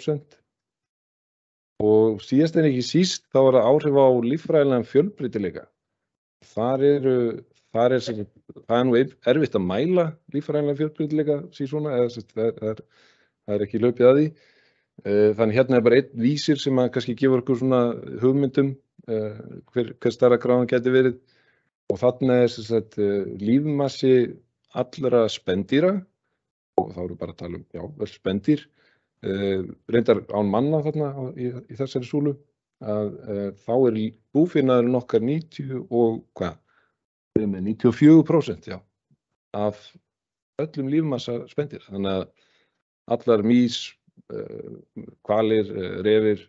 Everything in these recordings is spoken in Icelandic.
6%. Og síðast en ekki síst þá er það áhrif á líffræðilegan fjölbreytileika. Það er nú erfitt að mæla líffræðilegan fjölbreytileika svona, það er ekki hlaupið að því. Þannig hérna er bara einn vísir sem að kannski gefur okkur svona hugmyndum hver stærra gráðan gæti verið. Og þarna er lífmassi allra spendýra, og þá erum bara að tala öll spendýr, reyndar án manna þarna í þessari súlu, að þá er búfénaðurinn okkar 94% af öllum lífmassa spendýr. Þannig að allar mýs, hvalir, refir,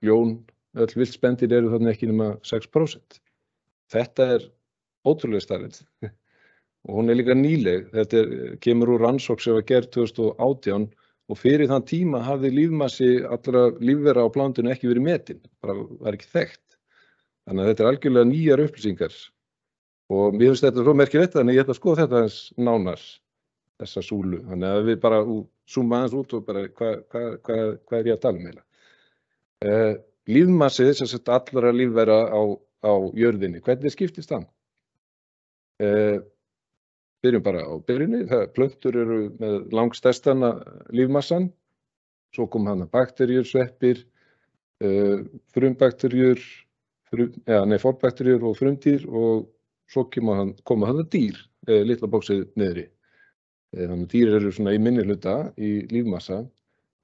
ljón, öll villt spendýr eru þarna ekki nema 6%. Þetta er ótrúlega staðreynd og hún er líka nýleg. Þetta kemur úr rannsókn sem var gerð 2018 og fyrir þann tíma hafði lífmassi allra lífvera á plántunni ekki verið metinn, bara var ekki þekkt. Þannig að þetta er algjörlega nýjar upplýsingar og mér finnst þetta svo merkilegt, þannig ég ætla að skoða þetta aðeins nánar, þessa súlu. Þannig að við bara zooma aðeins út og bara hvað er ég að tala um eiginlega. Lífmassi, sem sagt allra lífvera á jörðinni, hvernig skiptist hann? Byrjum bara á byrjunni. Plöntur eru með langstærstan lífmassan, svo kom hann bakteríur, sveppir, frumbakteríur, formbakteríur og frumdýr og svo koma hann dýr, litla boxið niðri. Þannig að dýr eru svona í minni hluta í lífmassa.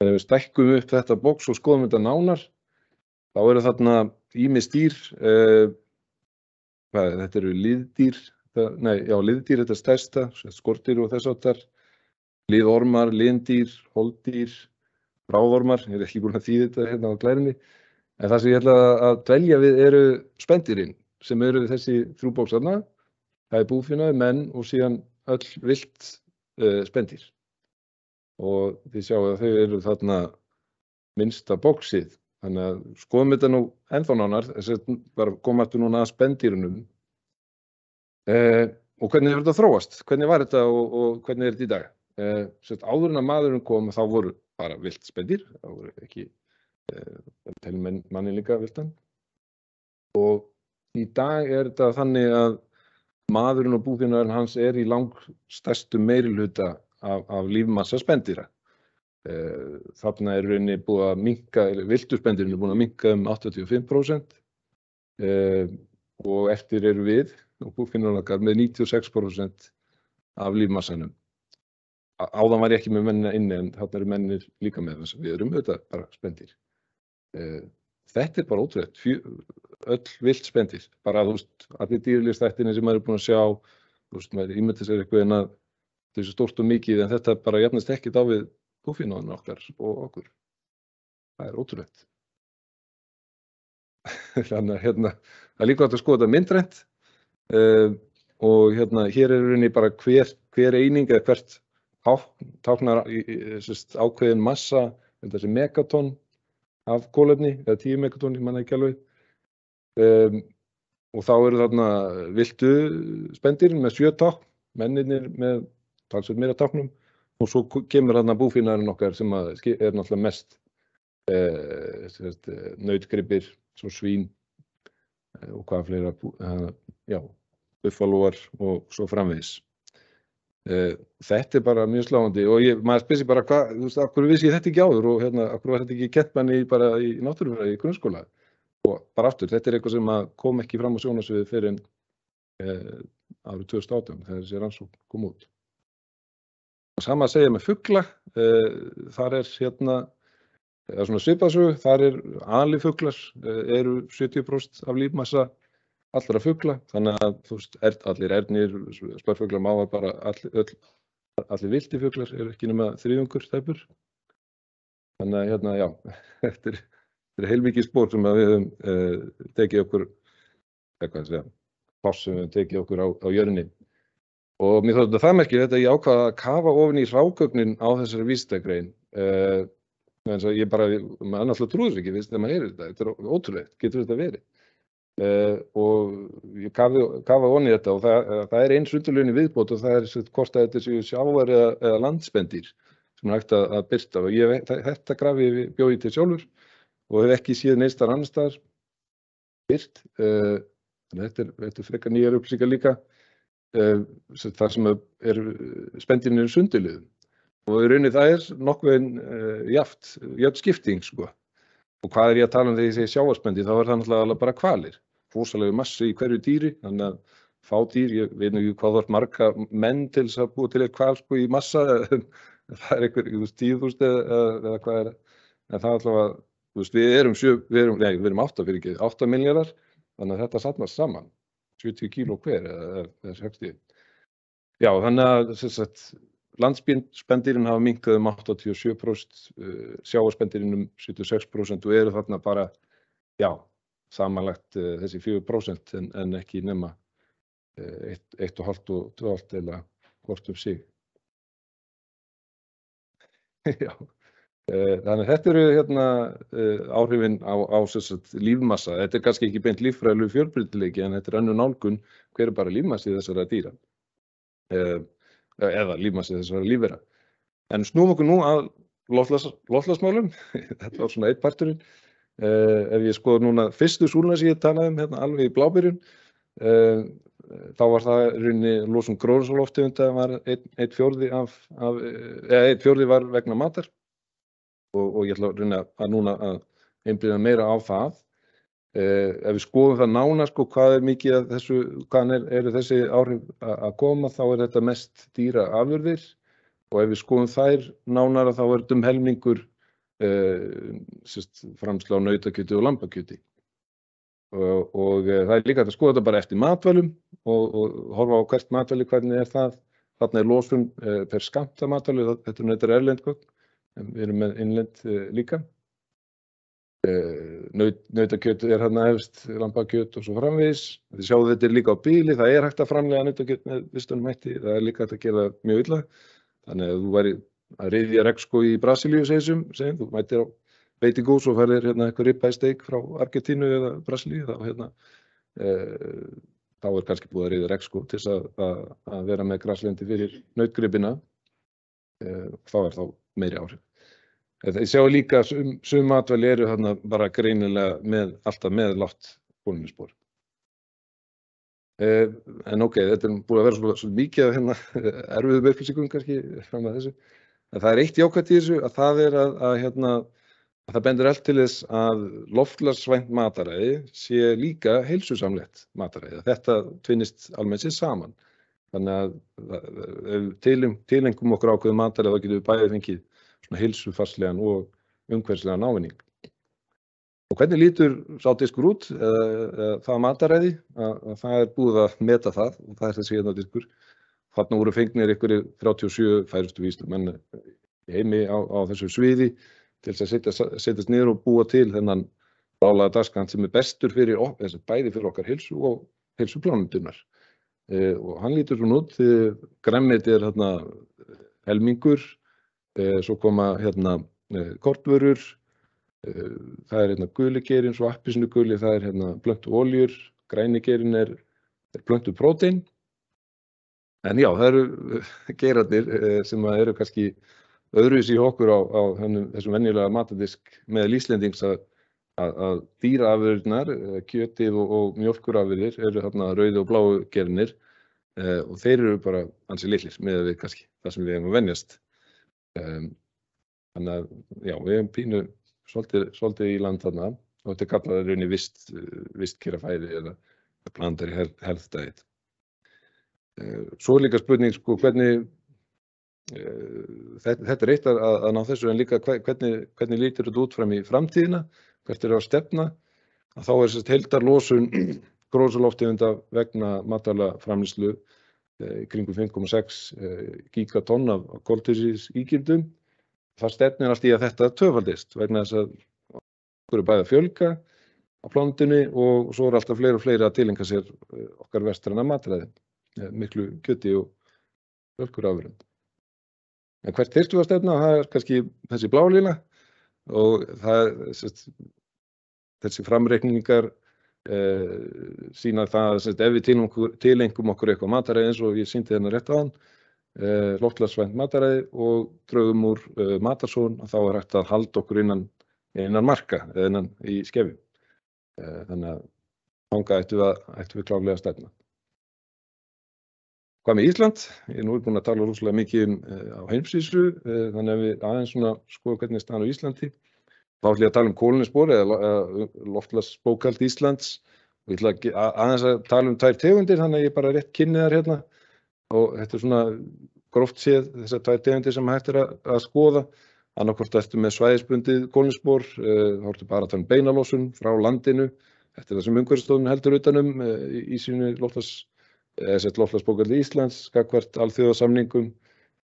Þegar við stækkum upp þetta box og skoðum þetta nánar, þá eru þarna ýmis dýr, þetta eru liðdýr, liðdýr þetta stærsta, skordýr og þess áttar, liðormar, lindýr, holdýr, bráðormar, ég er ekki búinn að þýða þetta hérna á glærinni, en það sem ég ætla að dvelja við eru spendýrin, sem eru þessi þrjú box þarna, það er búfénaður, menn og síðan öll villt spendýr. Og þið sjáu að þau eru þarna minnsta boxið. Þannig að skoðum þetta nú ennþá nánar, þess að bara koma aftur núna að spendýrunum. Og hvernig hefur þetta þróast? Hvernig var þetta og hvernig er þetta í dag? Áður en að maðurinn kom, þá voru bara villt spendýr, það voru ekki manni líka viltan. Og í dag er þetta þannig að maðurinn og búfénaðurinn hans er í langstærstu meirihluta af lífmassa spendýra. Þarna er rauninni búið að minnka, villtu spendýrin er búin að minnka 85% og eftir eru við og búfénaðurinn okkar með 96% af lífmassanum. Áðan var ég ekki með mennina inni en þarna eru mennir líka með þess að við erum auðvitað bara spendýr. Þetta er bara ótrúlegt, öll villt spendýr, bara allir dýrlistættinni sem maður er búin að sjá, maður ímyndar sér eitthvað en að þetta er svo stórt og mikið en þetta bara jafnast ekkert á við búfénaðurinn okkar og okkur. Það er ótrúlegt. Þannig að það er líka hægt að skoða þetta myndrænt og hér er rauninni bara hver eining eða hvert táknar ákveðin massa, þessi megatonn af kolefni, eða 10 megatonn, ég man ekki alveg. Og þá eru þarna villtu spendýrin með 7 tákn, mennirnir með talsvert meira táknum og svo kemur þarna búfénaðurinn okkar sem er náttúrulega mest nautgripir, svo svín og hvað fleira, buffalóar og svo framvegis. Þetta er bara mjög sláandi og maður spyr sig bara af hverju vissi ég þetta ekki áður og af hverju var þetta ekki kennt manni bara í náttúrufræði í grunnskóla. Og bara aftur, þetta er eitthvað sem kom ekki fram á sjónarsviði fyrr en árið 2018 þegar þessi rannsókn kom út. Sama að segja með fugla, þar er svona svipað, þar er alifuglar, eru 70% af lífmassa allra fugla, þannig að allir ernir, spörfuglar, mávar, bara allir villti fuglar eru ekki nema þriðjungur tæpur. Þannig að þetta er heilmikið spór sem við höfum tekið okkur, pláss sem við höfum tekið okkur á jörðinni. Og mér þótti það merkilegt þetta ég ákvað að kafa ofan í hrákögnin á þessari vísindagrein. Ég bara, maður náttúrulega trúður ekki, þegar maður heyrir þetta er ótrúlegt, getur þetta verið. Og ég kafa ofan í þetta og það er eins undirlaun í viðbót og það er hvort að þetta séu sjávar eða landspendýr. sem hægt að birta og þetta grafi bjó ég til sjálfur og hef ekki séð neins staðar annars staðar birt. Þannig þetta frekar nýjar upplýsingar líka. Það sem spendýrin eru sundurliðum og í rauninni það nokkuð jöfn skipting sko. Og hvað ég að tala þegar ég segi sjávarspendi, þá það náttúrulega bara hvalir. Rosalegu massi í hverju dýri, þannig að fá dýr, ég veit nú ekki hvað þú ert marga menn til þess að búa til eitt hval sko í massa, það einhver 10.000 eða hvað en það allavega, við erum 8 milljarðar, þannig að þetta safnast saman, 70 kíló hver eða 60. Já, þannig að landspendýrin hafa minnkað 87%, sjávarspendýrin 76% og eru þarna bara, já, samanlagt þessi 4% en ekki nema 1,5 og 2,5 eða hvort sig. Já, þannig að þetta eru áhrifin á lífmassa. Þetta kannski ekki beint líffræðilegur fjölbreytileiki en þetta önnur nálgun hver bara lífmassi þessara dýra eða lífmassi þessara lífvera. En snúum okkur nú að loftslagsmálum, þetta var svona einn parturinn. Ef ég skoður núna fyrstu súluna sem ég talaði alveg í blábyrjun, þá var það í rauninni losun gróðurhúsalofttegunda var 1/4 var vegna matar og ég ætla að reyna að einblína meira á það. Ef við skoðum það nánar sko hvað mikið af þessu, hvaðan eru þessi áhrif að koma, þá þetta mest dýraafurðir og ef við skoðum þær nánar þá þetta helmingur framleiðsla á nautakjöti og lambakjöti. Og það líka hægt að skoða þetta bara eftir matvælum og horfa á hvert matvæli, hvernig það. Þarna losun per skammt af matvæli, þetta erlend gögn, en við erum með innlend líka. Nautakjöt þarna efst, lambakjöt og svo framvegis. Þið sjáðu þetta líka á bili, það hægt að framleiða nautakjöt með vistunum hætti, það líka hægt að gera mjög illa. Þannig að þú væri að ryðja regnskóg í Brasilíu, segjum, þú mætir á veitingó, svo færðir eitthvað ribeye steik frá Argentínu eða Brasilíu, þá kannski búið að ryðja regnskóg til þess að vera með graslendi fyrir nautgripina, þá meiri áhrif. Ég sjá líka sum matvæli eru þarna bara greinilega alltaf með lágt kolefnisspor. En ok, þetta búið að vera svo mikið af erfiðum upplýsingum kannski fram að þessu. En það eitt jákvætt í þessu að það að það bendir allt til þess að loftslagsvænt mataræði sé líka heilsusamlegt mataræði. Þetta tvinnist almennt sér saman. Þannig að ef tilengum okkur ákveðum mataræði þá getum við bæði fengið svona heilsufarslegan og umhverfislegan ávinning. Og hvernig lítur sá diskur út, það mataræði, að það búið að meta það og það þessi diskur. Þarna voru fengnir einhverjir 37 færustu vísindamenn í heimi á þessu sviði til þess að setjast niður og búa til þennan brálaða dagskant sem bestur fyrir bæði fyrir okkar heilsu og heilsu plánetunnar. Og hann lítur svona út, grænmeti þarna helmingur, svo koma kornvörur, það guli geirinn, svo appelsínuguli, það plöntu oljur, græni geirinn plöntu prótein. En já, það eru geirarnir sem eru kannski öðruvísi í okkur á þessum venjulega matadisk með Íslendings að dýraafurðirnar, kjötið og mjólkurafurðir eru þarna rauðu og bláu geirnir og þeir eru bara ansi litlir með við kannski það sem við hefum að venjast. Þannig að já, við hefum pínu svolítið í land þarna og þetta kallað rauninni vistkýrafæði eða planetary health diet. Svo líka spurning sko hvernig þetta eitt að ná þessu en líka hvernig lítur þetta út fram í framtíðina, hvert að stefna, að þá heildarlosun gróðurhúsalofttegunda vegna matvælaframleiðslu kringum 5,6 gigatonn af koltvísýringsígildum. Það stefnir allt í að þetta tvöfaldist vegna þess að okkur bæði að fjölga á plánetunni og svo alltaf fleiri og fleiri að tileinka sér okkar vestræna matræði, miklu kjöti og mjólkurafurðum. En hvert þyrftum við að stefna, það kannski þessi blá lína og þessi framreikningar sýna það að ef við tilengum okkur eitthvað mataræði eins og ég sýndi rétt áðan, loftslagsvænt mataræði og drögum úr matarsóun, þá hægt að halda okkur innan marka eða innan í skefjum. Þannig að þangað ættum við klárlega að stefna. Hvað með Ísland? Ég er nú búinn að tala rosalega mikið á heimsvísu, þannig að við aðeins svona skoðum hvernig staðan á Íslandi. Þá ætla ég að tala kolefnisspor eða loftslagsbókhald Íslands. Og ég ætla aðeins að tala 2 tegundir, þannig að ég bara rétt kynni þær hérna. Og þetta svona gróft séð þessar 2 tegundir sem hægt að skoða. Annaðhvort ertu með svæðisbundið kolefnisspor, þá ertu bara að tala beinalosun frá landinu. Þetta það sem Umhverfisstofnun heldur utan í sínu loftslagsbókhaldi Íslands, gagnvart alþjóðasamningum.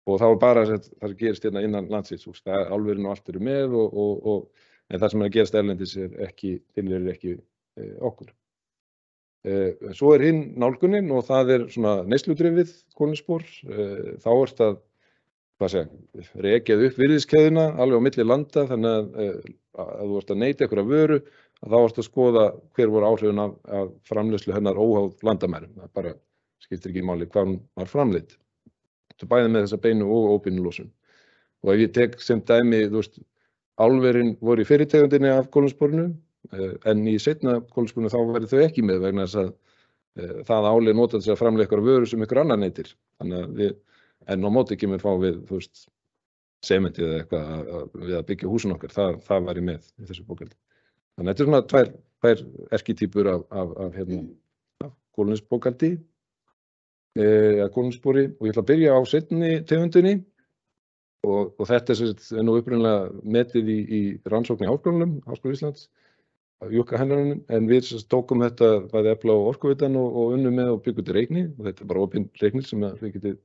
Og það var bara það gerist hérna innan landsins, álverin og allt eru með en það sem að gerast erlendis tilheyrir ekki okkur. Svo hinn nálgunin og það svona neysludrifið kolefnisspor. Þá ert að rekja upp virðiskeðjuna alveg á milli landa, þannig að þú ert að neyta einhverja vöru, þá ert að skoða hver voru áhrifin af framleiðslu hennar óháð landamærum. Það bara skiptir ekki máli hvað hún var framleidd. Þú bæði með þessa beinu og óbeinu losun. Og ef ég tek sem dæmi, álverin voru í fyrri tegundinni af kolefnissporinu, en í seinna kolefnissporinu þá verði þau ekki með vegna þess að það áli er notað til að framleiða einhverja vöru sem einhver annar neytir. Þannig að en á móti kemur fá við, sementið eða eitthvað við að byggja húsin okkar, það væri með í þessu bókhaldi. Þannig að þetta svona tvær erkitýpur af kolefnisbókhaldi, kolefnisspori, og ég ætla að byrja á seinni tegundinni og þetta er nú upprunalega metið í rannsókn í Háskóla Íslands, Jukka-hennarunum, en við tókum þetta bæði Efla og Orkuveitan og unnum með og byggum til reikni, og þetta er bara opin reiknir sem þið getið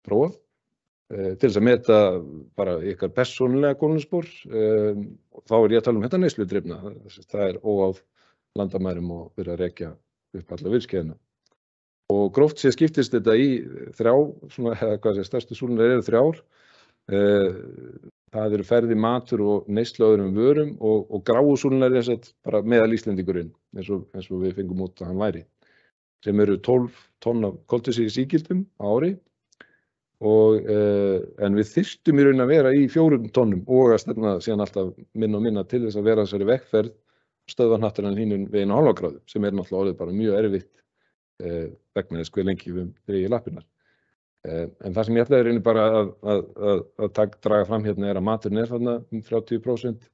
prófað til þess að meta bara ykkar persónulega kolefnisspor. Þá er ég að tala þetta neysludrifna, það er óháð landamærum og verið að rekja upp alla virðiskeðjuna. Og gróft séð skiptist þetta í 3, stærstu súlurnar eru 3. Það eru ferði, matur og neyslu á öðrum vörum og gráu súlurnar bara meðal Íslendingurinn, eins og við fengum út að hann væri, sem eru 12 tonn af koltvísýringsígildum á ári. En við þyrftum í raun að vera í 4 tonnum og að stefna síðan alltaf minna og minna til þess að vera þessari vegferð stöðva hnattarinn hínum við 1,5 gráðu, sem náttúrulega orðið bara mjög erfitt vegna þess hve lengi við dregið lappirnar. En það sem ég ætlaði reyni bara að draga fram hérna er að maturinn þarna 30%.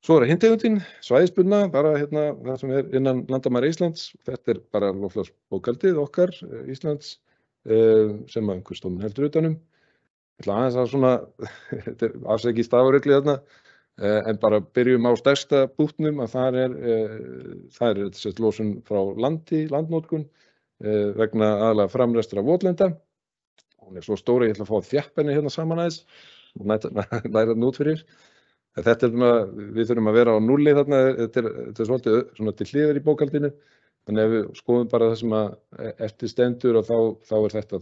Svo er hinn tegundin, svæðisbundna, bara hérna það sem innan landamæra Íslands. Þetta er bara loftslagsbókhaldið okkar Íslands, sem að Umhverfisstofnun heldur utanum. Ég ætla aðeins að svona, þetta er afsakið stafurugli þarna, en bara byrjum á stærsta bútnum að það er losun frá landnotkun vegna aðalega framræstra votlenda. Hún er svo stóra, ég ætla að fá að þjappa henni hérna saman aðeins og læra þetta út fyrir. Þetta við þurfum að vera á núlli þarna, þetta er svolítið svona til hliðar í bókhaldinu. Þannig ef við skoðum bara það sem að eftir stendur og þá er þetta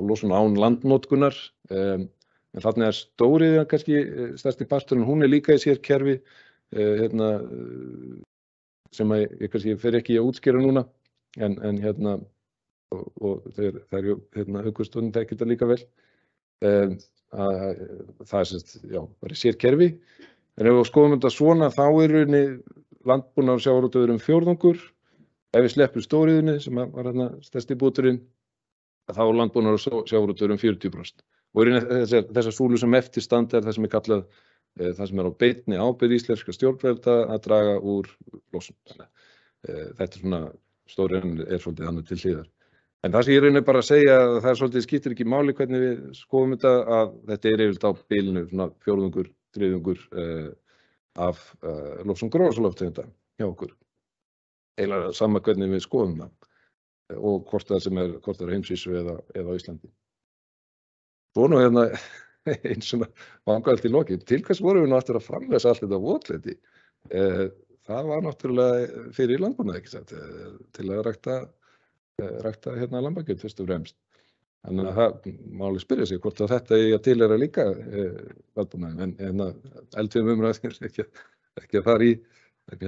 losun án landnotkunar. En þarna er stóriðja kannski stærsti parturinn, hún er líka í sérkerfi sem að ég kannski fer ekki að útskýra núna, en og það er Umhverfisstofnun þekkir þetta líka vel. Það er bara sérkerfi. En ef við skoðum þetta svona, þá er rauninni landbúnaður og sjávarútvegur 1/4. Ef við sleppum stóriðjunni, sem var stærsti búturinn, þá er landbúnaður og sjávarútvegur 40%. Og þessar súlur sem eftir standa er það sem er kallað, það sem er á beinni ábyrgð íslenskra stjórnvalda að draga úr losun. Þetta er svona, stóriðjan er svolítið annað til hliðar. En það sem ég reyni bara að segja, að það svolítið skiptir ekki máli hvernig við skoðum þetta, að þetta er yfirleitt á bilinu, svona 4, 3 af losun gróðurhúsalofttegunda hjá okkur. Eiginlega sama hvernig við skoðum það og hvort það er heimsvísu eða á Íslandi. Svo nú hérna eins svona vangavelta í lokin. Til hvers vorum við aftur að framleiða allt þetta votlendi? Það var náttúrulega fyrir landbúnað, ekki satt, til að rækta hérna lambakjöt fyrst og fremst. Þannig að það máli spyrja sig hvort að þetta er að tilheyra líka landbúnaði, en eldfim umræðir ekki að fara í, en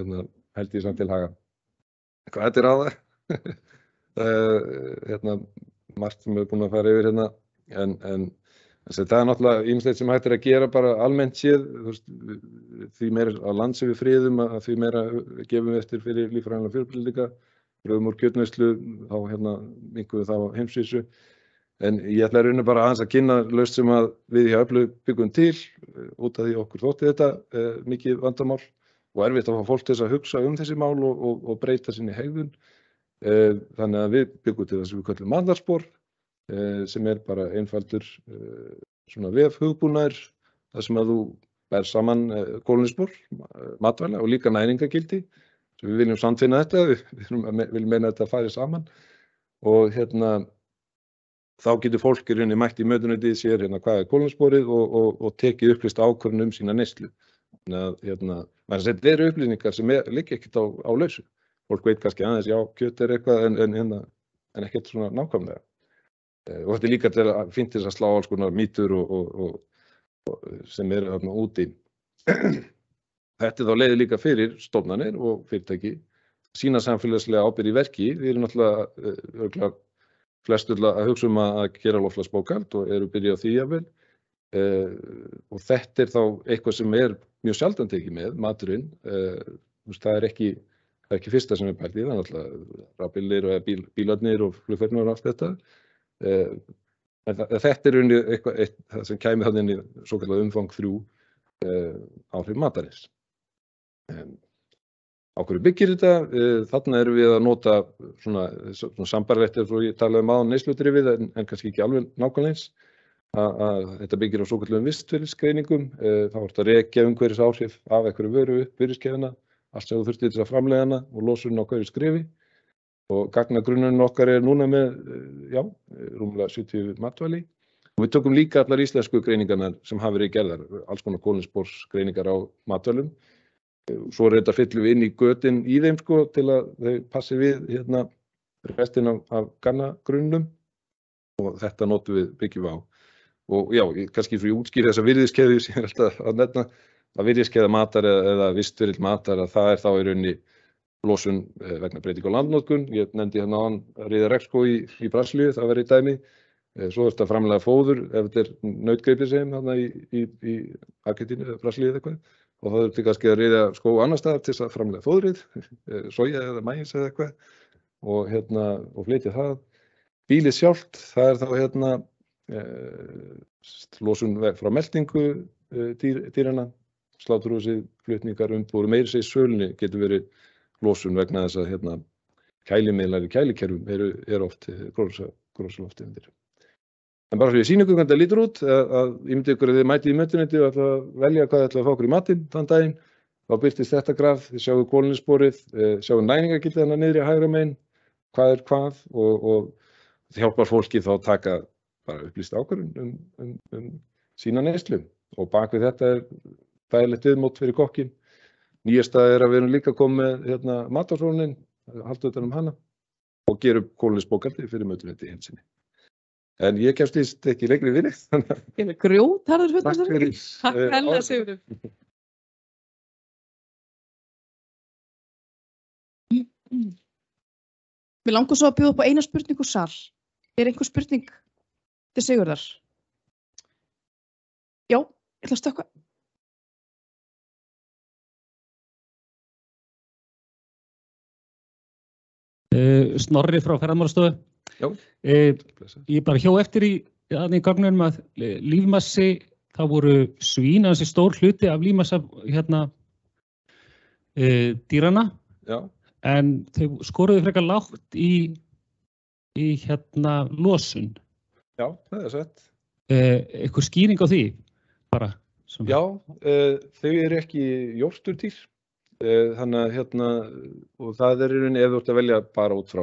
held ég samt til haga. Hvað þetta er á það? margt sem við búin að fara yfir hérna, en það náttúrulega ýmislegt sem hægt að gera bara almennt séð, því meira á land sem við friðum, að því meira gefum við eftir fyrir líffræðilega fjölbreytileika, drögum úr kjötneyslu, þá minnkum við það á heimsvísu. En ég ætla að reyna bara aðeins að kynna lausn sem að við hjá Öflug byggum til, út af því okkur þótti þetta mikið vandamál og erfitt að fá fólk til þess að hugsa þessi mál og breyta sinni hegðun. Þannig að við byggum til það sem við köllum matarspor, sem bara einfaldur svona vefhugbúnaður, þar sem að þú ber saman kolefnisspor, matvæla og líka næringagildi. Svo við viljum samtvinna þetta, við viljum meina þetta fari saman og þá getur fólk í rauninni mætt í mötuneytið sér hvað kolefnissporið og tekið upplýst ákvörðun sína neyslu. Þannig að þetta eru upplýsingar sem liggja ekkert á lausu. Fólk veit kannski aðeins, já, kjöt eitthvað en ekkert svona nákvæmlega. Og þetta líka fínt til að slá alls konar mýtur og sem þarna úti. Þetta þá leiðir líka fyrir stofnanir og fyrirtæki sína samfélagslega ábyrgð í verki. Við erum náttúrulega flestur að hugsa að gera loftslagsbókhald og eru byrjað á því jafnvel. Og þetta þá eitthvað sem mjög sjaldan tekið með, maturinn. Það ekki fyrsta sem pælt í, það náttúrulega rafbílar og bílarnir og flugferðir og allt þetta. Þetta eitthvað það sem kæmi þarna inn í svokallað umfang 3 áhrif matarins. Á hverju byggir þetta? Þarna erum við að nota svona sambærilegt eins og ég talaði áðan neysludrifið en kannski ekki alveg nákvæmlega eins. Að þetta byggir á svokallum vistfyrirlisgreiningum. Þá þetta að rekja umhverfisáhrif af einhverju vöru upp virðiskeiðina, allt sem þú þurftir til að framleiða hana og losun á hverju skrifi. Og gagnagrunnurinn okkar núna með, rúmlega 70 matvæli. Og við tökum líka allar íslensku greiningarnar sem hafa verið gerðar, alls konar kolefnissporsgreiningar á matvælum. Svo þetta fyllum við inn í götin í þeim til að þau passi við restin af gagnagrunnum og þetta notum við byggjum á. Og já, kannski svo ég útskýri þessa virðiskeðju sem ég alltaf að nefna, að virðiskeðja matar eða vistfyrill matar, að það þá í rauninni losun vegna breytingu á landnotkun. Ég nefndi áðan riða regnskóg í Brasilíu, það var í dæmi. Svo þetta að framleiða fóður, ef þetta nautgripir sem þarna í Argentínu eða Brasilíu eða eitthvað. Og þá þurfti kannski að riða skóg annar staðar til þess að framleiða fóðrið, soja eða maís eða eitthvað. Og flytja það. Bílið sjálft, það þá losun frá meltingu dýranna, sláturhúsið, flutningar, umbúðir, meira segir sölunni getur verið losun vegna þess að kælimiðlar í kælikerfum eru oft gróðurhúsalofttegundir. En bara svo ég sýni ykkur hvernig það lítur út, að ég myndi ykkur að þið mætið í mötuneytið og ætla að velja hvað þið ætla að fá okkur í matinn þann daginn. Þá birtist þetta graf, þið sjáu kolefnissporið, sjáu næringargildið þarna niðri að hægra megin, hvað hvað og það hjálpar fólki þá að taka bara upplýst ákvörðun um sína neyslu. Og bak við þetta þægilegt viðmót fyrir kokkin. Nýjasta að við erum líka komið með matarsónin, halda utan hana og gera upp kolefnisbókhaldi fyrir mötuneytið í heilsinni. En ég kemst ekki lengri við þig. Ég er grjótharður Takk fyrir. Takk hella, Sigurður. Mér langar svo að bjóða upp á eina spurningu úr sal. Einhver spurning til Sigurðar? Já, ég ætla að stökkva. Snorri frá Ferðamálastofu. Já. Ég bara hjó eftir í gögnunum að lífmassi, það voru svín, þessi stór hluti af lífmassa dýrana. Já. En þau skoruðu frekar lágt í losun. Já, það sett. Eitthvað skýring á því bara? Já, þau eru ekki jórturdýr. Þannig að og það í rauninni ef þú ert að velja bara út frá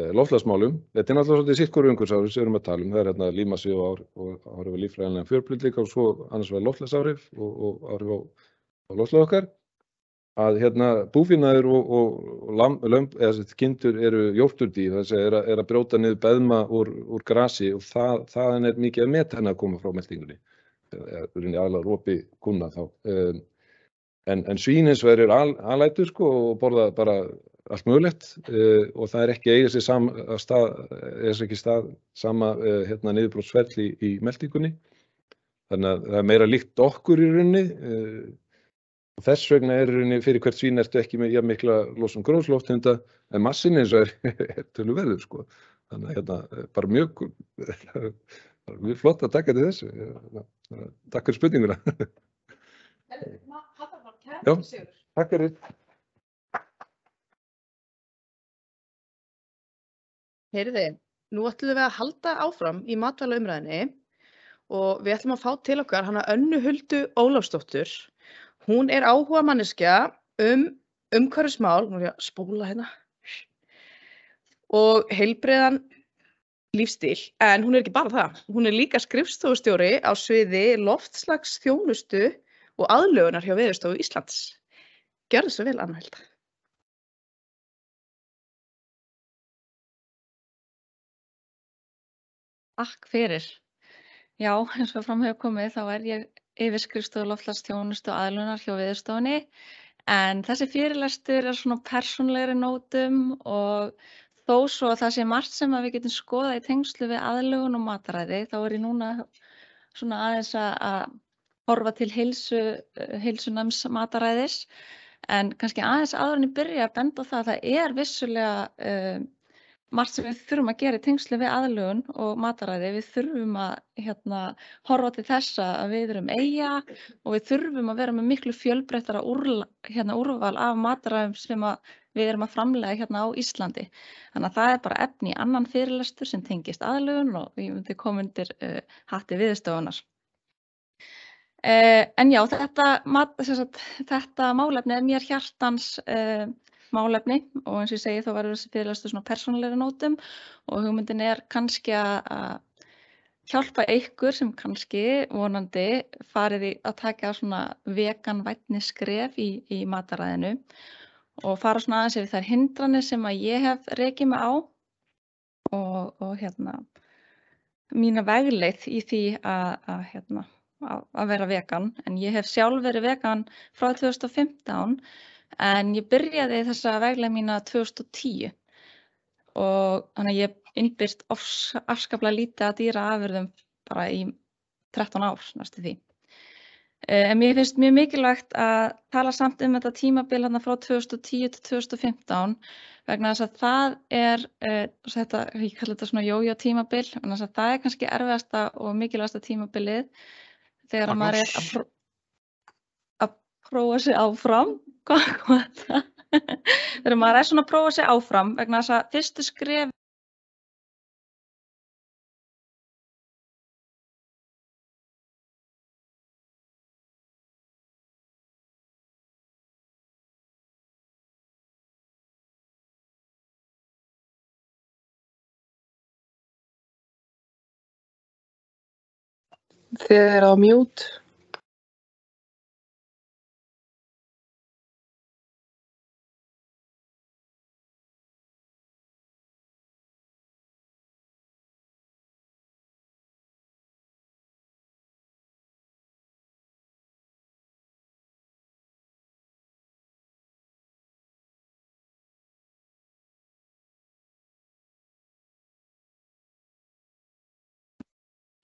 loftslagsmálum. Þetta náttúrulega svolítið sitt hvoru umhverfisáhrif sem við erum að tala um. Það lífmassi og áhrif á líffræðilegan fjölbreytileika og svo annars vegar loftslagsáhrif og áhrif á loftslag okkar. Að búfénaður og lömb eða kindur eru jórturdýr, það að brjóta niður beðma úr grasi og þaðan mikið af metani að koma frá meltingunni. Aðalega ropi kúnna þá. En svín hins vegar alætur og borða bara allt mögulegt og það ekki eiga sér sama niðurbrotsferli í meltingunni. Þannig að það er meira líkt okkur í rauninni og þess vegna í rauninni fyrir hvert svín ertu ekki með jafn mikla losun gróðurhúsalofttegunda en massin eins og er töluverður sko. Þannig að bara mjög flott að taka til þessu. Takk fyrir spurninguna. Já, takk fyrir. Heyrði, nú ætlum við að halda áfram í matvælaumræðinni og við ætlum að fá til okkar hana Önnu Huldu Ólafsdóttur. Hún er áhugamanneskja umhverfismál, nú er ég að spóla hérna, og heilbrigðan lífstíl, en hún er ekki bara það. Hún er líka skrifstofustjóri á sviði loftslagsþjónustu og aðlögunar hjá Veðurstofu Íslands. Gjörðu svo vel, Anna Hulda. Takk fyrir. Já, eins og fram hefur komið þá er ég yfirskrifstofu loftslagsþjónustu og aðlögunar hjá Veðurstofunni, en þessi fyrirlestur er svona persónulegri nótum og þó svo að það sé margt sem við getum skoðað í tengslu við aðlögun og mataræði, þá er ég núna svona aðeins að horfa til heilsunæms mataræðis, en kannski aðeins áður en ég byrja að benda á það að það er vissulega margt sem við þurfum að gera í tengslu við aðlögun og mataræði. Við þurfum að horfa til þessa að við erum eyja og við þurfum að vera með miklu fjölbreyttara úrval af mataræðum sem við erum að framleiða hérna á Íslandi. Þannig að það er bara efni í annan fyrirlestur sem tengist aðlögun og ég myndi koma undir hatti Veðurstofunnar. En já, þetta málefni er mér hjartans málefni og eins og ég segi þá verður þessi fyrirlestur svona persónulegri nótum og hugmyndin er kannski að hjálpa ykkur sem kannski vonandi farið í að taka svona veganvænni skref í mataræðinu og fara svona aðeins yfir þær hindranir sem að ég hef rekið mig á og mína vegleið í því að vera vegan, en ég hef sjálf verið vegan frá 2015 en ég byrjaði þessa vegleið mína 2010 og þannig að ég innbyrt afskaplega lítið að dýraafurðum bara í 13 ár næstu því. En mér finnst mjög mikilvægt að tala samt þetta tímabil frá 2010 til 2015 vegna þess að það er, ég kalli þetta svona jójó tímabil, vegna þess að það er kannski erfiðasta og mikilvægasta tímabilið þegar maður er að prófa sig áfram. Þegar maður er svona að prófa sig áfram vegna þess að fyrstu skref Þið eru á mute.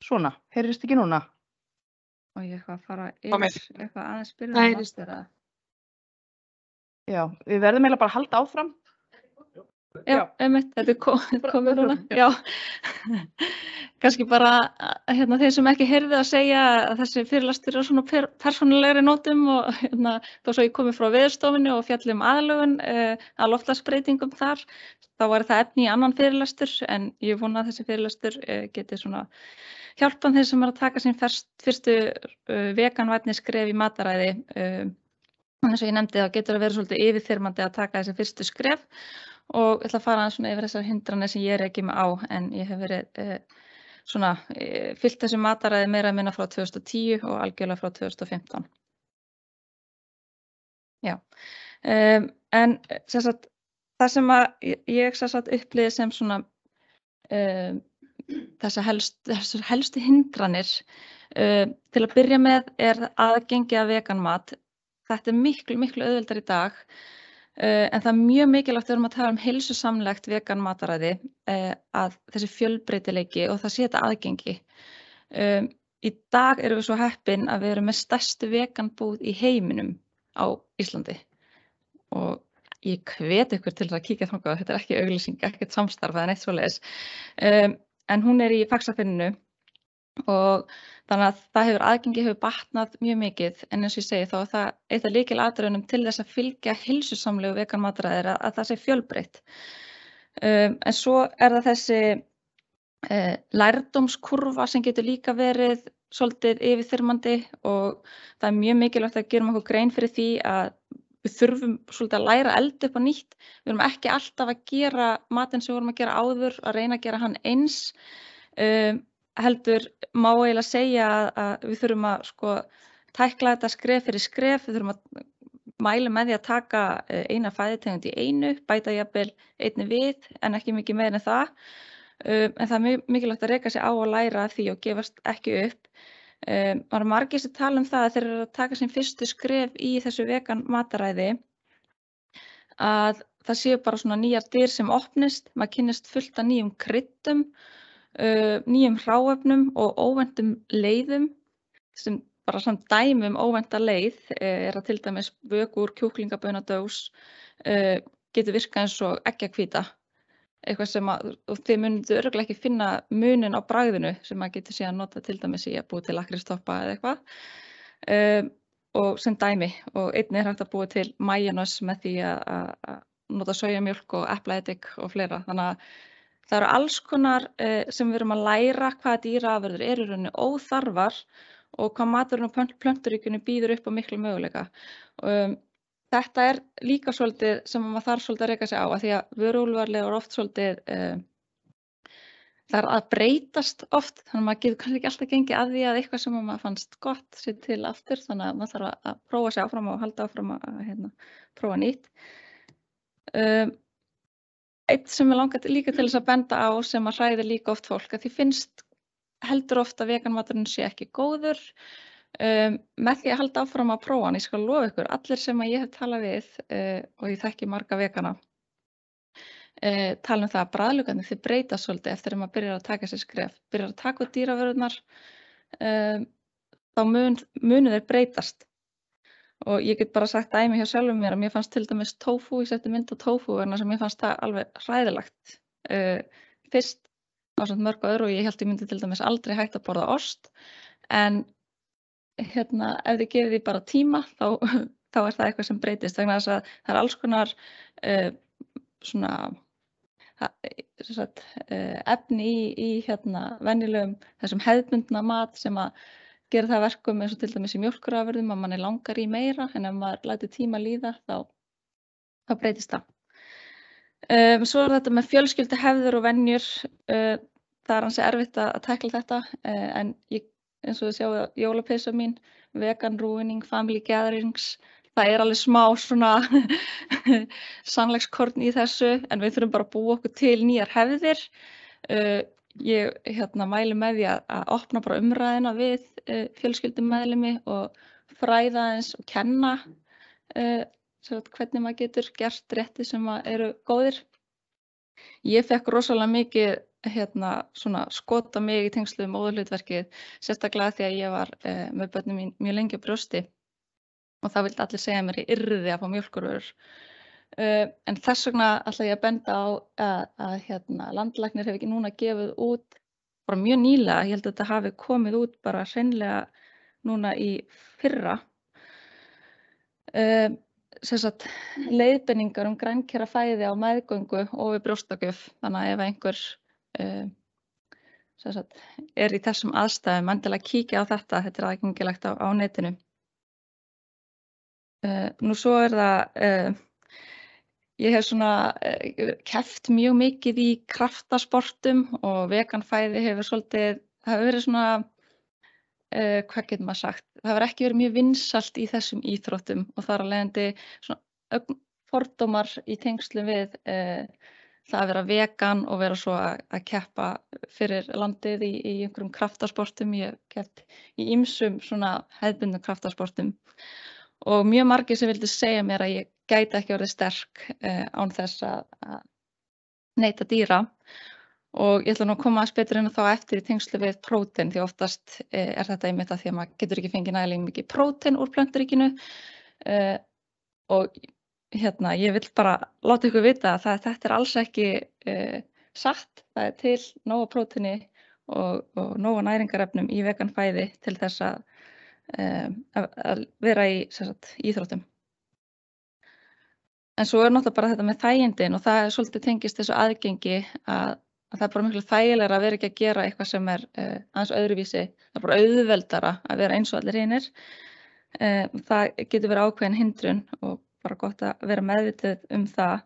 Svona, heyrðist ekki núna? og ég eitthvað að fara Komið. yfir eitthvað aðeins Það byrjun heyrist. Já, við verðum eiginlega bara að halda áfram. Já, einmitt, þetta er komið núna. Já, kannski bara þeir sem ekki heyrðu að segja að þessi fyrirlestur er svona persónulegri nótum og þó svo ég komið frá Veðurstofunni og fjallum aðlögun að loftslagsbreytingum þar, þá var það efni í annan fyrirlestur en ég vona að þessi fyrirlestur geti svona hjálpan þeir sem er að taka sín fyrstu veganvænni skref í mataræði. Eins og ég nefndi þá getur að vera svolítið yfirþyrmandi að taka þessi fyrstu skref og ég ætla að fara aðeins svona yfir þessar hindranir sem ég reki mig á en ég hef verið fylgt þessu mataræði meira að minna frá 2010 og algjörlega frá 2015. Já, en það sem að ég upplýði sem svona þessar helstu hindranir til að byrja með er aðgengi að veganmat. Þetta er miklu auðveldar í dag En það mjög mikilvægt þegar að tala heilsusamlegt vegan mataræði að þessi fjölbreytileiki og það sé þetta aðgengi. Í dag erum við svo heppin að við erum með stærstu veganbúð í heiminum á Íslandi og ég hvet ykkur til að kíkja þangað, þetta ekki auglýsing, ekkert samstarf eða neitt svoleiðis. En hún í Faxafinninu og þannig að aðgengi hefur batnað mjög mikið, en eins og ég segi þá það eitt af lykilatriðunum til þess að fylgja heilsusamlegu vegan mataræði að það sé fjölbreytt. En svo það þessi lærdómskurfa sem getur líka verið svolítið yfirþyrmandi og það mjög mikilvægt að gerum okkur grein fyrir því að við þurfum svolítið að læra elda upp á nýtt. Við erum ekki alltaf að gera matinn sem við vorum að gera áður, að reyna að gera hann eins. Heldur má eiginlega segja að við þurfum að tækla þetta skref fyrir skref. Við þurfum að mæla með því að taka eina fæðutegund í einu, bæta jafnvel einni við en ekki mikið meira en það. En það mjög mikilvægt að reka sig á að læra af því og gefast ekki upp. Það margir sem tala það að þeir eru að taka sín fyrstu skref í þessu vegan mataræði að það séu bara svona nýjar dyr sem opnist, maður kynnist fullt af nýjum kryddum, nýjum hráefnum og óvæntum leiðum sem bara svona dæmi óvænta leið að til dæmis vöku úr kjúklingabönadós getur virkað eins og eggjahvíta. Eitthvað sem og þið munið örugglega ekki finna munin á bragðinu sem maður getur síðan nota til dæmis í að búa til lakrístoppa eða eitthvað og sem dæmi og einnig hægt að búa til majónes með því að nota sojamjólk og eplaedik og fleira. Þannig að það eru alls konar sem við erum að læra hvaða dýraafurðir eru í rauninni óþarfar og hvað maturinn og plönturíkinu býður upp á miklu möguleika. Þetta líka svolítið sem maður þarf svolítið að reka sig á að því að vöruúrvalið oft svolítið það að breytast oft þannig að maður getur kannski ekki alltaf gengið að því að eitthvað sem maður fannst gott sé til aftur þannig að maður þarf að prófa sig áfram og halda áfram að prófa nýtt. Eitt sem ég langar líka til þess að benda á sem að hræðir líka oft fólk að því finnst heldur oft að veganmaturinn sé ekki góður. Með því að halda áfram að prófa hann, ég skal lofa ykkur, allir sem að ég hef talað við og ég þekki marga vegana tala það að bragðlukarnir þið breytast svolítið eftir að maður byrjar að taka sér skref, byrjar að taka út dýravörurnar þá munu þeir breytast og ég get bara sagt dæmi hjá sjálfum mér að mér fannst til dæmis tofu, ég setti mynd á tofu vegna sem mér fannst það alveg hræðilegt fyrst ásamt mörg og öðru og ég held ég myndi til dæmis aldrei hægt að borða ost en ef þið gefið því bara tíma þá það eitthvað sem breytist vegna þess að það alls konar efni í venjulegum þessum hefðbundna mat sem að gera það verkum eins og til dæmis í mjólkurafurðum að manni langar í meira en ef maður lætur tíma líða þá breytist það. Svo þetta með fjölskylduhefðir og venjur það ansi erfitt að tækla þetta en ég eins og þið sjáu jólapeysa mín, vegan ruining, family gatherings, það alveg smá svona sannleikskorn í þessu en við þurfum bara að búa okkur til nýjar hefðir. Ég mæli með því að opna bara umræðina við fjölskyldumeðlimi og fræða eins og kenna hvernig maður getur gert rétti sem eru góðir. Ég fekk rosalega mikið svona skota mig í tengslu við móðurhlutverkið, sérstaklega því að ég var með börnin mín mjög lengi á brjósti og það vildi allir segja mér ég yrði að fá mjólkurvörur. En þess vegna ætla ég að benda á að landlæknir hefur ekki núna gefið út bara mjög nýlega, ég held að þetta hafi komið út bara hreinlega núna í fyrra. Leiðbeiningar grænkera fæði á meðgöngu og við brjóstagjöf, þannig að ef einhver í þessum aðstæðum endilega kíkja á þetta er aðgengilegt á netinu. Nú svo það ég hef svona keppt mjög mikið í kraftasportum og veganfæði hefur svolítið, það hefur verið svona hvað getur maður sagt, það hefur ekki verið mjög vinsælt í þessum íþróttum og þar af leiðandi svona fordómar í tengslum við það að vera vegan og vera svo að keppa fyrir landið í einhverjum kraftasportum. Ég hef keppt í ýmsum svona hefðbundnum kraftasportum og mjög margir sem vildu segja mér að ég gæti ekki orðið sterk án þess að neyta dýra. Og ég ætla nú að koma aðeins betur inn á þá eftir í tengslu við prótein, því oftast þetta einmitt að því að maður getur ekki fengið nægilega mikið prótein úr plönturíkinu. Og ég vil bara láta ykkur vita að þetta alls ekki satt. Það til nóga próteini og nóga næringarefnum í veganfæði til þess að vera í íþróttum. En svo náttúrulega bara þetta með þægindin, og það svolítið tengist þessu aðgengi að það bara miklu þægilegra að vera ekki að gera eitthvað sem aðeins öðruvísi. Það bara auðveldara að vera eins og allir hinir. Það getur verið ákveðin hindrun og bara gott að vera meðvituð það.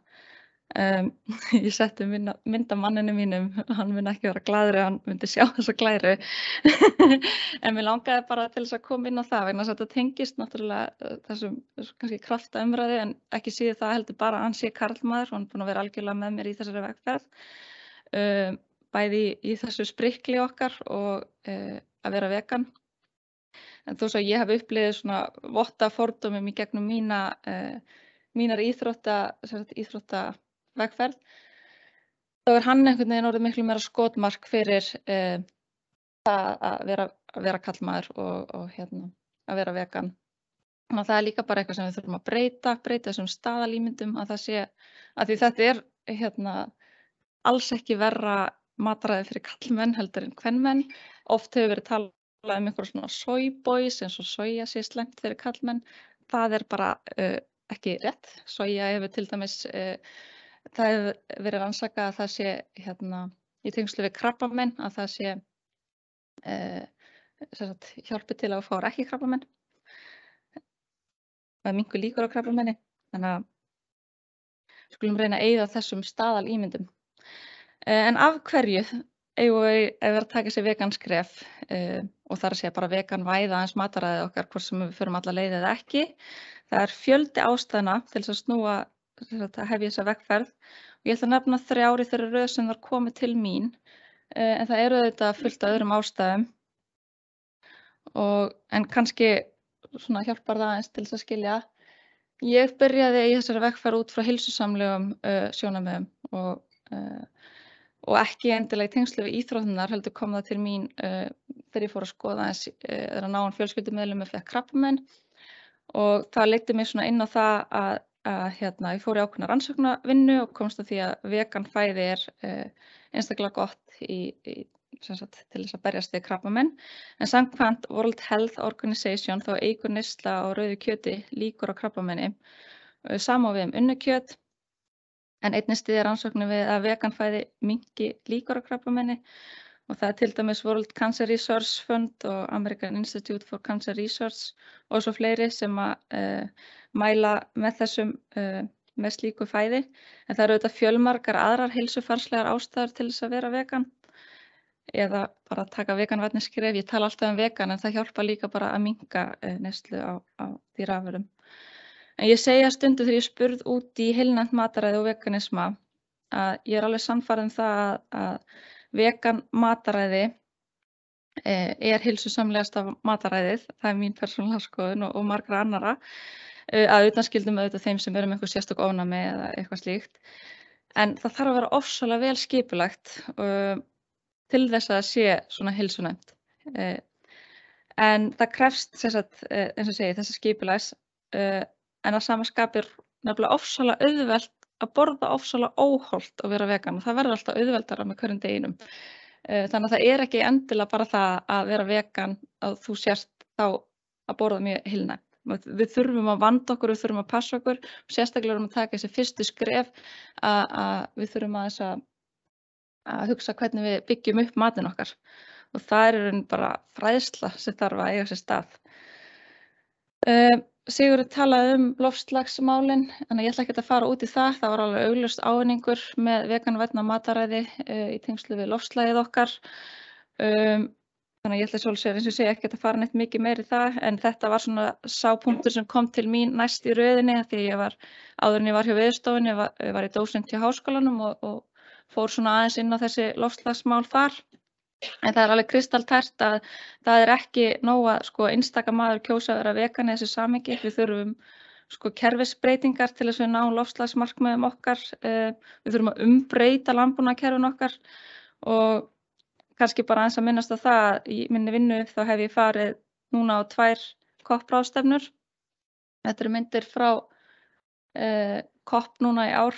Ég setti mynd af manninu mínum, hann mun ekki vera glaður ef hann myndi sjá þessa glæru. En mér langaði bara til þess að koma inn á það, vegna þess að þetta tengist náttúrulega þessum kannski kraftaumræðu, en ekki síður það heldur bara að hann sé karlmaður, og hann er búinn að vera algjörlega með mér í þessari vegferð. Bæði í þessu sprikli okkar og að vera vegan. En þó svo ég hef upplifað svona votta fordómum í gegnum mínar íþrótta vegferð, þá hann einhvern veginn orðið miklu meira skotmark fyrir það að vera karlmaður og að vera vegan. Og það líka bara eitthvað sem við þurfum að breyta þessum staðalímyndum, að það sé, að því þetta alls ekki verra mataræði fyrir karlmenn heldur en kvenmenn. Oft hefur verið talað einhverjum svona soyboys, eins og soja sé slæmt fyrir karlmenn. Það bara ekki rétt. Soja hefur til dæmis, það hefur verið rannsakað að það sé í tengslu við krabbamein, að það sé hjálpi til að fá ekki krabbamenn. Það minnkur líkur á krabbamenni. Þannig að skulum reyna að eyða þessum staðalímyndum. En af hverju eigum við að vera að taka sér veganskref, og það að segja bara veganvæða aðeins mataræðið okkar, hvort sem við förum alla leið eða ekki. Það fjöldi ástæðna til þess að snúa, að hefja þessa vegferð, og ég ætla að nefna 3 í þeirri röð sem þar komið til mín, en það eru auðvitað fullt af öðrum ástæðum, en kannski svona hjálpar það aðeins til þess að skilja. Ég byrjaði í þessari vegferð út frá heilsusamlegum sjónarmiðum og ekki endilega í tengslu við íþróttirnar, heldur kom það til mín þegar ég fór að skoða aðeins að náinn fjölskyldumeðlimi fékk krabbamein, og það leiddi mig svona inn á það að ég fór í ákveðna rannsóknarvinnu og komst að því að veganfæði einstaklega gott til þess að berjast við krabbamein. En samkvæmt World Health Organization þá eykur neysla á rauðu kjöti líkur á krabbameini, sama við unnu kjöt. En einnig styðja rannsóknir við að veganfæði minnki líkur á krabbameini, og það til dæmis World Cancer Research Fund og American Institute for Cancer Research og svo fleiri sem að mæla með með slíku fæði. En það eru auðvitað fjölmargar aðrar heilsufarslegar ástæður til þess að vera vegan, eða bara taka veganvænni skref. Ég tala alltaf vegan, en það hjálpar líka bara að minnka neyslu á dýraafurðum. En ég segja stundu þegar ég spurð út í heilnæmt mataræði og veganisma að ég alveg sannfærð það að vegan mataræði heilsusamlegasta mataræðið. Það mín persónulega skoðun og margra annara, að utanskildum auðvitað þeim sem eru með einhver sérstök ofnæmi eða eitthvað slíkt. En það þarf að vera ofsalega vel skipulagt til þess að það sé svona heilsunæmt. En það krefst eins og segi þessa skipulags, en að sama skapi nefnilega ofsalega auðvelt að borða ofsalega óhollt og vera vegan, og það verður alltaf auðveldara með hverjum deginum. Þannig að það ekki endilega bara það að vera vegan að þú sért þá að borða mjög heilnæmt. Við þurfum að vanda okkur, við þurfum að passa okkur, og sérstaklega erum að taka þessi fyrstu skref að við þurfum aðeins að hugsa hvernig við byggjum upp matinn okkar, og það bara fræðsla sem þarf að eiga sér stað. Sigurður talaði loftslagsmálin, en ég ætla ekki að fara út í það. Það var alveg augljóst ávinningur með veganvænna mataræði í tengslu við loftslagið okkar. Þannig að ég ætla svolítið eins og segja ekki að fara neitt mikið meir í það, en þetta var svona sá punktur sem kom til mín næst í röðinni, því áður en ég var hjá Veðurstofunni, ég var í dósent hjá Háskólanum og fór svona aðeins inn á þessi loftslagsmál þar. En það alveg kristaltært að það ekki nóg að einstaka maður kjósa að vera vegan í þessu samhengi. Við þurfum sko kerfisbreytingar til þess að við ná loftslagsmarkmiðum okkar. Við þurfum að umbreyta landbúnaðarkerfin okkar og kannski bara aðeins að minnast á það að í minni vinnu þá hef ég farið núna á 2 COP-ráðstefnur. Þetta eru myndir frá COP núna í ár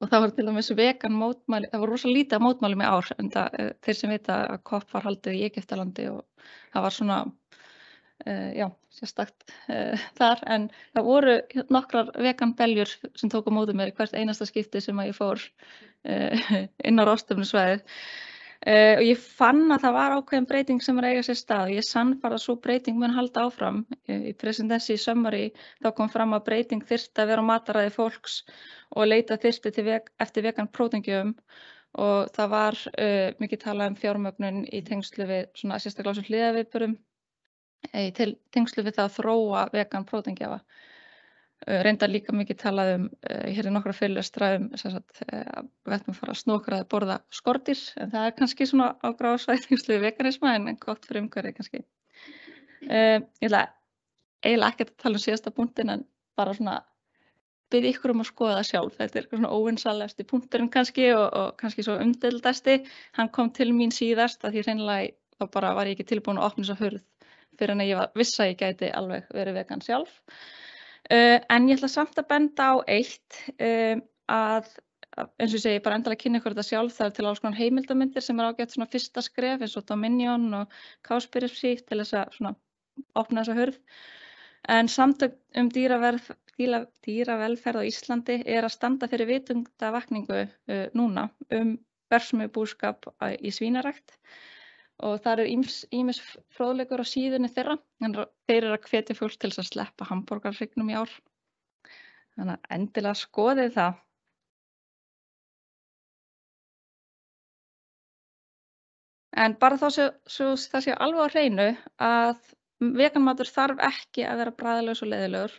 og það var til dæmis vegan mótmæli, það var rosa lítið af mótmælum í ár en þeir sem vita að COP var haldið í Egyptalandi og það var svona sérstakt þar en það voru nokkrar vegan beljur sem tóku á móti mér í hvert einasta skipti sem að ég fór inn á ráðstefnusvæðið. Og ég fann að það var ákveðin breyting sem eiga sér stað og ég sannfærð að sú breyting mun halda áfram. Í Presidency Summary þá kom fram að breyting þyrfti að vera á mataræði fólks og leita þyrfti eftir vegan próteingjöfum og það var mikið talað fjármögnun í tengslu við svona sérstaklega á þessum hliðarviðburðum í tengslu við það að þróa vegan próteingjafa. Reyndar líka mikið talað hér nokkra fyrirlestra við ættum að fara að snokra að borða skordýr en það kannski svona á gráðsvæði tengslu við veganisma en gott fyrir umhverfið kannski. Ég ætla eiginlega ekkert að tala síðasta punktin en bara svona bið ykkur að skoða það sjálf. Þetta svona óvinsalegasti punkturinn kannski og kannski svo umdeildasti. Hann kom til mín síðast að því hreinlega þá bara var ég ekki tilbúin að opna þessa hurð fyrir en ég vissi að ég gæti alveg verið vegan sjálf. En ég ætla samt að benda á eitt að eins og ég segi bara endalega kynna ykkur þetta sjálf. Það til alls konar heimildarmyndir sem ágætt svona fyrsta skref eins og Dominion og Cowspiracy til þess að svona opna þessa hurð. En samtök dýravelferð á Íslandi að standa fyrir vitundavakningu núna bersmubúskap í svínarækt og það ýmis fróðleikur á síðunni þeirra. Þeir að hvetja fólk til þess að sleppa hamborgarhryggnum í ár. Þannig að endilega skoðið það. En bara það sé alveg á hreinu að veganmatur þarf ekki að vera bragðlaus og leiðilegur.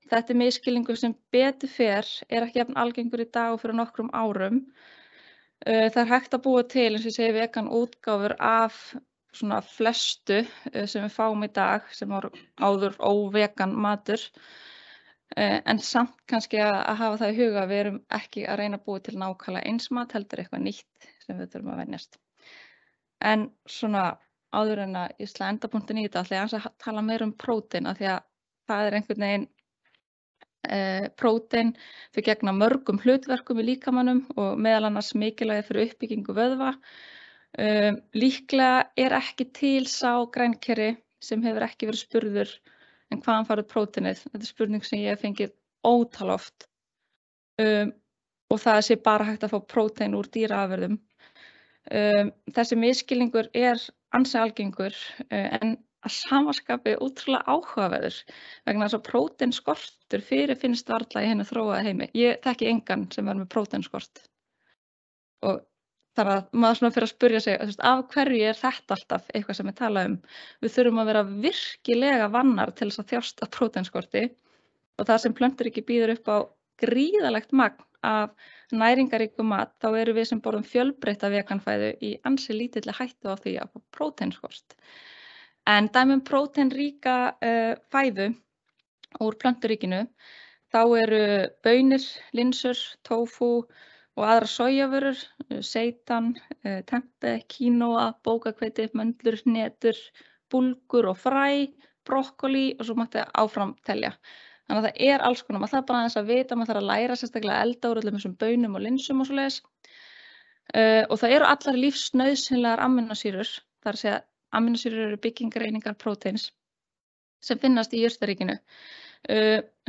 Þetta misskilningur sem betur fer ekki jafn algengur í dag og fyrir nokkrum árum. Það hægt að búa til, eins og ég segi, vegan útgáfur af svona flestu sem við fáum í dag sem var áður óvegan matur. En samt kannski að hafa það í huga að við erum ekki að reyna að búa til nákvæmlega eins mat heldur eitthvað nýtt sem við þurfum að venjast. En svona áður en að ég slæ endapunktin í þetta ætla ég að tala meira prótein af því að það einhvern veginn prótein þau gegna mörgum hlutverkum í líkamanum og meðal annars mikilvægi fyrir uppbyggingu vöðva. Líklega ekki til sá grænkeri sem hefur ekki verið spurður en hvaðan farið próteinið. Þetta spurning sem ég hef fengið ótal oft og það sé bara hægt að fá prótein úr dýraafurðum. Þessi misskilningur ansi algengur en að samaskapi útrúlega áhugaverður vegna þess að próteinskortur fyrirfinnst varla í hinu þróaða heimi. Ég þekki engan sem með próteinskort og þannig að maður svona fyrir að spyrja sig af hverju þetta alltaf eitthvað sem við tala Við þurfum að vera virkilega vannar til þess að þjást af próteinskorti og það sem plönturíki býður upp á gríðarlegt magn af næringaríkum mat þá erum við sem borðum fjölbreytta veganfæðu í ansi lítilli hættu á því að fá próteinskort. En dæmi próteinríka fæðu úr plönturíkinu þá eru baunir, linsur, tofu og aðrar sojavörur, seitan, tempe, quinoa, bókahveiti, möndlur, hnetur, búlgur og fræ, brokkoli og svo mætti áfram telja. Þannig að það alls konar, maður þarf bara aðeins að vita, maður þarf að læra sérstaklega að elda úr öllum þessum baunum og linsum og svoleiðis. Og það eru allar lífsnauðsynlegar amínósýrur, það að segja amínósýrur eru byggingareiningar próteins sem finnast í jurtaríkinu.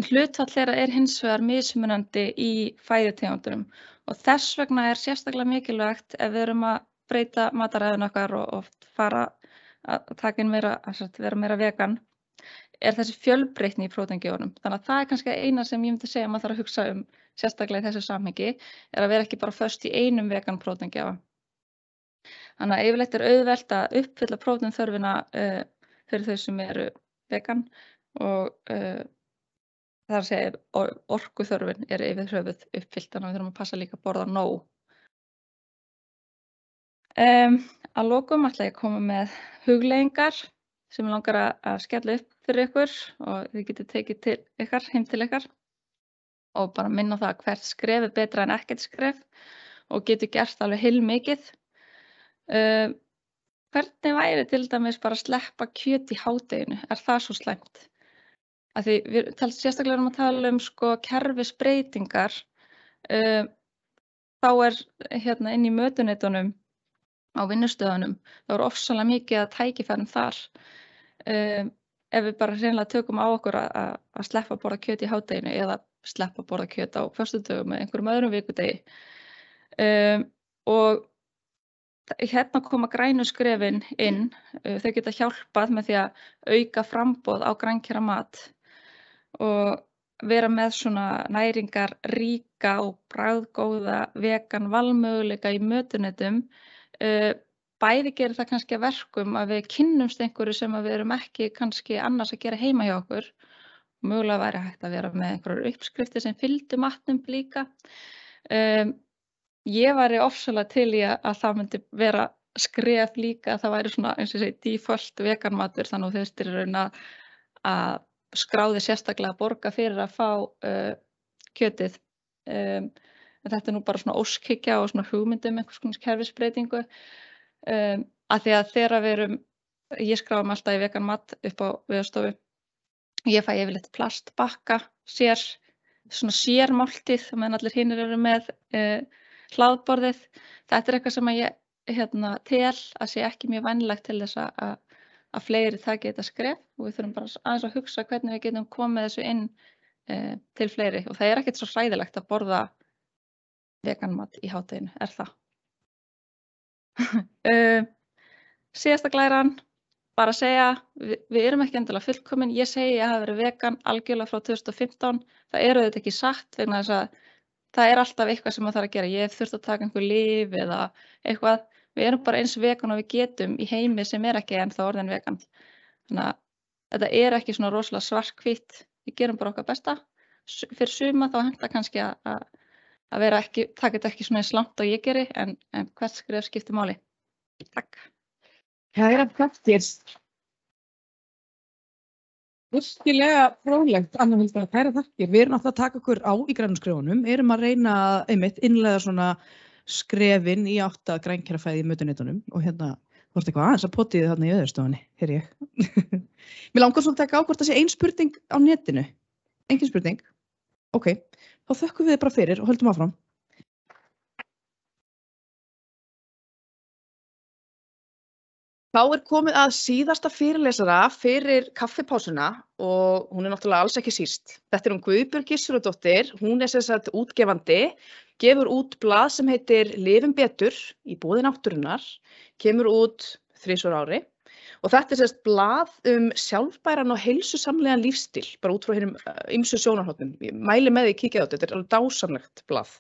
Hlutfall þeirra hins vegar mismunandi í fæðutegundunum og þess vegna sérstaklega mikilvægt ef við erum að breyta mataræðin okkar og fara að taka inn meira, að vera meira vegan, þessi fjölbreytni í próteingjöfunum. Þannig að það kannski eina sem ég myndi segja að maður þarf að hugsa sérstaklega í þessu samhengi að vera ekki bara föst í einum vegan próteingjafa. Þannig að yfirleitt auðvelt að uppfylla próteinþörfina fyrir þau sem eru vegan og það að segja orkuþörfin yfir höfuð uppfyllt, þannig að við þurfum að passa líka að borða nóg. Að lokum ætla ég að koma með hugleiðingar. sem ég langar að skella upp fyrir ykkur og þið getið tekið til ykkar, heim til ykkar og bara minna á það að hvert skref er betra en ekkert skref og getur gert alveg heilmikið. Hvernig væri til dæmis bara að sleppa kjöt í hádeginu? Er það svo slæmt? Af því við sérstaklega að tala sko kerfisbreytingar, þá hérna inn í mötunetunum á vinnustöðunum, þá ofsalega mikið að tækifærum þar. Ef við bara hreinlega tökum á okkur að sleppa að borða kjöt í hádeginu eða sleppa að borða kjöt á föstudögum eða einhverjum öðrum vikudegi. Og hérna koma grænu skrefin inn, þau geta hjálpað með því að auka framboð á grænkera mat og vera með svona næringar ríka og bragðgóða vegan valmöguleika í mötunetum. Bæði gerir það kannski að verkum að við kynnumst einhverju sem við erum ekki kannski annars að gera heima hjá okkur. Mögulega væri hægt að vera með einhverjar uppskriftir sem fylgdu matnum líka. Ég væri ofsalega til í að það myndi vera skref líka, það væri svona eins og ég segi default vegan matur, þannig að þú þurftir í raun að skráði sérstaklega að borga fyrir að fá kjötið. Þetta nú bara svona óskhyggja og svona hugmyndum einhvers konar kerfisbreytingu. Af því að þegar ég skráði mig alltaf í vegan mat upp á Veðurstofu. Ég fæ yfirleitt plastbakka, svona sérmáltíð, meðan allir hinir eru með hlaðborðið. Þetta eitthvað sem ég tel að sé ekki mjög vænlegt til þess að fleiri taki þetta skref og við þurfum bara aðeins að hugsa hvernig við getum komið þessu inn til fleiri og það ekkert svo hræðilegt að borða veganmat í hádeginu, það? Síðasta glæran, bara að segja, við erum ekki endilega fullkomin, ég segi að hafa verið vegan algjörlega frá 2015, það þetta ekki satt vegna þess að það alltaf eitthvað sem maður þarf að gera, ég hef þurft að taka einhver lyf eða eitthvað, við erum bara eins vegan og við getum í heimi sem ekki ennþá orðin vegan. Þannig að þetta ekki svona rosalega svarthvítt, við gerum bara okkar besta, fyrir suma þá hentar kannski að vera ekki, taka þetta ekki svona eins langt og ég geri, en hvert skref skiptir máli. Takk. Kæra þakkir. Virkilega fróðlegt, Anna Hulda, kæra þakkir. Við erum náttúrulega að taka okkur á í grænum skrefunum, erum að reyna að innleiða svona skrefin í átt að grænkerafæði í mötunetunum og hérna, þú ert eitthvað aðeins að potið þarna í Veðurstofunni, heyri ég. Mér langar svolítið að taka á hvort það sé ein spurning á netinu. Engin spurning? Ok, þá þökkum við þið bara fyrir og höldum áfram. Þá komið að síðasta fyrirlesara fyrir kaffipásuna og hún náttúrulega alls ekki síst. Þetta hún Guðbjörg Gissurardóttir, hún sem sagt útgefandi, gefur út blað sem heitir Lifum betur í boði náttúrunnar, kemur út 3 ári og þetta sem sagt blað sjálfbæran og heilsusamlegan lífsstíl, bara út frá hinum ýmsu sjónarhornum. Ég mæli með því að kíkja á þetta er alveg dásamlegt blað.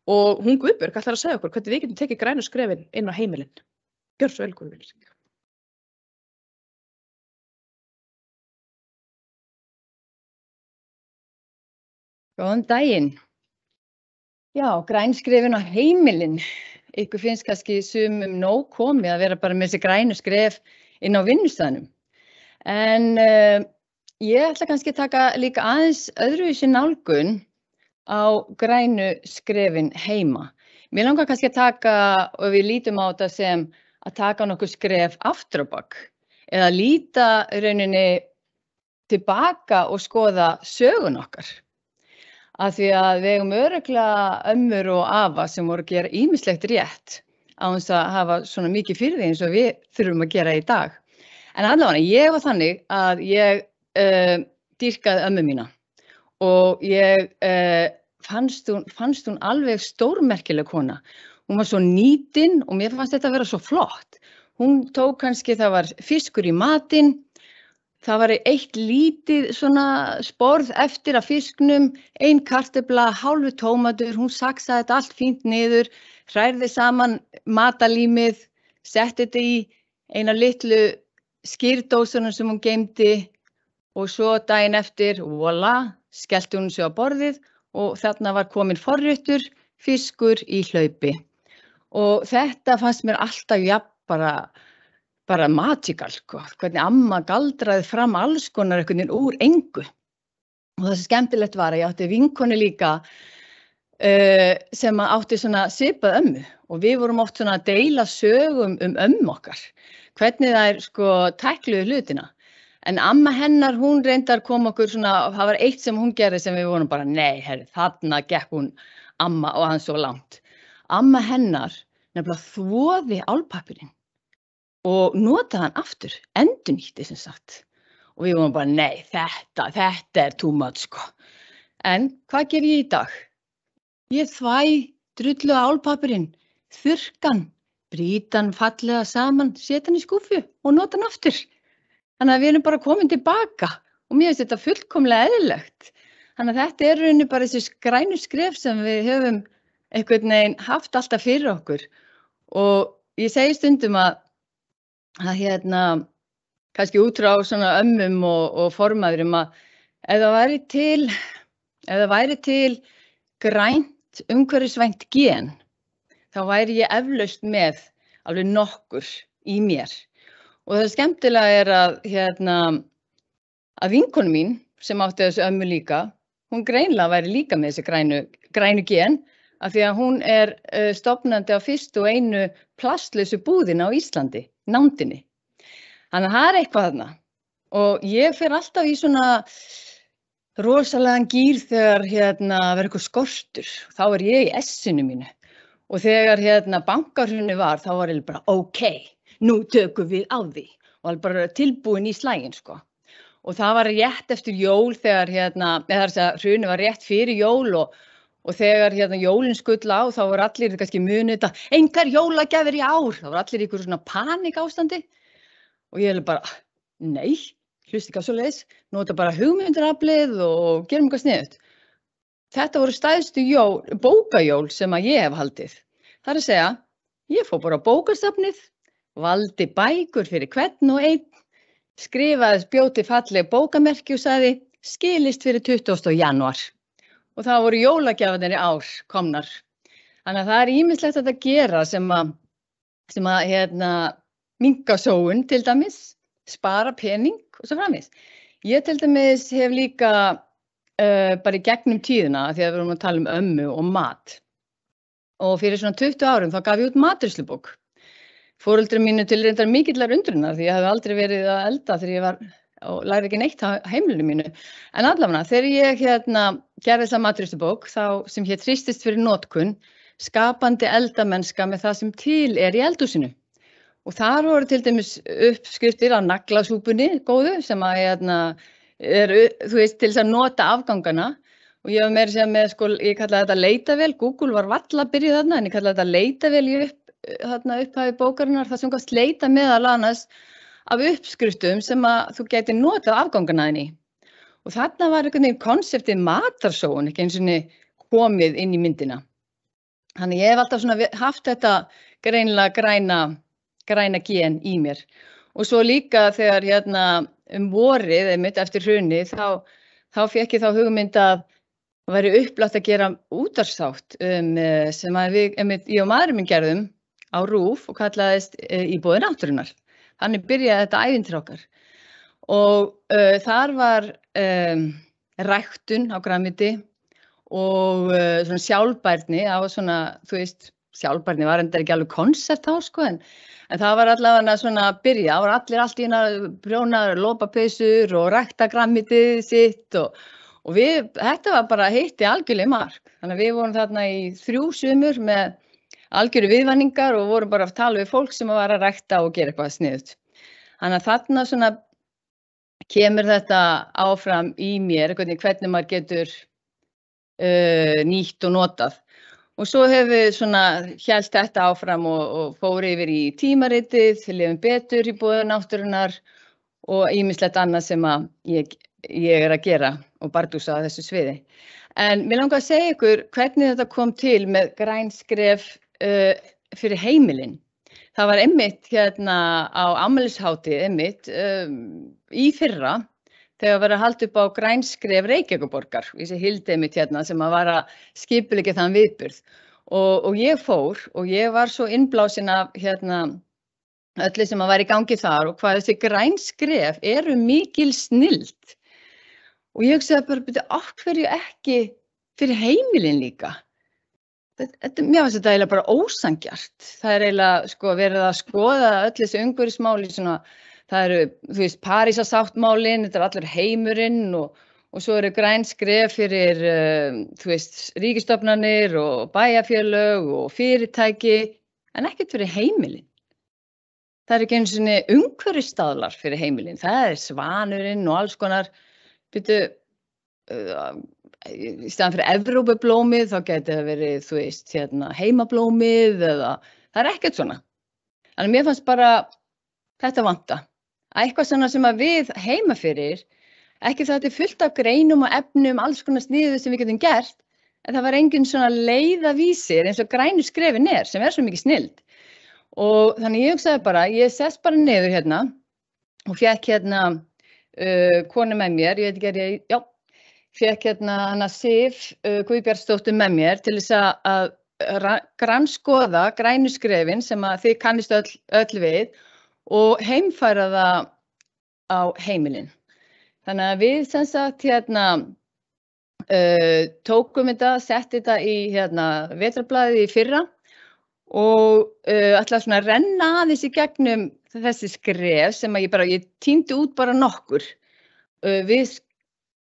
Og hún Guðbjörg ætlar að segja okkur hvernig við getum tekið grænu skrefin inn á heimilin. Gjör svo vel, Guðbjörg. Góðan daginn. Já, grænskrefin á heimilin. Ykkur finnst kannski sumum nóg komið að vera bara með þessi grænu skref inn á vinnustaðnum. En ég ætla kannski að taka líka aðeins öðruvísi nálgun á grænu skrefin heima. Mér langar kannski að taka, og við lítum á þetta sem að taka nokkuð skref aftur á bak, eða líta rauninni tilbaka og skoða sögun okkar. Af því að við eigum örugglega ömmur og afa sem voru að gera ýmislegt rétt á þess að hafa svona mikið fyrir því eins og við þurfum að gera í dag. En allavega, ég var þannig að ég dýrkaði ömmu mína og ég fannst hún alveg stórmerkileg kona. Hún var svo nýtin og mér fannst þetta að vera svo flott. Hún tók kannski, það var fiskur í matinn, það var eitt lítið svona sporð eftir af fisknum, ein kartöfla, hálfu tómatur, hún saksaði þetta allt fínt niður, hrærði saman matalímið, setti þetta í eina litlu skýrdósunum sem hún geymdi og svo daginn eftir, voilà, skellti hún sig á borðið og þarna var komin forréttur, fiskur í hlaupi. Og þetta fannst mér alltaf bara bara magical, sko, hvernig amma galdraði fram alls konar einhvern veginn úr engu. Og það sem skemmtilegt var að ég átti vinkonu líka sem átti svona svipað ömmu og við vorum oft svona að deila sögum ömmu okkar, hvernig þær sko tækluðu hlutina. En amma hennar, hún reyndar kom okkur svona, það var eitt sem hún gerði sem við vorum bara, nei, herri, þarna gekk hún amma og hann svo langt. Amma hennar nefnilega þvoði álpappírinn og notaði hann aftur, endurnýtti sem sagt. Og við vorum bara, nei, þetta too much, sko. En hvað ger ég í dag? Ég þvæ drullu álpappírinn, þurrkan, brýtan fallega saman, setja hann í skúffu og nota hann aftur. Þannig að við erum bara komin tilbaka og mér finnst þetta fullkomlega eðlilegt. Þannig að þetta rauninni bara þessi grænu skref sem við höfum einhvern veginn haft alltaf fyrir okkur. Og ég segi stundum að kannski út frá svona ömmum og formaðurum að ef það væri til grænt umhverfisvænt gen, þá væri ég eflaust með alveg nokkur í mér. Og það skemmtilega að vinkonu mín sem átti þessu ömmu líka, hún greinilega væri líka með þessi grænu gen af því að hún stofnandi á fyrstu og einu plastlausu búðina á Íslandi, Nándinni. Þannig að það eitthvað þarna og ég fer alltaf í svona rosalegan gír þegar verður eitthvað skortur, þá ég í S-inu mínu og þegar bankahrunið var þá var ég bara ok, nú tökum við á því og alveg bara tilbúin í slaginn sko. Og það var rétt eftir jól þegar hrunið var rétt fyrir jól og þegar jólin skull á þá voru allir kannski munið þetta, engar jólagjafir í ár, þá voru allir í einhverju svona panik ástandi. Og ég bara, nei, hlusti ekki á svoleiðis, nota bara hugmyndaraflið og gerum eitthvað sniðugt. Þetta voru stærstu bókajól sem að ég hef haldið. Það að segja, ég fór bara á bókasafnið, valdi bækur fyrir hvern og einn, skrifaði bjóti falleg bókamerki og sagði, skilist fyrir 20. janúar. Og það voru jólagjafarnir í ár komnar. Þannig að það ýmislegt að gera sem að minnka sóun til dæmis, spara pening og svo framvegis. Ég til dæmis hef líka bara í gegnum tíðina þegar við erum að tala ömmu og mat. Og fyrir svona 20 árum þá gaf ég út matreiðslubók. Foreldrar mínu til reyndar mikillar undrunar því ég hafði aldrei verið að elda þegar ég var og lærði ekki neitt á heimilinu mínu. En allavega þegar ég gerði þessa matreiðslubók þá sem hét Hristist fyrir notkun, skapandi eldamennska með það sem til í eldhúsinu. Og þar voru til dæmis uppskriftir á naglasúpunni góðu sem að þú veist til þess að nota afgangana og ég var meira að segja með sko, ég kallaði þetta leitavél, Google var varla byrjuð þarna en ég kallaði þetta leitavél í upphafi bókarinnar þar sem gafst leita meðal annars af uppskriftum sem að þú gæti notað afgangana þinni. Og þarna var einhvern veginn konseptið matarsóun ekki eins og komið inn í myndina. Þannig ég hef alltaf svona haft þetta greinilega græna gen í mér. Og svo líka þegar vorið eftir hrunið þá fékk ég þá hugmynd að það væri upplagt að gera útvarpsþátt sem að ég og maðurinn minn gerðum á RÚV og kallaðist Íbúðir náttúrunnar. Þannig byrjaði þetta ævintýri okkar. Og þar var ræktun á grænmeti og svona sjálfbærni, það var svona, þú veist, sjálfbærni var enda ekki alveg konsept þá sko en það var allavega svona að byrja, það var allir allt í prjónaðar lópapeysur og rækta grænmetið sitt og þetta var bara heitti algjörlega mark. Þannig að við vorum þarna í 3 sumur með algjöru viðvanningar og vorum bara að tala við fólk sem var að rækta og gera eitthvað sniðugt. Þannig að þarna svona kemur þetta áfram í mér, hvernig maður getur nýtt og notað. Og svo hefur við svona hélst þetta áfram og fór yfir í tímaritið, lifum betur í Íbúðir náttúrunnar og ýmislegt annað sem að ég að gera og bardúsa á þessu sviði. En mér langar að segja ykkur hvernig þetta kom til með grænskref fyrir heimilin. Það var einmitt á afmælishátíð í fyrra þegar var að halda upp á grænskref Reykjavíkurborgar, þessi Hildi einmitt sem að var að skipuleggja þann viðburð. Og ég fór og ég var svo innblásin af öllu sem að væri í gangi þar og hvað þessi grænskref eru mikil snilld. Og ég hugsaði bara, byrju, af hverju ekki fyrir heimilin líka? Mér finnst þetta eiginlega bara ósanngjarnt. Það er eiginlega sko, verið að skoða öll þessi umhverfismál í svona, það eru, þú veist, Parísarsáttmálin, þetta er allur heimurinn og svo eru græn skref fyrir, þú veist, ríkisstofnanir og bæjarfélög og fyrirtæki, en ekkert fyrir heimilin. Það er ekki einu sinni umhverfisstaðlar fyrir heimilin. Það er Svanurinn og alls konar, byrju, í staðan fyrir Evrópublómið þá gæti það verið, þú veist, heimablómið eða það er ekkert svona. Þannig mér fannst bara þetta vanta. Eitthvað svona sem að við heima fyrir, ekki þetta er fullt af greinum og efnum, alls konar sniðu sem við getum gert, en það var engin svona leiðavísir eins og grænu skrefin sem er svo mikið snilld. Og þannig ég hugsaði bara, ég sest bara niður hérna og fékk konu með mér, ég veit ekki, fékk hana Sif Guðbjartsdóttur með mér til þess að grannskoða grænu skrefin sem að þið kannist öll við og heimfæra það á heimilin. Þannig að við sem sagt tókum þetta, setti þetta í vetrarblaðið í fyrra og ætlaði svona að renna aðeins í gegnum þessi skref sem að ég tíndi út bara nokkur. Við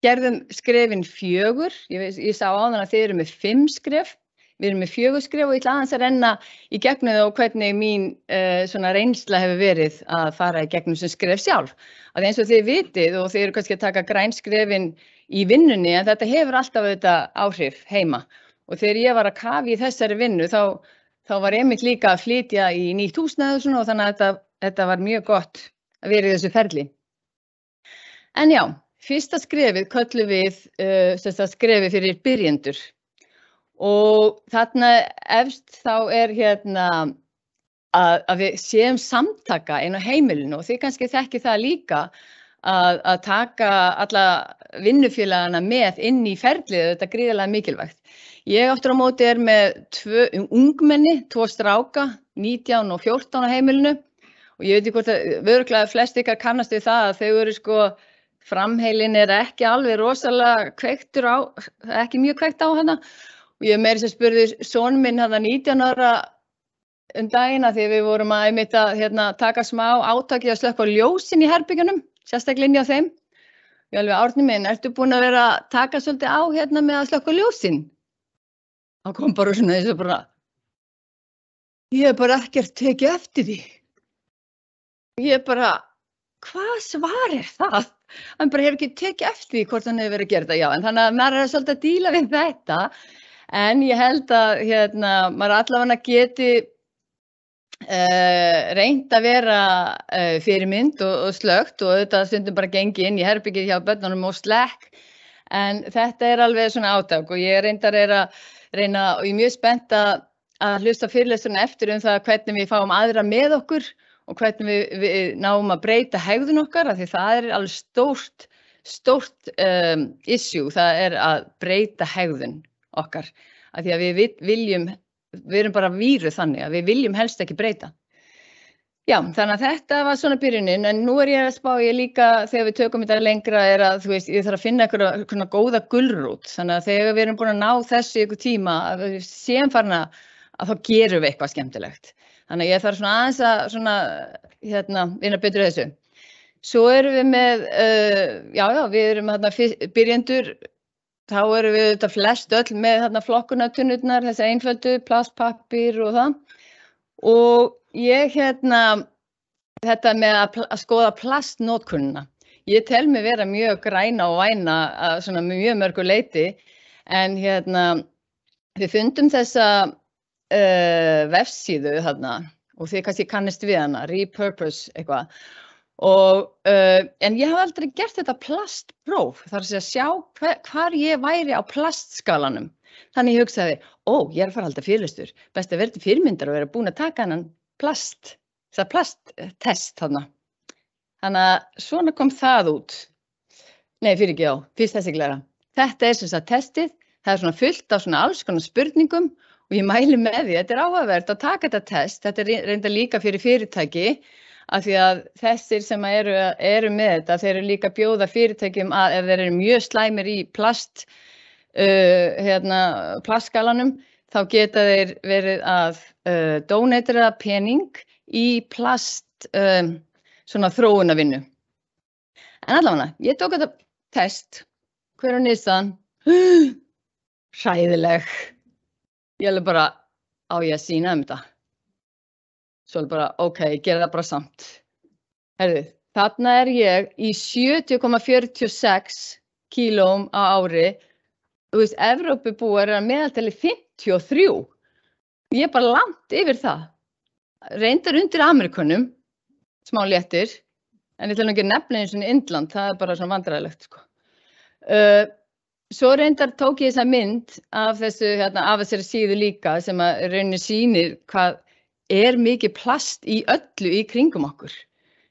gerðum skrefin 4, ég sá áðan að þið eru með 5 skref, við erum með 4 skref og ég ætla aðeins að renna í gegnum það og hvernig mín svona reynsla hefur verið að fara í gegnum sem skref sjálf. Að eins og þið vitið og þið eru kannski að taka grænskrefin í vinnunni en þetta hefur alltaf auðvitað áhrif heima. Og þegar ég var að kafa í þessari vinnu þá var einmitt líka að flytja í nýtt húsnæði og svona og þannig að þetta var mjög gott að vera í þessu ferli. En já, fyrsta skrefið köllum við skrefið fyrir byrjendur og þarna efst þá er að við séum samtaka inn á heimilinu og þið kannski þekki það líka að taka alla vinnufélagana með inn í ferlið, þetta er gríðarlega mikilvægt. Ég aftur á móti er með 2 ungmenni, 2 stráka, 19 og 14 á heimilinu og ég veit ekki hvort að örugglega flest ykkar kannast við það að þau eru sko framheilin er ekki alveg rosalega kveiktur á, ekki mjög kveikt á hana og ég meiri sem spurði son minn 19 ára daginn að því við vorum að taka smá átaki að slökkva ljósin í herbygjunum, sérstaklega inni á þeim. Ég alveg Árni minn, ertu búin að vera að taka svolítið á með að slökkva ljósin? Það kom bara svona þess að bara, ég hef bara ekkert tekið eftir því. Ég bara, hvað svar er það? Hann bara hefur ekki tekið eftir því hvort hann hefur verið að gera þetta, já. En þannig að maður er svolítið að díla við þetta. En ég held að maður allavega geti reynt að vera fyrirmynd og slögt og auðvitað stundum bara gengi inn í herbyggið hjá börnunum og slekk. En þetta er alveg svona átak og ég reyndar reyna og ég er mjög spennt að hlusta fyrirlesturinn eftir það hvernig við fáum aðra með okkur og hvernig við náum að breyta hegðun okkar af því það er alveg stórt issue, það er að breyta hegðun okkar af því að við erum bara víruð þannig að við viljum helst ekki breyta. Já, þannig að þetta var svona byrjunin en nú er ég að spá ég líka þegar við tökum þetta lengra að þú veist, ég þarf að finna eitthvað góða gulrót þannig að þegar við erum búin að ná þessu ykkur tíma að við séum farin að þá gerum við eitthvað skemmtilegt. Þannig að ég þarf svona aðeins að vinna betur þessu. Svo erum við með, við erum byrjendur, þá erum við þetta flest öll með flokkunartunnurnar, þessi einföldu, plastpappír og það. Og ég þetta með að skoða plastnotkunina. Ég tel mig vera mjög græna og væna að svona mjög mörgu leyti, en við fundum þessa vefsíðu og þið kannski kannist við hana, Repurpose eitthvað. En ég hef aldrei gert þetta plastpróf, þar að sjá hvar ég væri á plastskalanum. Þannig ég hugsaði, ég er að fara að halda fyrirlestur, best að vera til fyrirmyndar og vera búin að taka hennan plasttest þarna. Þannig að svona kom það út. Nei, fyrst þessi glæra. Þetta er sem sagt testið, það er svona fullt af svona alls konar spurningum og ég mæli með því, þetta áhugavert að taka þetta test, þetta reyndar líka fyrir fyrirtæki, af því að þessir sem eru með þetta, þeir eru líka að bjóða fyrirtækjum að ef þeir eru mjög slæmir í plastskalanum, þá geta þeir verið að donatera pening í plast svona þróunarvinnu. En allavega, ég tók þetta test, hver á niðurstaðan? Hræðileg. Ég alveg bara, á ég að sýna þetta. Svo alveg bara, ok, gera það bara samt. Herðu, þarna ég í 70,46 kílóm á ári. Þú veist, Evrópubúar að meðaltali 53. Ég bara langt yfir það. Reyndar undir Amerikunum, smá léttir, en ég ætla nú ekki að nefna eins og Indland, það bara svona vandræðilegt, sko. Svo reyndar tók ég þessa mynd af þessu, af þessari síðu líka, sem að rauninni sýnir hvað mikið plast í öllu í kringum okkur.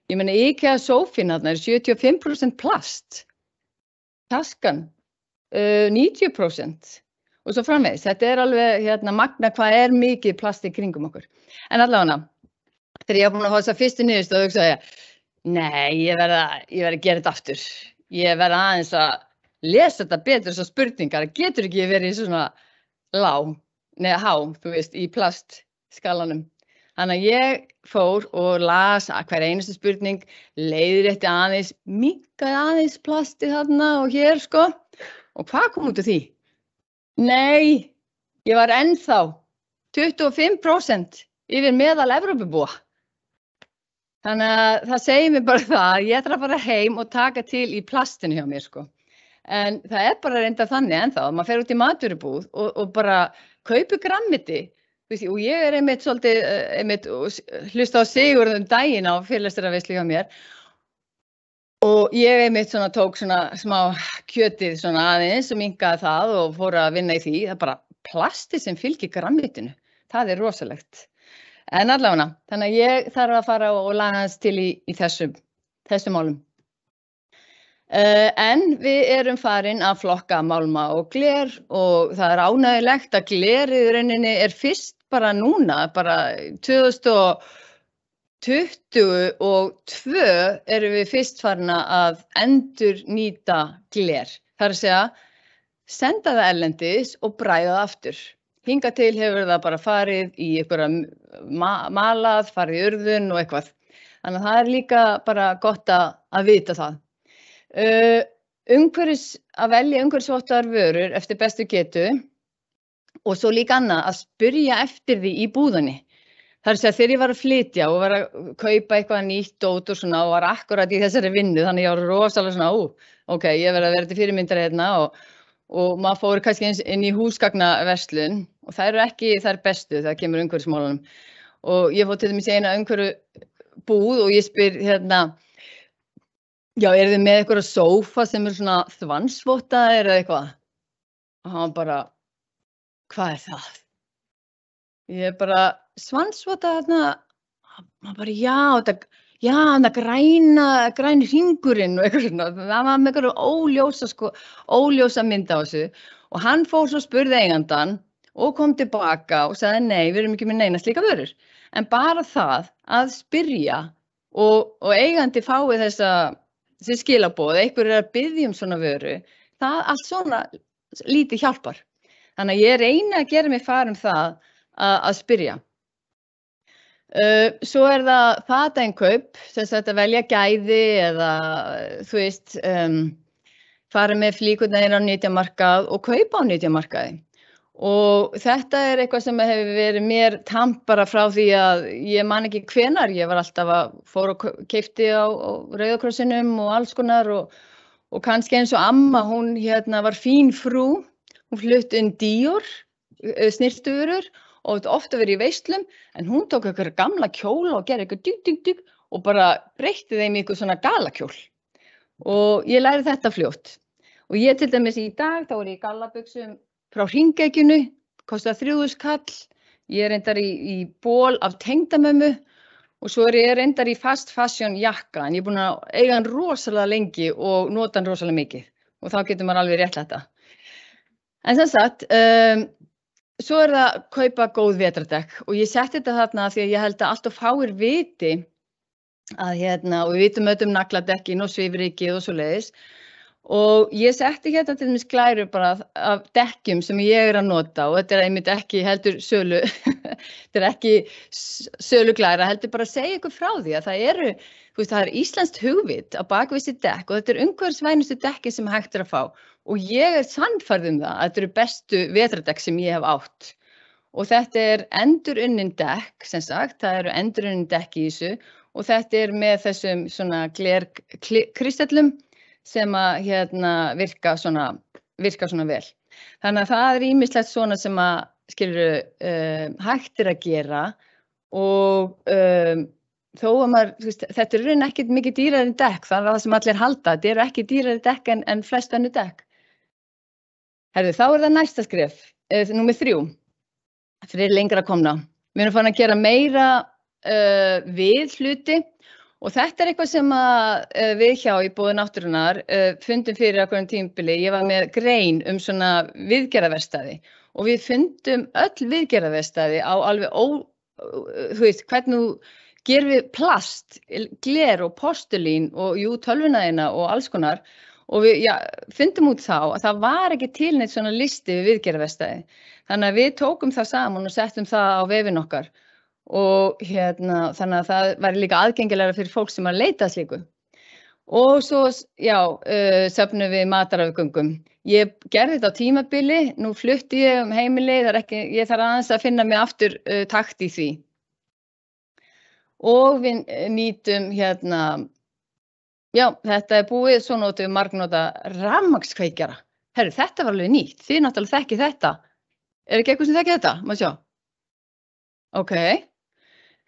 Ég meina, IKEA sófinn þarna 75% plast. Taskan, 90%. Og svo framvegis, þetta alveg magna hvað mikið plast í kringum okkur. En allavega, þegar ég var búin að fá þessa fyrstu niðurstöðu, þá hugsaði ég, nei, ég verð að gera þetta aftur. Ég verð aðeins að lesa þetta betur, þessar spurningar. Það getur ekki verið svona há, þú veist, í plastskalanum. Þannig að ég fór og las hver einustu spurning, leiðrétti aðeins, minnkaði aðeins plastið þarna og hér, sko. Og hvað kom út af því? Nei, ég var ennþá 25% yfir meðal Evrópubúa. Þannig að það segir mér bara það, ég ætla að fara heim og taka til í plastinu hjá mér, sko. En það bara reyndar þannig ennþá, maður fer út í matvörubúð og bara kaupi grammiti. Og ég einmitt svolítið, hlusta á Sigurð daginn á fyrirlesturarveislu hjá mér. Og ég einmitt tók svona smá kjötið svona aðeins og minnkaði það og fór að vinna í því. Það bara plastið sem fylgir grammitinu. Það rosalegt. En allavega, þannig að ég þarf að fara og laga hans til í þessum málum. En við erum farin að flokka málma og gler og það ánægjulegt að glerið í rauninni fyrst bara núna, bara 2022 erum við fyrst farin að endurnýta gler. Það að segja, senda það erlendis og bræða það aftur. Hingað til hefur það bara farið í einhverja malað, farið í urðun og eitthvað. Þannig að það líka bara gott að vita það. Að velja umhverfisvottar vörur eftir bestu getu og svo líka annað að spyrja eftir því í búðinni. Það að segja þegar ég var að flytja og var að kaupa eitthvað nýtt dót og svona og var akkurat í þessari vinnu þannig ég var rosalega svona, ok, ég verð að vera til fyrirmyndar hérna og maður fór kannski inn í húsgagnaverslun og það ekki þær bestu þegar kemur umhverfismálunum. Og ég fór til dæmis eina umhverfisbúð og ég spyr já, þið með eitthvað sófa sem svona þvansvottaðir eða eitthvað? Og hann bara, hvað það? Ég bara, svansvottað þarna, maður bara, það græni hringurinn og eitthvað svona, það var með eitthvað óljósa mynd á þessu og hann fór svo spurði eigandann og kom tilbaka og sagði, nei, við erum ekki með neina slíka vörur. En bara það að spyrja og eigandi fái þessi skilaboð, einhver að biðja svona vöru, það allt svona lítið hjálpar. Þannig að ég reyni að gera mig far það að spyrja. Svo það fatainkaup, sem sagt að velja gæði eða, þú veist, fara með flíkurnar inn á nytjamarkað og kaupa á nytjamarkaði. Og þetta eitthvað sem hefur verið mér tamt bara frá því að ég man ekki hvenær, ég var alltaf að fór og keypti á Rauða krossinum og alls konar og kannski eins og amma, hún var fín frú, hún flutti inn Dior, snyrtuvörur og ofta verið í veislum, en hún tók eitthvað gamla kjóla og gerði eitthvað dygg og bara breytti þeim í eitthvað svona galakjól. Og ég læri þetta fljótt. Og ég til dæmis í dag, þá ég í gallabuxum frá Hringekjunu, kostar 3.000 kall, ég reyndar í ból af tengdamömmu og svo ég reyndar í fast fashion jakka, en ég búin að eiga hann rosalega lengi og nota hann rosalega mikið og þá getur maður alveg réttlætt þetta. En sem sagt, svo það kaupa góð vetradekk og ég setti þetta þarna því að ég held að allt of fáir viti að og við vitum auðvitað nagladekkin og svifrykið og svoleiðis og ég setti til dæmis glæru bara af dekkjum sem ég að nota og þetta einmitt ekki heldur sölu þetta ekki sölu glæra heldur bara að segja ykkur frá því að það íslenskt hugvit á bak við þessi dekk og þetta umhverfisvænustu dekkin sem hægt að fá og ég sannfærð það að þetta bestu vetradekk sem ég hef átt og þetta endurunnin dekk sem sagt, það eru endurunnin dekk í þessu og þetta með þessum svona glerkristallum sem að virka svona vel. Þannig að það ýmislegt svona sem að hægt að gera og þó að maður, þetta raun ekkert mikið dýrari dekk, það það sem allir halda, þetta eru ekki dýrari dekk en flest önnur dekk. Herðu, þá það næsta skref, númer 3, fyrir lengra komna. Við erum farin að gera meira við hluti og þetta eitthvað sem við hjá í boði náttúrunnar fundum fyrir ákveðnu tímabili. Ég var með grein svona viðgerðarverkstæði og við fundum öll viðgerðarverkstæði á alveg hvernig þú gerum við plast, gler og postulín og tölvunæðina og alls konar og við fundum út þá að það var ekki til neitt svona listi við viðgerðarverkstæði. Þannig að við tókum það saman og settum það á vefinn okkar. Og þannig að það væri líka aðgengilegra fyrir fólk sem að leita slíku. Og svo, söfnum við matarafgöngum. Ég gerði þetta á tímabili, nú flutti ég heimili, ég þarf aðeins að finna mig aftur takt í því. Og við nýtum þetta búið, svo notum við margnota rafmagnskveikjara. Herru, þetta var alveg nýtt, þið náttúrulega þekkið þetta. Ekki eitthvað sem þekkið þetta? Má sjá. Ok.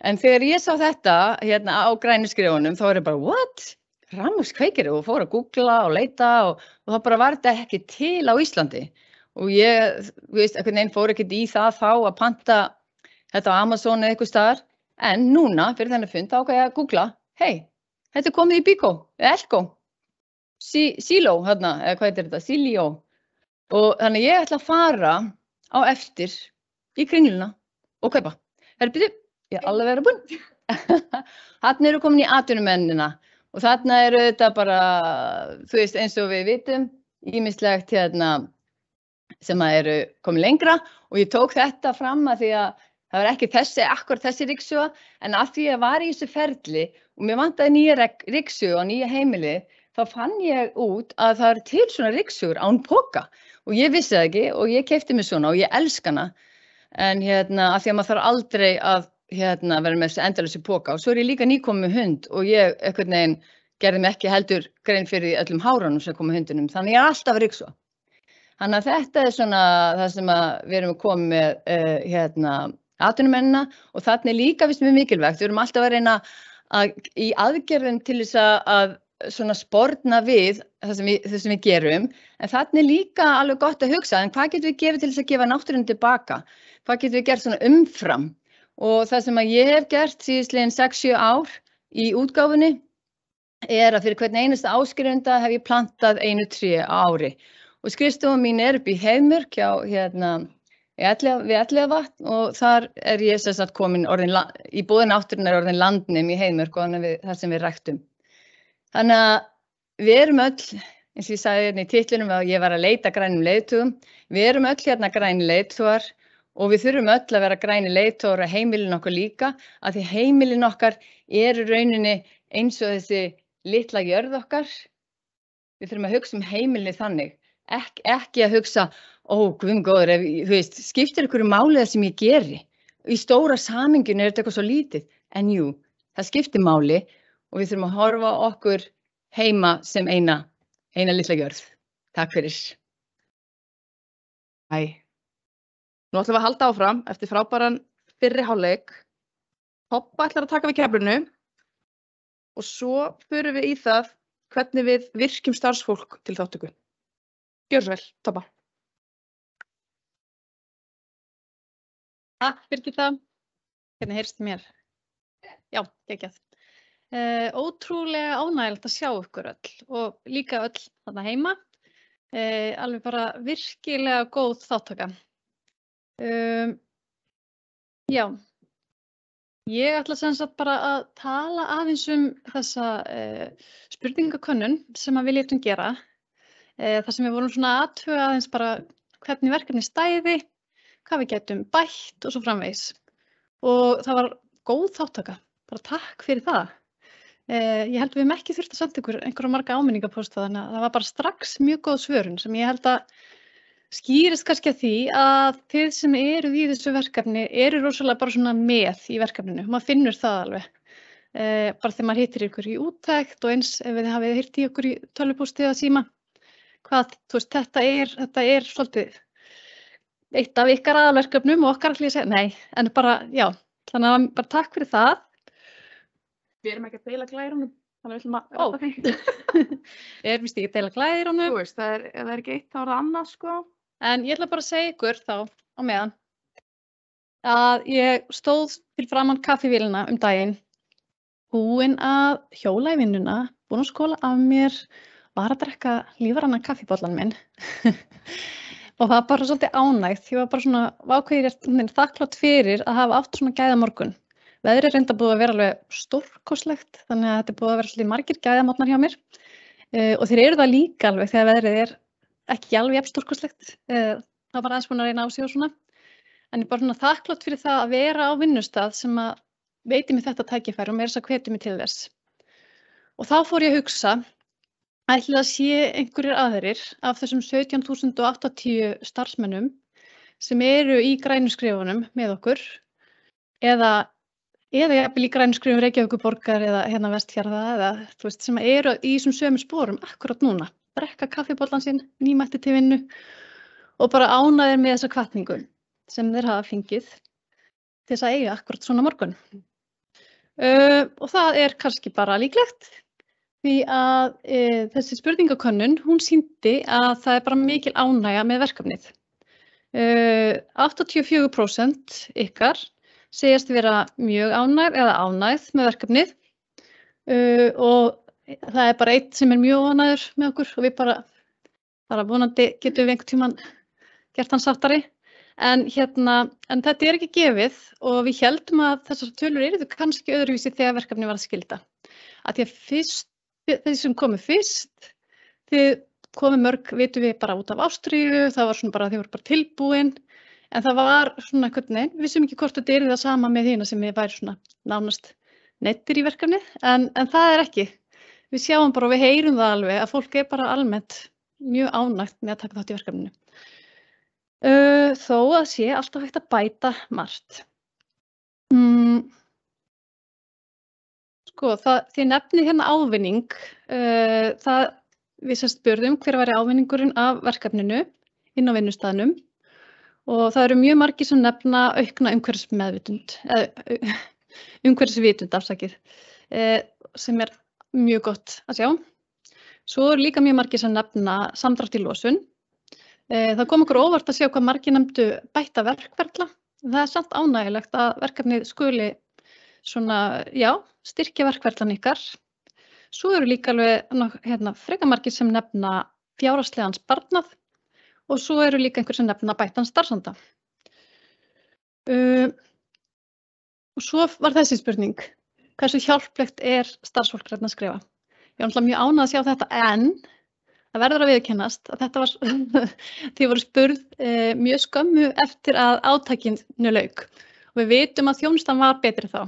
En þegar ég sá þetta á grænu skrifunum þá ég bara, what? Rafmagnskveikjari og fór að googla og leita og þá bara var þetta ekki til á Íslandi. Og ég, einhvern veginn fór ekkert í það þá að panta þetta á Amazon eða eitthvað staðar. En núna, fyrir þennan fund, þá ákvað ég að googla, þetta komið í Biko, Elko, Silo, eða hvað þetta, Silio. Og þannig ég ætla að fara á eftir í Kringluna og kaupa. Byrju, ég alveg verið búin. Þarna eru komin í atvinnumennina og þarna eru þetta bara, eins og við vitum, ýmislegt sem eru komin lengra og ég tók þetta fram að því að það var ekki akkurat þessi ryksuga en að því að var í þessu ferli og mér vantaði nýja ryksuga og nýja heimili, þá fann ég út að það eru til svona ryksugur án poka og ég vissi það ekki og ég keypti mig svona og ég elska hana. En að því að maður þarf aldrei að vera með þessu endalausu poka og svo ég líka nýkomin með hund og ég einhvern veginn gerði mig ekki heldur grein fyrir öllum hárunum sem kom með hundunum, þannig ég alltaf ryksuga. Þannig að þetta svona það sem við erum komið með atvinnumennina og þarna líka finnst mér mikilvægt, við erum alltaf að reyna í aðgerðum til þess að svona sporna við það sem við gerum, en þarna líka alveg gott að hugsa, en hvað getum við gefið til þess að gefa náttúrunni tilbaka? Hvað getum við gert svona umfram? Og það sem ég hef gert síðastliðin 6-7 ár í útgáfunni að fyrir hvern einasta áskrifanda hef ég plantað 1 tré á ári. Og skrifstofan mín upp í Heiðmörk hjá við Elliðavatn og þar ég sem sagt komin í boði náttúrunnar orðin landnemi í Heiðmörk og þar sem við ræktum. Þannig að við erum öll, eins og ég sagði í titlinum að ég var að leita grænum leiðtogum, við erum öll græni leiðtogar og við þurfum öll að vera græni leiðtogar og heimilin okkar líka, af því heimilin okkar rauninni eins og þessi litla jörð okkar. Við þurfum að hugsa heimilin þannig, ekki að hugsa guð minn góður, skiptir ykkur máli það sem ég geri. Í stóra samhenginu þetta eitthvað svo lítið, en jú, það skiptir máli og við þurfum að horfa okkur heima sem eina litla jörð. Takk fyrir. Nú ætlum við að halda áfram eftir frábæran fyrri hálfleik. Tobba ætlar að taka við keflinu og svo förum við í það hvernig við virkjum starfsfólk til þátttöku. Gjörðu svo vel, Tobba. Takk, Birgitta. Hvernig heyrst mér? Já, geggjað. Ótrúlega ánægilegt að sjá ykkur öll og líka öll þarna heima. Alveg bara virkilega góð þáttaka. Já, ég ætla sem sagt bara að tala aðeins þessa spurningakönnun sem við létum gera. Þar sem við vorum svona að athuga aðeins bara hvernig verkefni stæði, hvað við getum bætt og svo framvegis. Og það var góð þátttaka, bara takk fyrir það. Ég held að við höfum ekki þurft að senda ykkur einhverja marga áminningapósta, þannig að það var bara strax mjög góð svörun sem ég held að skýrist kannski að því að þið sem eruð í þessu verkefni eru rosalega bara svona með í verkefninu. Maður finnur það alveg. Bara þegar maður hittir ykkur í úttekt og eins ef þið hafið hirt í ykkur í tölvupósti eða síma. Hvað, þú veist, þetta er svolítið eitt af ykkar aðalverkefnum og okkar ætla ég að segja, nei, en bara, já, þannig að bara takk fyrir það. Við erum ekki að deila glærunum, þannig við ætlum að... Ó, við erum víst ekki að deila glærunum. Þú veist, ef það er ekki eitt, þá er það annað, sko. En ég ætla bara að segja ykkur þá á meðan að ég stóð fyrir framan kaffivélina daginn, búin að hjóla í vinnuna, búin að skóla af mér, var að drekka lífrænan kaffibollan minn og það var bara svolítið ánægt. Ég var bara svona ákveðið þakklátt fyrir að hafa átt svona gæðamorgun. Veðrið reynda búið að vera alveg stórkostlegt, þannig að þetta er búið að vera svolítið margir gæðamorgnar hjá mér og þeir eru það líka alveg þegar veðrið er ekki alveg jafn stórkostlegt. Það var aðeins búin að reyna á sig og svona. En ég er bara svona þakklátt fyrir það að vera á vinnustað sem að veiti mér þetta tækifæri og meira þess að hvetja mig til þess. Og þá fór ég að hugsa, ætli það sé einhverjir aðrir af þessum 17.080 starfsmönnum sem eru í grænu skrifunum með okkur eða jafnvel í grænu skrifum Reykjavíkurborgar eða hérna Vestfjarða eða þú veist sem eru í þessum sömu sporum akkurat núna. Drekka kaffibollan sinn, nýmætti til vinnu og bara ánægðir með þessa hvatningu sem þeir hafa fengið til þess að eiga akkurat svona morgun. Og það er kannski bara líklegt því að þessi spurningakönnun, hún sýndi að það er bara mikil ánægja með verkefnið. 84% ykkar segjast vera mjög ánægð eða ánægð með verkefnið og það er bara eitt sem er mjög ánægður með okkur og við bara vonandi getum við einhvern tímann gert hann sáttari. En þetta er ekki gefið og við héldum að þessar tölur eru kannski öðruvísi þegar verkefni var að skilda. Að því að þeir sem komu fyrst, þið komu mörg, vitum við bara út af Ástríu, það var svona bara, þið voru bara tilbúin, en það var svona eitthvað, nei, við vissum ekki hvort þetta er það sama með þína sem við væri svona nánast neittir í verkefni, en það er ekki. Við sjáum bara og við heyrum það alveg að fólk er bara almennt mjög ánægt með að taka þátt í verkefninu. Þó að sé alltaf hægt að bæta margt. Sko, þið nefnið hérna ávinning, við sem spurðum hver væri ávinningurinn af verkefninu inn á vinnustaðnum og það eru mjög margir sem nefna aukna umhverfisvitund, afsakið, sem er mjög gott að sjá. Svo eru líka mjög margir sem nefna samdrátt í losun. Það kom okkur óvart að sjá hvað margir nefndu bætta verkferla. Það er samt ánægilegt að verkefnið skuli svona, já, styrkja verkferlan ykkar. Svo eru líka alveg frekar margir sem nefna fjárhagslegan sparnað og svo eru líka einhver sem nefna bættan starfsanda. Og svo var þessi spurning, hversu hjálplegt er starfsfólk að skrifa? Ég var náttúrulega mjög ánægð að sjá þetta en það verður að viðurkennast að þetta var, þið voru spurð mjög skömmu eftir að átakinu lauk og við vitum að þjónustan var betri þá.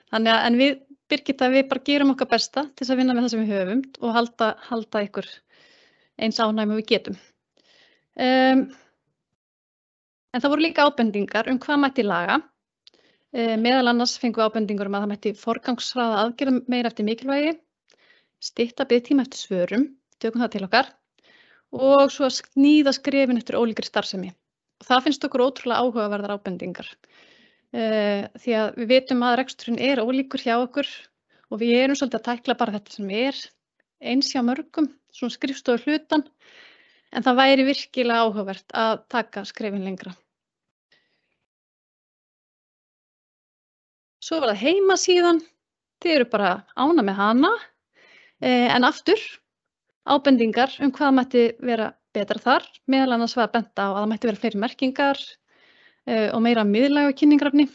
Þannig að en við, Birgitta, við bara gerum okkar besta til þess að vinna með það sem við höfum og halda ykkur eins ánægð og við getum. En það voru líka ábendingar hvað mætti laga. Meðal annars fengum við ábendingur að það mætti forgangsraða aðgerðum meira eftir mikilvægi, stytta biðtíma eftir svörum, tökum það til okkar og svo að sníða skrefin eftir ólíkri starfsemi. Og það finnst okkur ótrúlega áhugaverðar ábendingar. Því að við vitum að reksturinn er ólíkur hjá okkur og við erum svolítið að tækla bara þetta sem er eins hjá mörgum, svona skrifstofu hlutan, en það væri virkilega áhugavert að taka skrefin lengra. Svo var það heimasíðan, þið eru bara ánægð með hana, en aftur ábendingar hvað mætti vera betra þar, meðal annars var bent á að það mætti vera fleiri merkingar, og meira miðlæg og kynningarefni.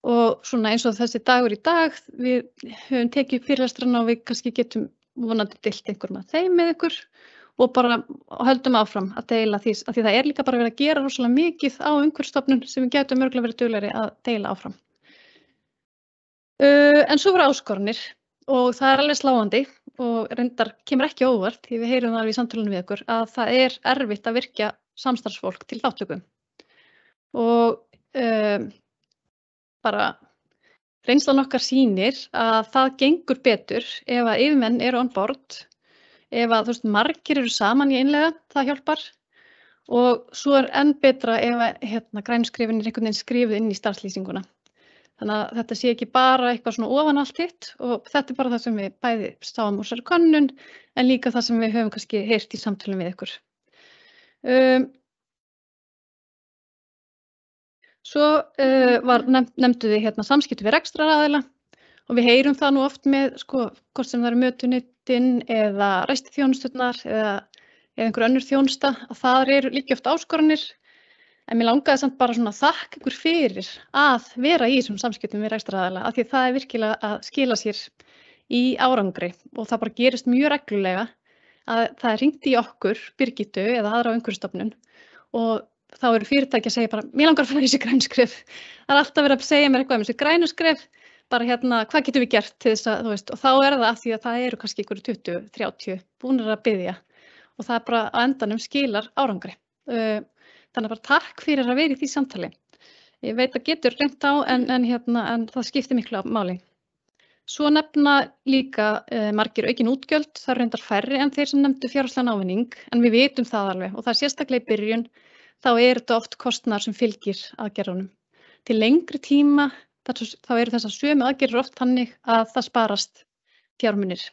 Og svona eins og þessi dagur í dag, við höfum tekið upp fyrirlestrana og við kannski getum vonandi deilt einhverjum af þeim með ykkur og bara höldum áfram að deila því, af því það er líka bara verið að gera rosalega mikið á Umhverfisstofnun sem við getum mögulega verið duglegri að deila áfram. En svo voru áskoranir og það er alveg sláandi og reyndar kemur ekki á óvart því við heyrum það alveg í samtölunum við ykkur að það er erfitt að virkja samstarfsfólk til þátttöku. Og bara reynslan okkar sýnir að það gengur betur ef að yfirmenn eru on board, ef að margir eru saman í einlega, það hjálpar og svo er enn betra ef að grænu skrefin er einhvern veginn skrifuð inn í starfslýsinguna. Þannig að þetta sé ekki bara eitthvað svona ofan allt hitt og þetta er bara það sem við bæði sáum úr þessari könnun en líka það sem við höfum kannski heyrt í samtölum við ykkur. Svo nefndu við samskipti við rekstraraðila og við heyrum það nú oft með hvort sem það eru mötuneytin eða ræstiþjónusturnar eða einhver önnur þjónusta að það eru líka oft áskoranir en mér langaði samt bara svona að þakka ykkur fyrir að vera í þessum samskiptum við rekstraraðila af því það er virkilega að skila sér í árangri og það bara gerist mjög reglulega að það er hringt í okkur, Birgittu eða aðra á Umhverfisstofnun og þá eru fyrirtæki að segja bara, mér langar að fara í þessi grænu skref. Það er alltaf verið að segja mér eitthvað þessi grænu skref, bara hvað getum við gert til þess að, og þá er það af því að það eru kannski ykkur 20, 30 búnir að biðja og það er bara á endanum skilar árangri. Þannig bara takk fyrir að vera í því samtali. Ég veit að getur reynt á en það skiptir miklu máli. Svo nefna líka margir aukin útgjöld, það eru reyndar færri en þeir sem nefndu fjárhagslegan ávinning, en við vitum það alveg og það er sérstaklega í byrjun þá er þetta oft kostnaður sem fylgir aðgerðunum. Til lengri tíma þá eru þessar sömu aðgerðir oft þannig að það sparast fjármunir.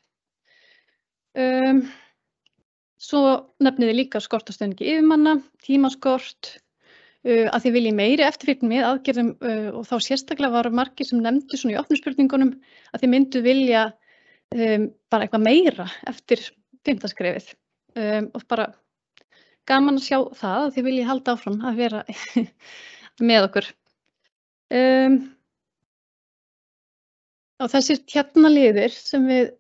Svo nefnið þið líka skort á stuðningi yfirmanna, tímaskort, að þið vilji meiri eftirfylgni með aðgerðum og þá sérstaklega var margir sem nefndu svona í opnu spurningunum að þið myndu vilja bara eitthvað meira eftir 5. skrefið og bara gaman að sjá það að þið viljið halda áfram að vera með okkur. Og þessir liðir sem við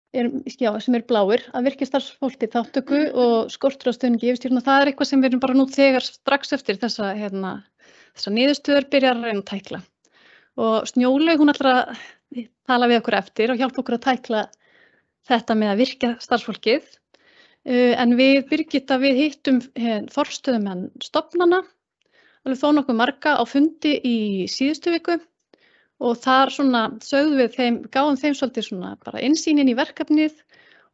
sem eru bláir að virkja starfsfólki þátttöku og skortur á stuðningi yfirstjórn og það er eitthvað sem við erum bara nú þegar strax eftir þessa niðurstöður byrja að reyna að tækla. Og Snjólaug hún ætlar að tala við okkur eftir og hjálpa okkur að tækla þetta með að virkja starfsfólkið. En við Birgitta við hittum forstöðumenn stofnana, alveg þó nokkuð marga á fundi í síðustu viku og þar sögðum við þeim, gáðum þeim svolítið bara innsýn inn í verkefnið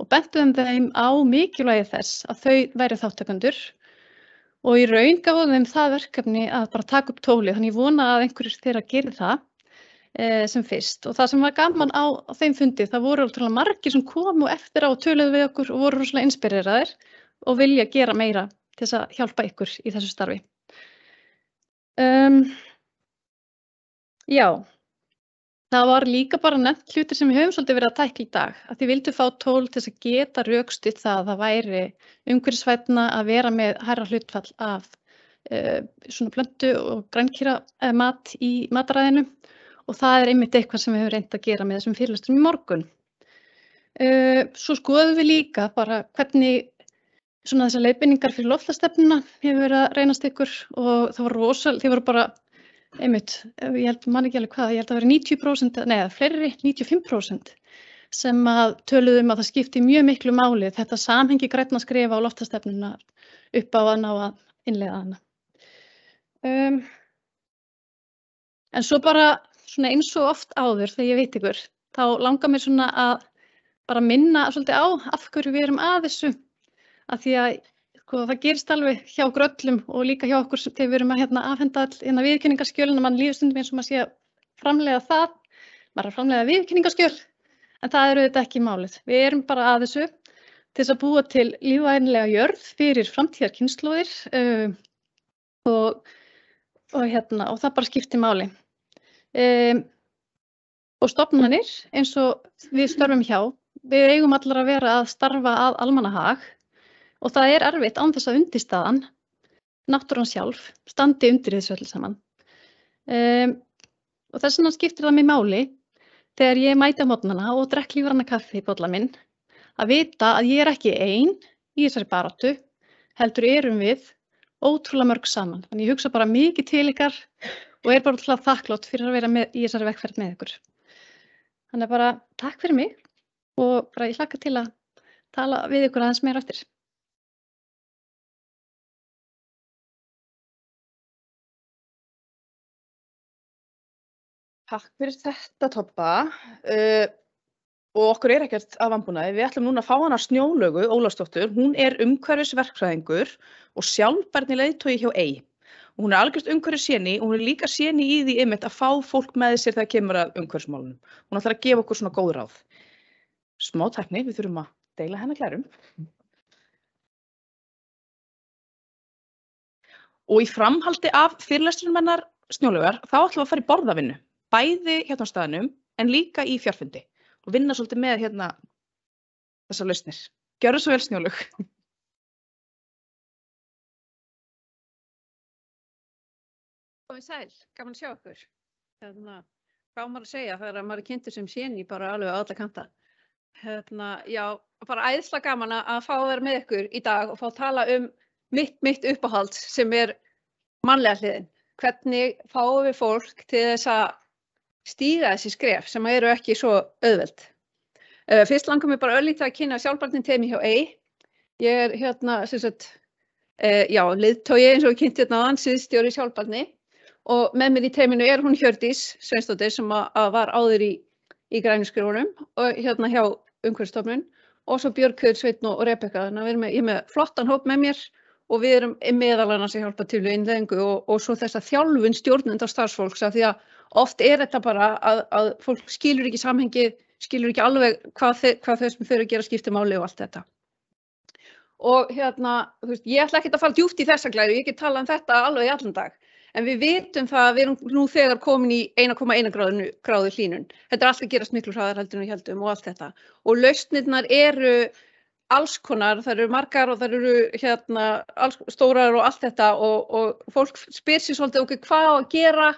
og bentum þeim á mikilvægi þess að þau væru þátttakendur og í raun gáðum þeim það verkefni að bara taka upp tólið, þannig ég vona að einhverjir þeirra geri það sem fyrst og það sem var gaman á þeim fundi það voru ótrúlega margir sem komu eftir á og töluðu við okkur og voru rosalega inspireraðir og vilja gera meira til þess að hjálpa ykkur í þessu starfi. Já, það var líka bara nefnt hlutir sem við höfum svolítið verið að tækla í dag að þið vildu fá tól til þess að geta rökstutt það að það væri umhverfisvænna að vera með hærra hlutfall af svona plöntu og grænkýramat í mataræðinu og það er einmitt eitthvað sem við höfum reynt að gera með þessum fyrirlestrum í morgun. Svo skoðum við líka bara hvernig þessar leiðbeiningar fyrir loftslagsstefnuna hefur verið að reynast ykkur og það var þið voru bara einmitt, ég man ekki alveg hvað, ég held að vera 90%, nei fleiri, 95% sem að töluðu að það skipti mjög miklu máli þetta samhengi grænna skrefa á loftslagsstefnuna upp á að ná að innleiða hana. En svo bara eins og oft áður þegar ég veit ykkur, þá langar mér að bara minna svolítið á af hverju við erum að þessu, af því að það gerist alveg hjá okkur öllum og líka hjá okkur þegar við erum að afhenda all viðurkenningarskjölin og mann líður stundum eins og maður sé að framleiða það, maður er að framleiða viðurkenningarskjöl, en það er auðvitað ekki málið. Við erum bara að þessu til þess að búa til lífvænlega jörð fyrir framtíðarkynslóðir og það bara skiptir máli. Og stofnanir eins og við störfum hjá, við eigum allar að vera að starfa að almannahag og það er erfitt án þess að undirstaðan náttúran sjálf standi undir þessu öllu saman. Og þess vegna skiptir það mig máli þegar ég mæti á morgnana og drekk lífræna kaffi í bolla minn að vita að ég ekki ein í þessari baráttu, heldur erum við ótrúlega mörg saman. Þannig ég hugsa bara mikið til ykkar og bara ótrúlega þakklát fyrir að vera með í þessari vegferð með ykkur. Þannig bara takk fyrir mig og bara ég hlakka til að tala við ykkur aðeins meira eftir. Takk fyrir þetta, Tobba. Og okkur ekkert að vanbúnaði. Við ætlum núna að fá hana Snjólaugu Ólafsdóttur. Hún umhverfisverkfræðingur og sjálfbærni leiðtogi hjá EY. Og hún algjört umhverfisséni og hún líka séni í því einmitt að fá fólk með sér þegar kemur að umhverfismálunum. Hún ætlar að gefa okkur svona góð ráð. Smá tækni, við þurfum að deila hennar klærum. Og í framhaldi af fyrirlestrinum hennar Snjólaugar, þá ætlum við að fara í borðavinnu. Bæði hérna á staðnum en líka í fjarfundi og vinna svolítið með hérna þessar lausnir. Gjörðu svo vel, Snjólaug. Komið sæl, gaman að sjá okkur. Hvað maður að segja þegar maður er kynntur sem séni bara alveg á alla kanta. Já, bara æðislega gaman að fá að vera með ykkur í dag og fá að tala mitt uppáhalds sem mannlega hliðin. Hvernig fáum við fólk til þess að stíga þessi skref sem eru ekki svo auðveld. Fyrst langar mig bara örlítið að kynna sjálfbærniteymi hjá EY. Ég leiðtogi eins og við kynntum áðan, sviðsstjóri sjálfbærni og með mér í teyminu hún Hjördís Sveinsdóttir sem var áður í grænu skrifunum og hjá Umhverfisstofnun og svo Björk, Sveinn og Rebekka. Þannig að ég er með flottan hóp með mér og við erum meðal annars að hjálpa til við innleiðingu og svo þessa þjálfun stjórnenda starfsfólks af því að oft þetta bara að fólk skilur ekki samhengið, skilur ekki alveg hvað þessum þau eru að gera skipti máli og allt þetta. Og þú veist, ég ætla ekki að fara djúpt í þessa glæru, ég get talað þetta alveg í allan dag. En við vitum það að við erum nú þegar komin í 1,1 gráðu hlýnun. Þetta allt að gerast miklu hraðar heldur en við heldum og allt þetta. Og lausnirnar eru alls konar, það eru margar og það eru stórar og allt þetta og fólk spyr sér svolítið hvað á að gera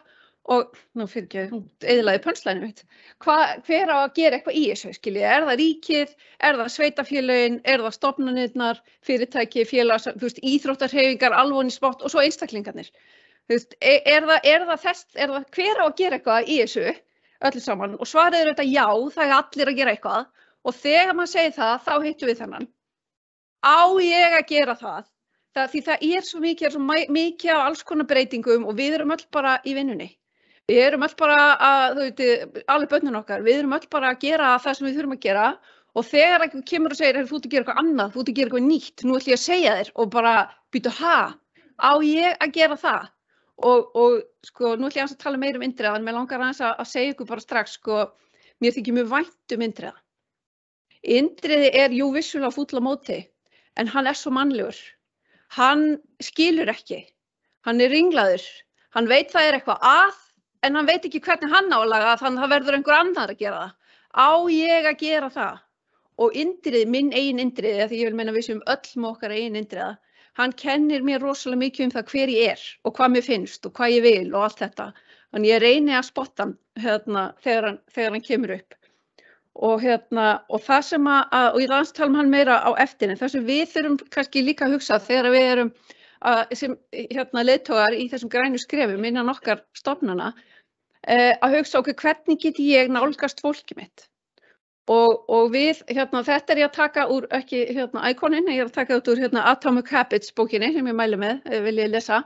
og nú fyrir ekki, hún eyðilagði pönslæðinu mitt. Hver á að gera eitthvað í þessu, skiljið? Það ríkið, það sveitarfélögin, það stofnanirnar, fyrirtæki, félags, íþróttahreyfingar, alvonisbátt og svo einstaklingarnir. Það hver á að gera eitthvað í þessu öllu saman og svarið þetta já, það allir að gera eitthvað og þegar maður segir það, þá hittum við þennan. Á ég að gera það? Því það svo mikið af alls konar breytingum og við erum öll bara í vinnunni. Við erum öll bara alveg börnin okkar, við erum öll bara að gera það sem við þurfum að gera og þegar einhver kemur og segir, þú ert að gera eitthvað annað, þú ert að gera eitthvað nýtt, nú ætlum ég að segja þér og bara býtu, á ég að gera það? Og sko, nú ætlum ég að tala meira Indriða, en mér langar aðeins að segja ykkur bara strax, sko, mér þykir mjög vænt Indriða. Indriði jú vissulega fúll á móti, en hann svo mannlegur. Hann skilur ekki, hann ringlaður, hann veit það eitthvað en hann veit ekki hvernig hann á að laga þannig að það verður einhver annar að gera það. Á ég að gera það? Og Indriði, minn eigin Indriði, því ég vil meina við séum öll með okkar eigin Indriða, hann kennir mér rosalega mikið það hver ég og hvað mér finnst og hvað ég vil og allt þetta. Þannig ég reyni að spotta hann þegar hann kemur upp. Og það sem og ég lanst tala hann meira á eftir, en það sem við þurfum kannski líka að hugsa þegar við erum sem leiðtogar í þessum grænu skrefum innan okkar stofnana, að hugsa hvernig get ég nálgast fólkið mitt. Og við, þetta ég að taka úr, ekki Iconin, ég að taka út úr Atomic Habits bókinni sem ég mæli með, vil ég lesa,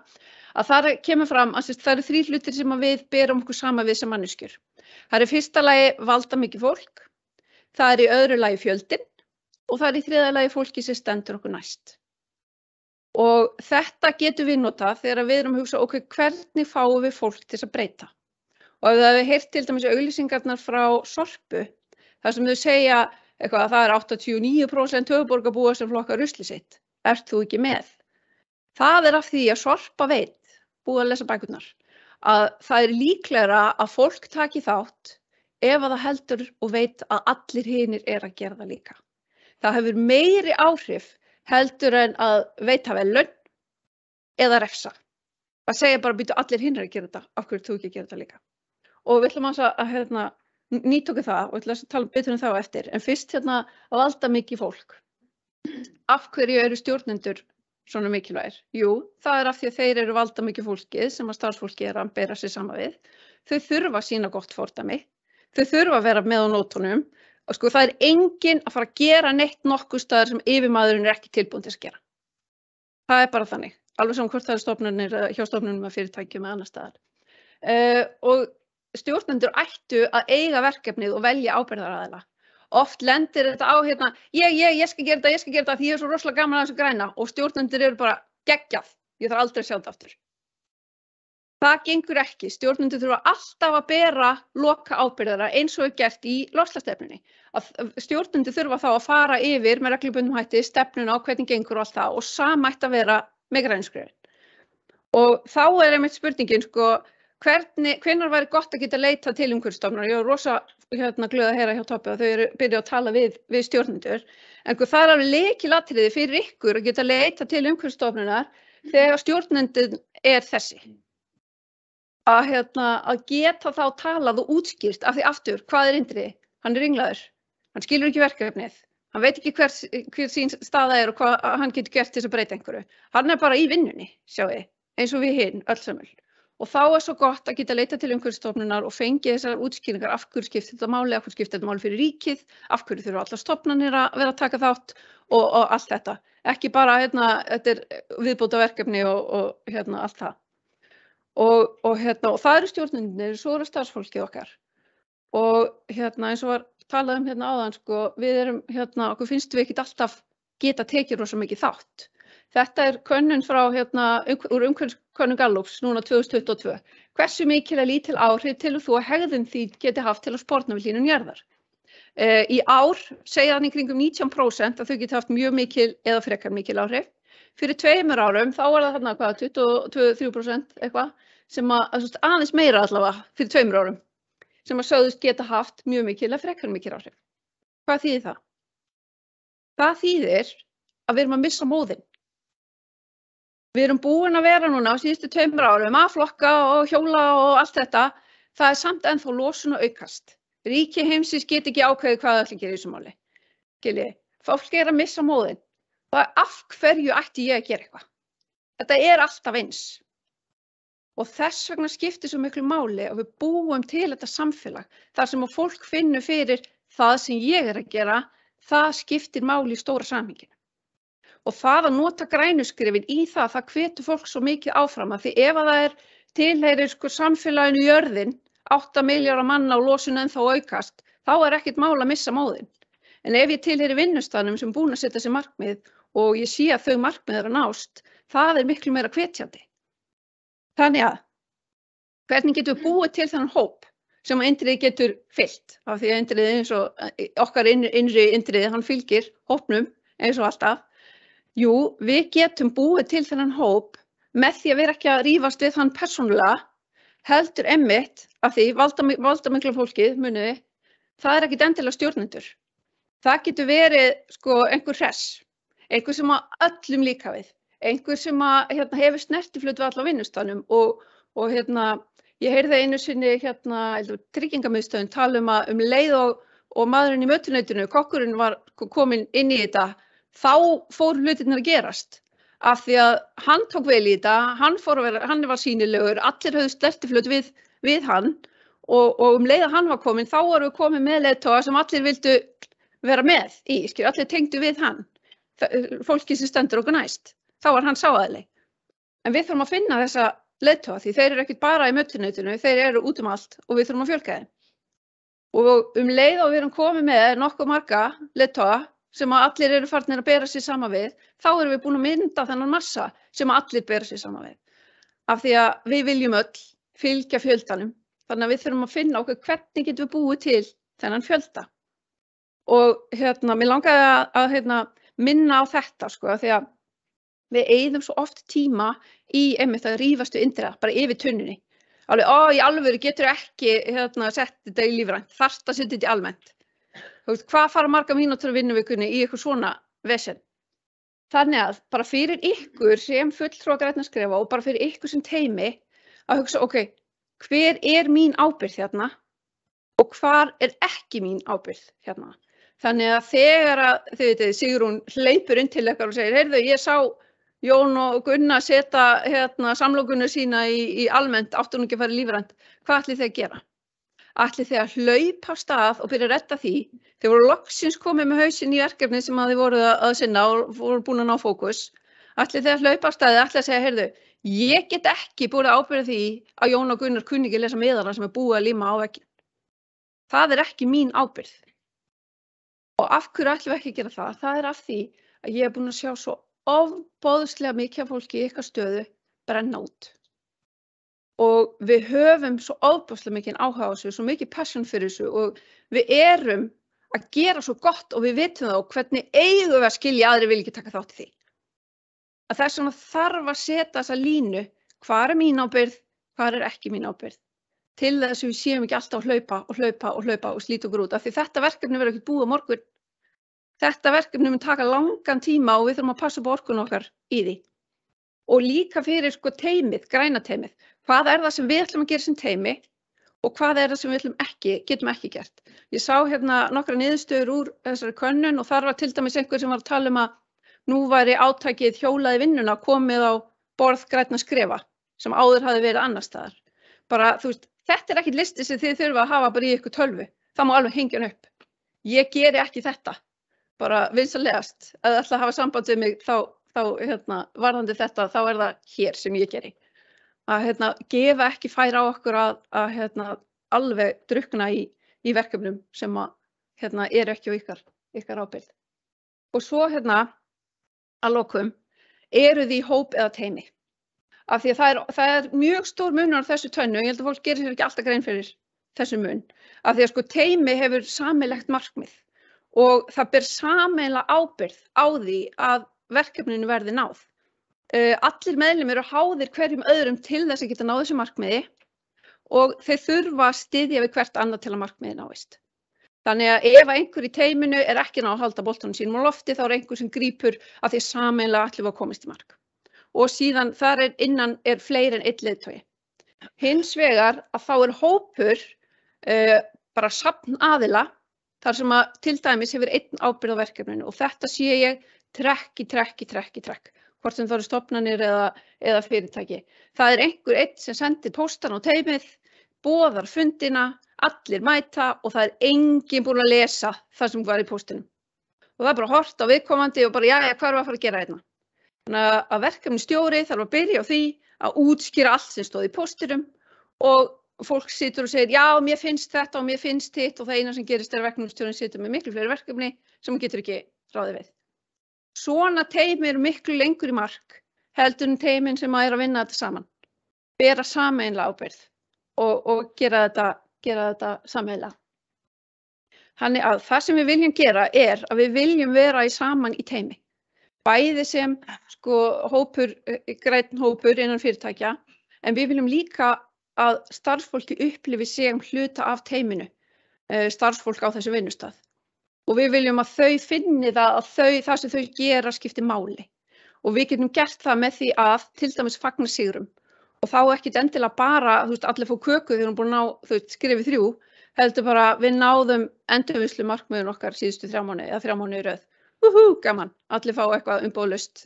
að þar kemur fram að það eru 3 hlutir sem við berum okkur saman við sem manneskjur. Það í fyrsta lagi valda mikið fólk, það í öðru lagi fjöldinn og það í þriðja lagi fólki sem stendur okkur næst. Og þetta getum við notað þegar við erum að hugsa, hvernig fáum við fólk til að breyta? Og ef við heyrt til dæmis auglýsingarnar frá Sorpu, þar sem þau segja eitthvað að það 89% höfuðborgarbúa sem flokka ruslið sitt. Ert þú ekki með? Það af því að Sorpa veit, búið að lesa bækurnar, að það líklegra að fólk taki þátt ef að það heldur og veit að allir hinir að gera það líka. Það hefur meiri áhrif heldur en að veita verðlaun eða refsa. Að segja bara býtu allir hinir að gera þetta, af hverju þú ekki að gera þetta líka. Og við ætlum að nýta okkur það og við ætlum að tala betur það á eftir. En fyrst að valda mikið fólk. Af hverju eru stjórnendur svona mikilvægir? Jú, það af því að þeir eru valda mikið fólkið sem að starfsfólki að bera sig saman við. Þau þurfa að sýna gott fordæmi. Þau þurfa að vera með á nótunum. Og sko það enginn að fara að gera neitt nokkuð staðar sem yfirmaðurinn ekki tilbúin til að gera. Það bara þannig. Alveg sem hvort það stofnanir hjá stofnunum að fyrirtækjum eða annar staðar. Og stjórnendur ættu að eiga verkefnið og velja ábyrgðaraðila. Oft lendir þetta á ég skal gera þetta því ég svo rosalega gaman að þessu græna og stjórnendur eru bara geggjað. Ég þarf aldrei að sjá þetta aftur. Það gengur ekki. Stjórnendur þurfa alltaf að bera loka ábyrgðara eins og gert í loftslagsstefnunni. Stjórnendur þurfa þá að fara yfir með reglubundnum hætti stefnuna og hvernig gengur og allt það og sama ætti að vera með grænuskrifin. Og þá einmitt spurningin hvenær væri gott að geta leita til umhverfisstofnunar. Ég var rosa glöð að heyra hjá Toppi að þau eru byrjað að tala við stjórnendur. En það alveg lykilatriði fyrir ykkur að geta leita til umhverfisstofnunar þegar stjórnendin þessi. Að geta þá talað og útskýrt af því aftur, hvað Indriði? Hann ringlaður. Hann skilur ekki verkefnið. Hann veit ekki hver sín staða og hvað hann getur gert til þess að breyta einhverju. Hann bara í vinnunni, sjáið, eins og við hin, öll sömul. Og þá svo gott að geta leita til umhverfisstofnunar og fengið þessar útskýringar af hverju skiptir þetta máli, af hverju skiptir þetta máli fyrir ríkið, af hverju þurfa allar stofnanir að vera að taka þátt og allt þetta. Ekki bara þetta viðbótarverkefni og allt það. Og það eru stjórnendur, svo eru starfsfólkið okkar. Og eins og var talað áðan, við erum okkur finnst við ekkert alltaf geta tekið rosa mikið þátt. Þetta könnun frá úr umhverfiskönnun Gallups núna 2022. Hversu mikil lítil áhrif telur þú að hegðun þín geti haft til að sporna við hlýnun jarðar? Í ár segja þannig kringum 19% að þau geti haft mjög mikil eða frekar mikil áhrif. Fyrir 2 árum þá var það 23% eitthvað sem aðeins meira allavega fyrir 2 árum sem að sögðust geta haft mjög mikil eða frekar mikil áhrif. Hvað þýðir það? Það þýðir að við erum að missa móðinn. Við erum búin að vera núna á síðustu 2 árum að flokka og hjóla og allt þetta. Það samt ennþá losun og aukast. Ríki heimsins get ekki ákveðið hvað það ætli að gera í þessu máli. Fólk að missa móðinn. Af hverju ætti ég að gera eitthvað? Þetta alltaf eins. Og þess vegna skiptir svo miklu máli að við búum til þetta samfélag. Þar sem að fólk finnur fyrir það sem ég að gera, það skiptir máli í stóra samhenginu. Og það að nota grænuskrifin í það hvetur fólk svo mikið áfram að því ef að það tilheyrir samfélaginu jörðin, 8 milljarða manna og losun ennþá aukast, þá ekkert mál að missa móðinn. En ef ég tilheyri vinnustaðnum sem búin að setja sér markmið og ég sé að þau markmið að nást, það miklu meira hvetjandi. Þannig að, hvernig getum við búið til þennan hóp sem að Indriði getur fyllt? Af því að Indriði eins og okkar innri Indriði, hann fylgir hópnum eins og alltaf. Jú, við getum búið til þennan hóp með því að vera ekki að rífast við hann persónulega, heldur einmitt af því valdamikla fólkið, muniði, það ekkert endilega stjórnendur. Það getur verið einhver hress, einhver sem að öllum líka við, einhver sem að hefur snertiflut við alla vinnustanum og ég heyrði einu sinni tryggingamiðstöðin tala um leið og maðurinn í mötuneytinu, kokkurinn var kominn inn í þetta. Þá fór hlutirnir að gerast af því að hann tók vel í þetta, hann var sýnilegur, allir höfðu snertiflut við hann og leið að hann var kominn, þá voru við komin með leiðtoga sem allir vildu vera með í, allir tengdu við hann, fólki sem stendur okkur næst, þá var hann sáaðileg. En við þurfum að finna þessa leiðtoga því þeir eru ekkert bara í mötuneytinu, þeir eru út allt og við þurfum að fjölga þeim. Og leið og við erum komið með nokkuð marga leiðtoga sem að allir eru farnir að bera sig saman við, þá erum við búin að mynda þennan massa sem að allir bera sig saman við. Af því að við viljum öll fylgja fjöldanum, þannig að við þurfum að finna okkur hvernig getum við búið til þennan fjölda. Og mér langaði að minna á þetta, því að við eyðum svo oft tíma í einmitt að rífast við Indriða, bara yfir tunnunni. Alveg, í alvöru getur ekki sett þetta í lífrænt, þarft að setja þetta í almennt. Hvað fara marga mínútur á vinnuvikunni í eitthvað svona vesen? Þannig að bara fyrir ykkur sem fulltrúa grænna skrefa og bara fyrir ykkur sem teymi að hugsa, ok, hver er mín ábyrgð hérna og hvar er ekki mín ábyrgð hérna. Þannig að þegar að, þið veitir, Sigrún hleypur inn til ykkar og segir, heyrðu, ég sá Jón og Gunna setja hérna samlokunu sína í almennt, áttu nú ekki að fara lífrænt, hvað ætlið þið að gera? Ætlið þið að hlaupa á stað og byrja að redda því? Þið voru loksins komið með hausinn í verkefni sem að þið voru að sinna og voru búin að ná fókus. Ætlið þið að hlaupa á staði, ætlið að segja, heyrðu, ég get ekki búið ábyrgð því að Jón og Gunnar kunni ekki lesa miðana sem er búið að líma á vegginn. Það er ekki mín ábyrgð. Og af hverju ætlum við ekki að gera það? Það er af því að ég er búin að sjá svo ofboðslega mikið af fólki í ykkar stöðu brenna út. Og við höfum svo ofboðslega mikið áhuga á þessu, svo mikið passion fyrir þessu og við erum að gera svo gott og við vitum það og hvernig eigum við að skilja aðri vil ekki taka þátt í því. Að þess vegna þarf að setja þessa línu, hvað er mín ábyrgð, hvað er ekki mín ábyrgð, til þess að við séum ekki alltaf að hlaupa og slíta okkur út. Af því þetta verkefni verður ekki búið á morgun. Þetta verkefni mun taka langan tíma og við þurfum að passa upp á orkuna okkar í því. Og líka fyrir sko teymið, græna teymið. Hvað er það sem við ætlum að gera sem teymi og hvað er það sem við getum ekki gert. Ég sá hérna nokkra niðurstöður úr þessari könnun og þar var til dæmis einhver sem var að tala að nú væri átakið hjólaði vinnuna komið á borð grænna skrefa sem áður hafði verið annars staðar. Bara, þú veist, þetta er ekki listi sem þið þurfa að hafa bara í ykkur tölvu. Það má alveg hengja hann upp. Ég geri ekki þetta. Bara vinsalegast. Ef þið ætla að hafa samband við mig þá varðandi þetta, þá er það hér sem ég geri. Að gefa ekki færi á okkur að alveg drukkna í verkefnum sem eru ekki á ykkar ábyrgð. Og svo að lokum, eru þið í hóp eða teymi? Af því að það er mjög stór munur á þessu tvennu, ég held að fólk gerir sér ekki alltaf grein fyrir þessu mun. Af því að sko teymi hefur sameiginlegt markmið og það ber sameiginlega ábyrgð á því að verkefninu verði náð. Allir meðlimir eru háðir hverjum öðrum til þess að geta náð þessu markmiði og þeir þurfa að styðja við hvert annað til að markmiði náist. Þannig að ef einhver í teyminu er ekki náð að halda boltanum sínum á lofti þá er einhver sem grípur að því sameiginlega ætlum við að komast í mark. Og síðan þar innan er fleiri en einn leiðtogi. Hins vegar að þá er hópur bara safn aðila þar sem að til dæmis hefur einn ábyrgð á verkefninu og þetta sé ég trekk í trekk. Hvort sem það eru stofnanir eða fyrirtæki. Það er einhver einn sem sendir póstan á teymið, boðar fundina, allir mæta og það er enginn búinn að lesa það sem var í póstinum. Og það er bara hort á viðkomandi og bara, jæja, hvað erum við að fara að gera hérna? Þannig að verkefnisstjóri þarf að byrja á því að útskýra allt sem stóð í póstinum og fólk situr og segir, já, mér finnst þetta og mér finnst hitt og það eina sem gerist er að verkefnisstjórinn situr með miklu fleiri verkefni sem hann getur ekki ráðið við. Svona teymi eru miklu lengur í mark heldur en teymin sem að vinna þetta saman. Bera sameiginlega ábyrgð og gera þetta sameiginlega. Þannig að það sem við viljum gera er að við viljum vera saman í teymi. Bæði sem grænn hópur innan fyrirtækja, en við viljum líka að starfsfólki upplifi sig hluta af teyminu, starfsfólk á þessu vinnustað. Og við viljum að þau finni það að það sem þau gera skiptir máli. Og við getum gert það með því að til dæmis fagna sigrum. Og þá ekkert endilega bara, allir fá köku þegar hún búin að ná, skrifið 3, heldur bara við náðum endurvinnslu markmiðun okkar síðustu 3 mánuði eða 3 mánuði í röð. Gaman, allir fá eitthvað umbóðlaust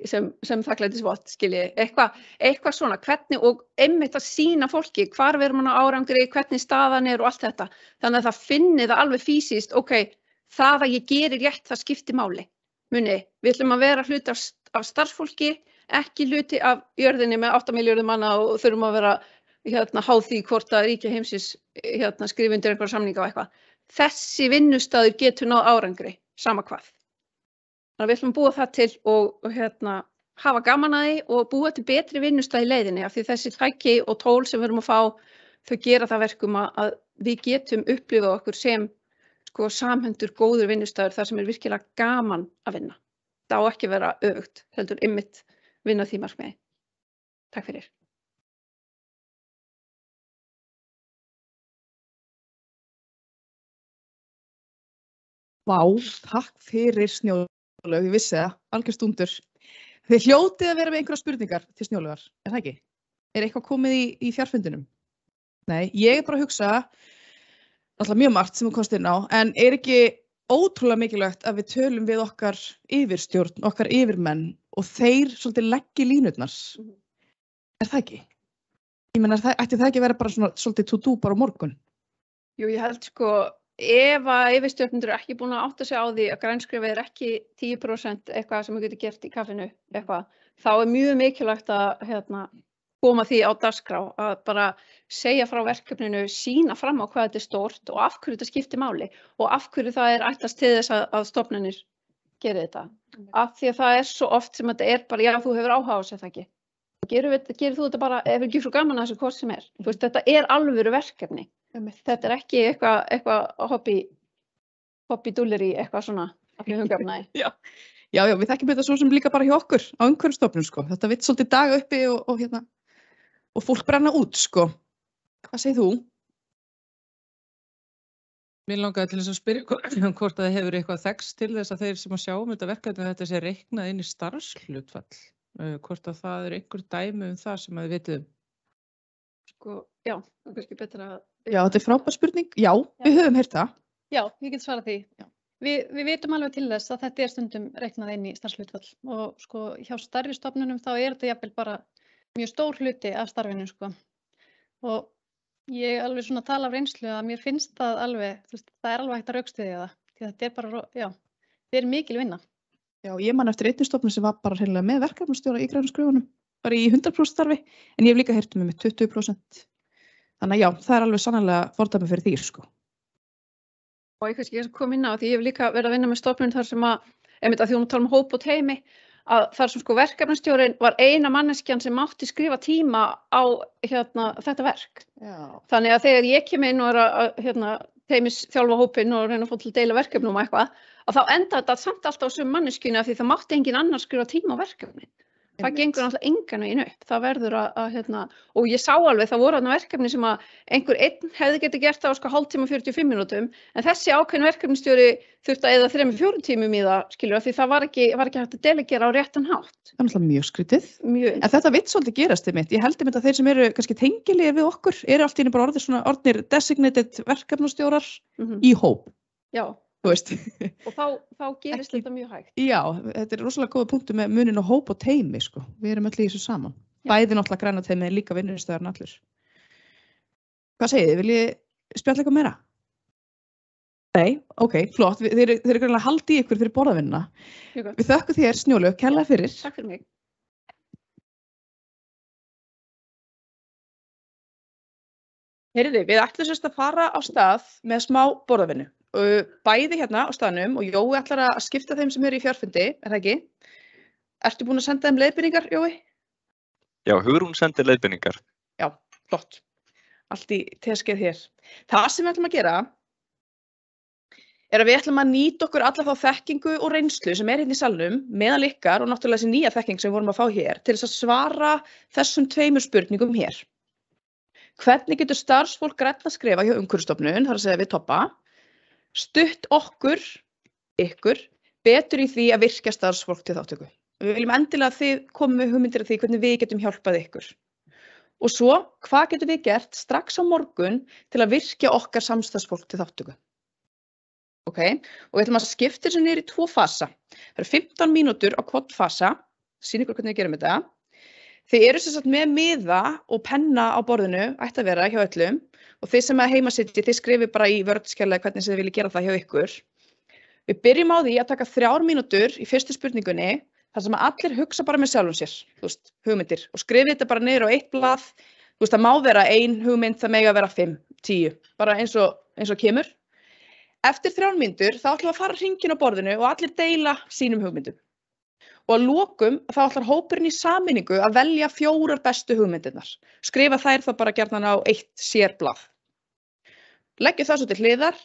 sem þakklætisvott, skilji, eitthvað svona, hvernig og einmitt að sýna fólki hvar við erum á árangri, hvernig staðan er og allt þetta. Þannig að það finni það alveg fysiskt, ok, það að ég geri rétt, það skiptir máli. Muni, við ætlum að vera hluti af starfsfólki, ekki hluti af jörðinni með 8 milljörðum manna og þurfum að vera háð því hvort að ríkja heimsins skrifa undir einhverja samninga og eitthvað. Þessi vinnustaður getur náð árangri, sama hvað. Þannig að við ætlum að búa það til og hafa gaman að því og búa til betri vinnustað í leiðinni af því þessi tæki og tól sem við erum að fá, þau gera það verkum að við getum upplifað okkur sem samhentur góður vinnustaður þar sem er virkilega gaman að vinna. Það á ekki að vera öfugt, heldur einmitt vinna því markmiði. Takk fyrir. Vá, takk fyrir Snjólaug. Snjólaug, ég vissi það, algjör stundur. Þið hljótið að vera með einhverja spurningar til Snjólaugar, það ekki? Eitthvað komið í fjarfundinum? Nei, ég bara að hugsa, náttúrulega mjög margt sem þú komst inn á, en ekki ótrúlega mikilvægt að við tölum við okkar yfirstjórn, okkar yfirmenn og þeir svolítið leggja línurnar. Það ekki? Ég meina, ætti það ekki að vera bara svona svolítið to do bara á morgun? Jú, ég held sko, ef að yfirstjórnendur eru ekki búin að átta sig á því að grænskrifið ekki 10% eitthvað sem við getum gert í kaffinu, eitthvað, þá mjög mikilvægt að koma því á dagskrá, að bara segja frá verkefninu, sýna fram á hvað þetta stórt og af hverju þetta skiptir máli og af hverju það ætlast til þess að stofnanir geri þetta. Af því að það svo oft sem þetta bara, já, þú hefur áhuga á þessu, það ekki. Gerir þú þetta bara, ef ekki svo gaman að þessu hvort sem Þú veist, þetta alvöru verkefni. Þetta ekki eitthvað hobby-dúlleri, eitthvað svona, allir hugafnæði. Já, við þekkjum þetta svo sem líka bara hjá okkur á umhverfisstofnun, sko. Þetta vill svolítið daga uppi og fólk brenna út, sko. Hvað segir þú? Mér langaði til þess að spyrja hvort það hefur eitthvað þekst til þess að þeir sem að sjá þetta verkefni þetta sé reiknað inn í starfshlutfall. Hvort að það einhver dæmi það sem að við vitum. Sko, já, kannski betra að... Já, þetta frábær spurning. Já, við höfum heyrt það. Já, ég get svarað því. Við vitum alveg til þess að þetta stundum reiknað inn í starfshlutfall og sko hjá stærri stofnunum þá þetta jafnvel bara mjög stór hluti af starfinu, sko. Og ég alveg svona tala af reynslu að mér finnst það alveg, það alveg hægt að rökstyðja það. Því þetta bara, já, þetta mikil vinna. Já, ég man eftir einni stofnun sem var bara hreinlega með verkefnastjóra í grænskrifunum, bara í 100% starfi, en ég hef líka heyrt með 20%. Þannig að já, það alveg sannarlega fordæmi fyrir því, sko. Og ég kannski kom inn á því ég hef líka verið að vinna með stofnun þar sem einmitt að því hún tala um hóp og teymi, að þar sem sko verkefnastjórinn var eina manneskjan sem mátti skrifa tíma á þetta verk. Já. Þannig að þegar ég kem inn og að teymis þjálfa hópinn og reyna að fá til að deila verkefnum og eitthvað, að þá enda þetta samt alltaf á sömu manneskjunni af því það mátti engin annar skrifa tíma á verkefni. Það gengur náttúrulega engan veginn upp. Það verður og ég sá alveg, það voru verkefni sem að einhver einn hefði getið gert það á hálftíma 45 mínútum, en þessi ákveðin verkefnistjóri þurfti að eyða 3-4 tímum í það, skilur, því það var ekki hægt að delegera á réttan hátt. Það náttúrulega mjög skrítið. Mjög. En þetta vill svolítið gerast einmitt. Ég held einmitt að þeir sem eru kannski tengilegir við okkur, eru allt í einu bara orðnir designated verkefnastjórar í hóp. Já. Þú veist. Og þá gerist þetta mjög hægt. Já, þetta rosalega góða punktur með munin og hóp og teymi, sko. Við erum öll í þessu saman. Bæði náttúrulega græna teymi en líka vinnustöðarinn allir. Hvað segið þið? Vil ég spjalla eitthvað meira? Nei, ok, flott. Þeir eru greinlega haldið í ykkur fyrir borðavinnuna. Við þökkum þér, Snjólaug, kærlega fyrir. Takk fyrir mig. Heyrðu, við ætlum sérst að fara á stað með smá borðavinnu. Bæði hérna á staðnum og Jói ætlar að skipta þeim sem eru í fjarfundi, það ekki? Ertu búin að senda þeim leiðbeiningar, Jói? Já, Hugrún sendir leiðbeiningar. Já, flott. Allt í teskeið hér. Það sem við ætlum að gera að við ætlum að nýta okkur alla þá þekkingu og reynslu sem hérna í salnum meðal ykkar og náttúrulega þessi nýja þekking sem við vorum að fá hér til þess að svara þessum 2 spurningum hér. Hvernig getur starfsfólk grænna skrifa hjá Umhverfisstofnun, þar að segja við Tobba, stutt ykkur, betur í því að virkja starfsfólk til þáttöku. Við viljum endilega að þið komum með hugmyndir af því hvernig við getum hjálpað ykkur. Og svo, hvað getum við gert strax á morgun til að virkja okkar samstarfsfólk til þáttöku? Ok, og við ætlum að skipta þessu niður í 2 fasa. Það eru 15 mínútur á hvort fasa, sýn ykkur hvernig við gerum þetta. Þið eru sem sagt með miða og penna á borðinu, ætti að vera hjá öllum, og þið sem að heima sitji, þið skrifið bara í Word-skjali hvernig þið viljið gera það hjá ykkur. Við byrjum á því að taka 3 mínútur í fyrstu spurningunni, þar sem að allir hugsa bara með sjálfum sér, þú veist, hugmyndir, og skrifið þetta bara niður á 1 blað, þú veist, það má vera 1 hugmynd, það mega vera 5, 10, bara eins og kemur. Eftir 3 mínútur, þá ætlum við að fara hringinn á borðinu og allir deila sínum hugmyndum. Og að lokum þá ætlar hópurinn í sameiningu að velja 4 bestu hugmyndirnar. Skrifa þær þá bara gjarnan á 1 sérblað. Leggjum það svo til hliðar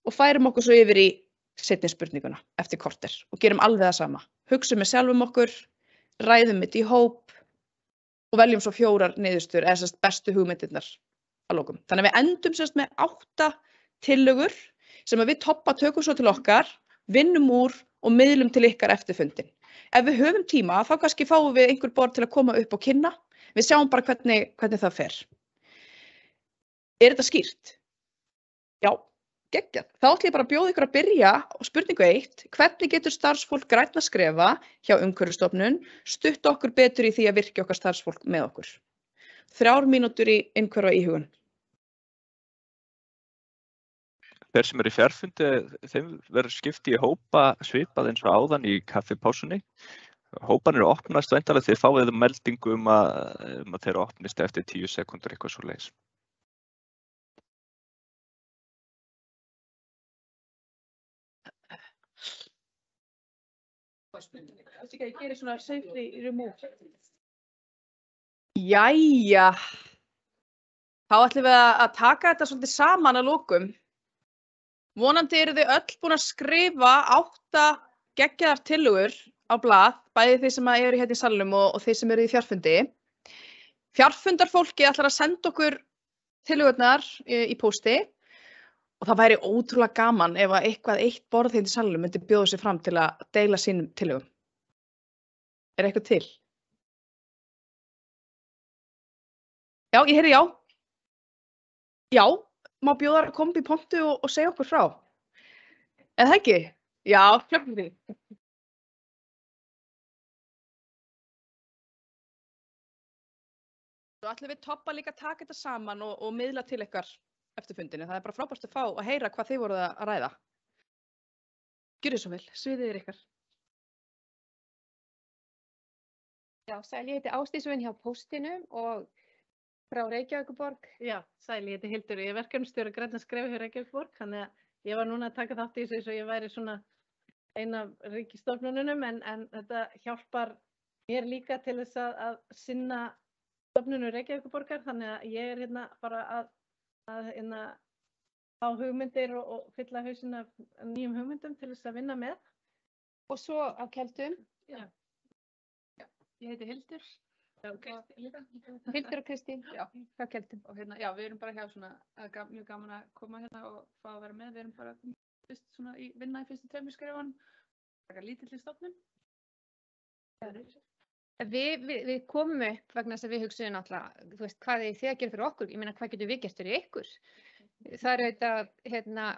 og færum okkur svo yfir í seinni spurninguna eftir korter og gerum alveg það sama. Hugsum með sjálfum okkur, ræðum þetta í hóp og veljum svo 4 niðurstöður eða sérst bestu hugmyndirnar að lokum. Þannig að við endum sérst með 8 tillögur sem að við Tobba tökum svo til okkar, vinnum úr og miðlum til ykkar eftir fundin. Ef við höfum tíma þá kannski fáum við einhver borð til að koma upp og kynna. Við sjáum bara hvernig það fer. Er þetta skýrt? Já, geggjað. Þá ætlum ég bara að bjóða ykkur að byrja á spurningu 1. Hvernig getur starfsfólk grænna skrefa hjá Umhverfisstofnun stutt okkur betur í því að virkja okkar starfsfólk með okkur? 3 mínútur í innhverfa íhugun. Þeir sem eru í fjarfundi, þeim verður skipt í hópa svipað eins og áðan í kaffipásunni. Hópan eru opnast væntanlega þeir fáið meldingu að þeir opnist eftir 10 sekúndur eitthvað svoleiðis. Ég gerir svona safely remove. Jæja. Þá ætlum við að taka þetta svolítið saman að lokum. Vonandi eru þið öll búin að skrifa 8 geggjaðar tillögur á blað, bæði þeir sem eru hérna í salnum og þeir sem eru í fjarfundi. Fjarfundarfólki ætlar að senda okkur tillögurnar í pósti og það væri ótrúlega gaman ef að eitt borð hérna í salnum myndi bjóða sig fram til að deila sínum tillögum. Er eitthvað til? Já, ég heyri já. Já, má bjóða að koma í pontu og segja okkur frá. Er það ekki? Já, klöppum því. Svo ætlum við toppa líka að taka þetta saman og miðla til ykkar eftir fundinu. Það er bara frábært að fá að heyra hvað þið voruð að ræða. Gjörðu svo vel, sviðið er ykkar. Já, sæl, ég heiti Ásdís og vinn hjá Póstinum og frá Reykjavíkurborg. Já, sæl, ég heiti Hildur og ég er verkefnisstjóri grænna skrefa hjá Reykjavíkurborg, þannig að ég var núna að taka þátt í þessu eins og ég væri svona ein af ríkisstofnunum en þetta hjálpar mér líka til þess að sinna stofnunum Reykjavíkurborgar, þannig að ég er hérna bara að fá hugmyndir og fylla hausinn af nýjum hugmyndum til þess að vinna með. Og svo á Keldum. Já. Ég heiti Hildur. Hildur og Kristín, já, frá Keldum. Og hérna, já, við erum bara hjá svona, mjög gaman að koma hérna og fá að vera með. Við erum bara fyrst svona vinna í fyrstu 2 skrefunum, taka lítilli stofnun. Við komum upp vegna þess að við hugsuðum náttúrulega, þú veist, hvað þið að gera fyrir okkur, ég meina, hvað getur við gert fyrir ykkur? Það er auðvitað,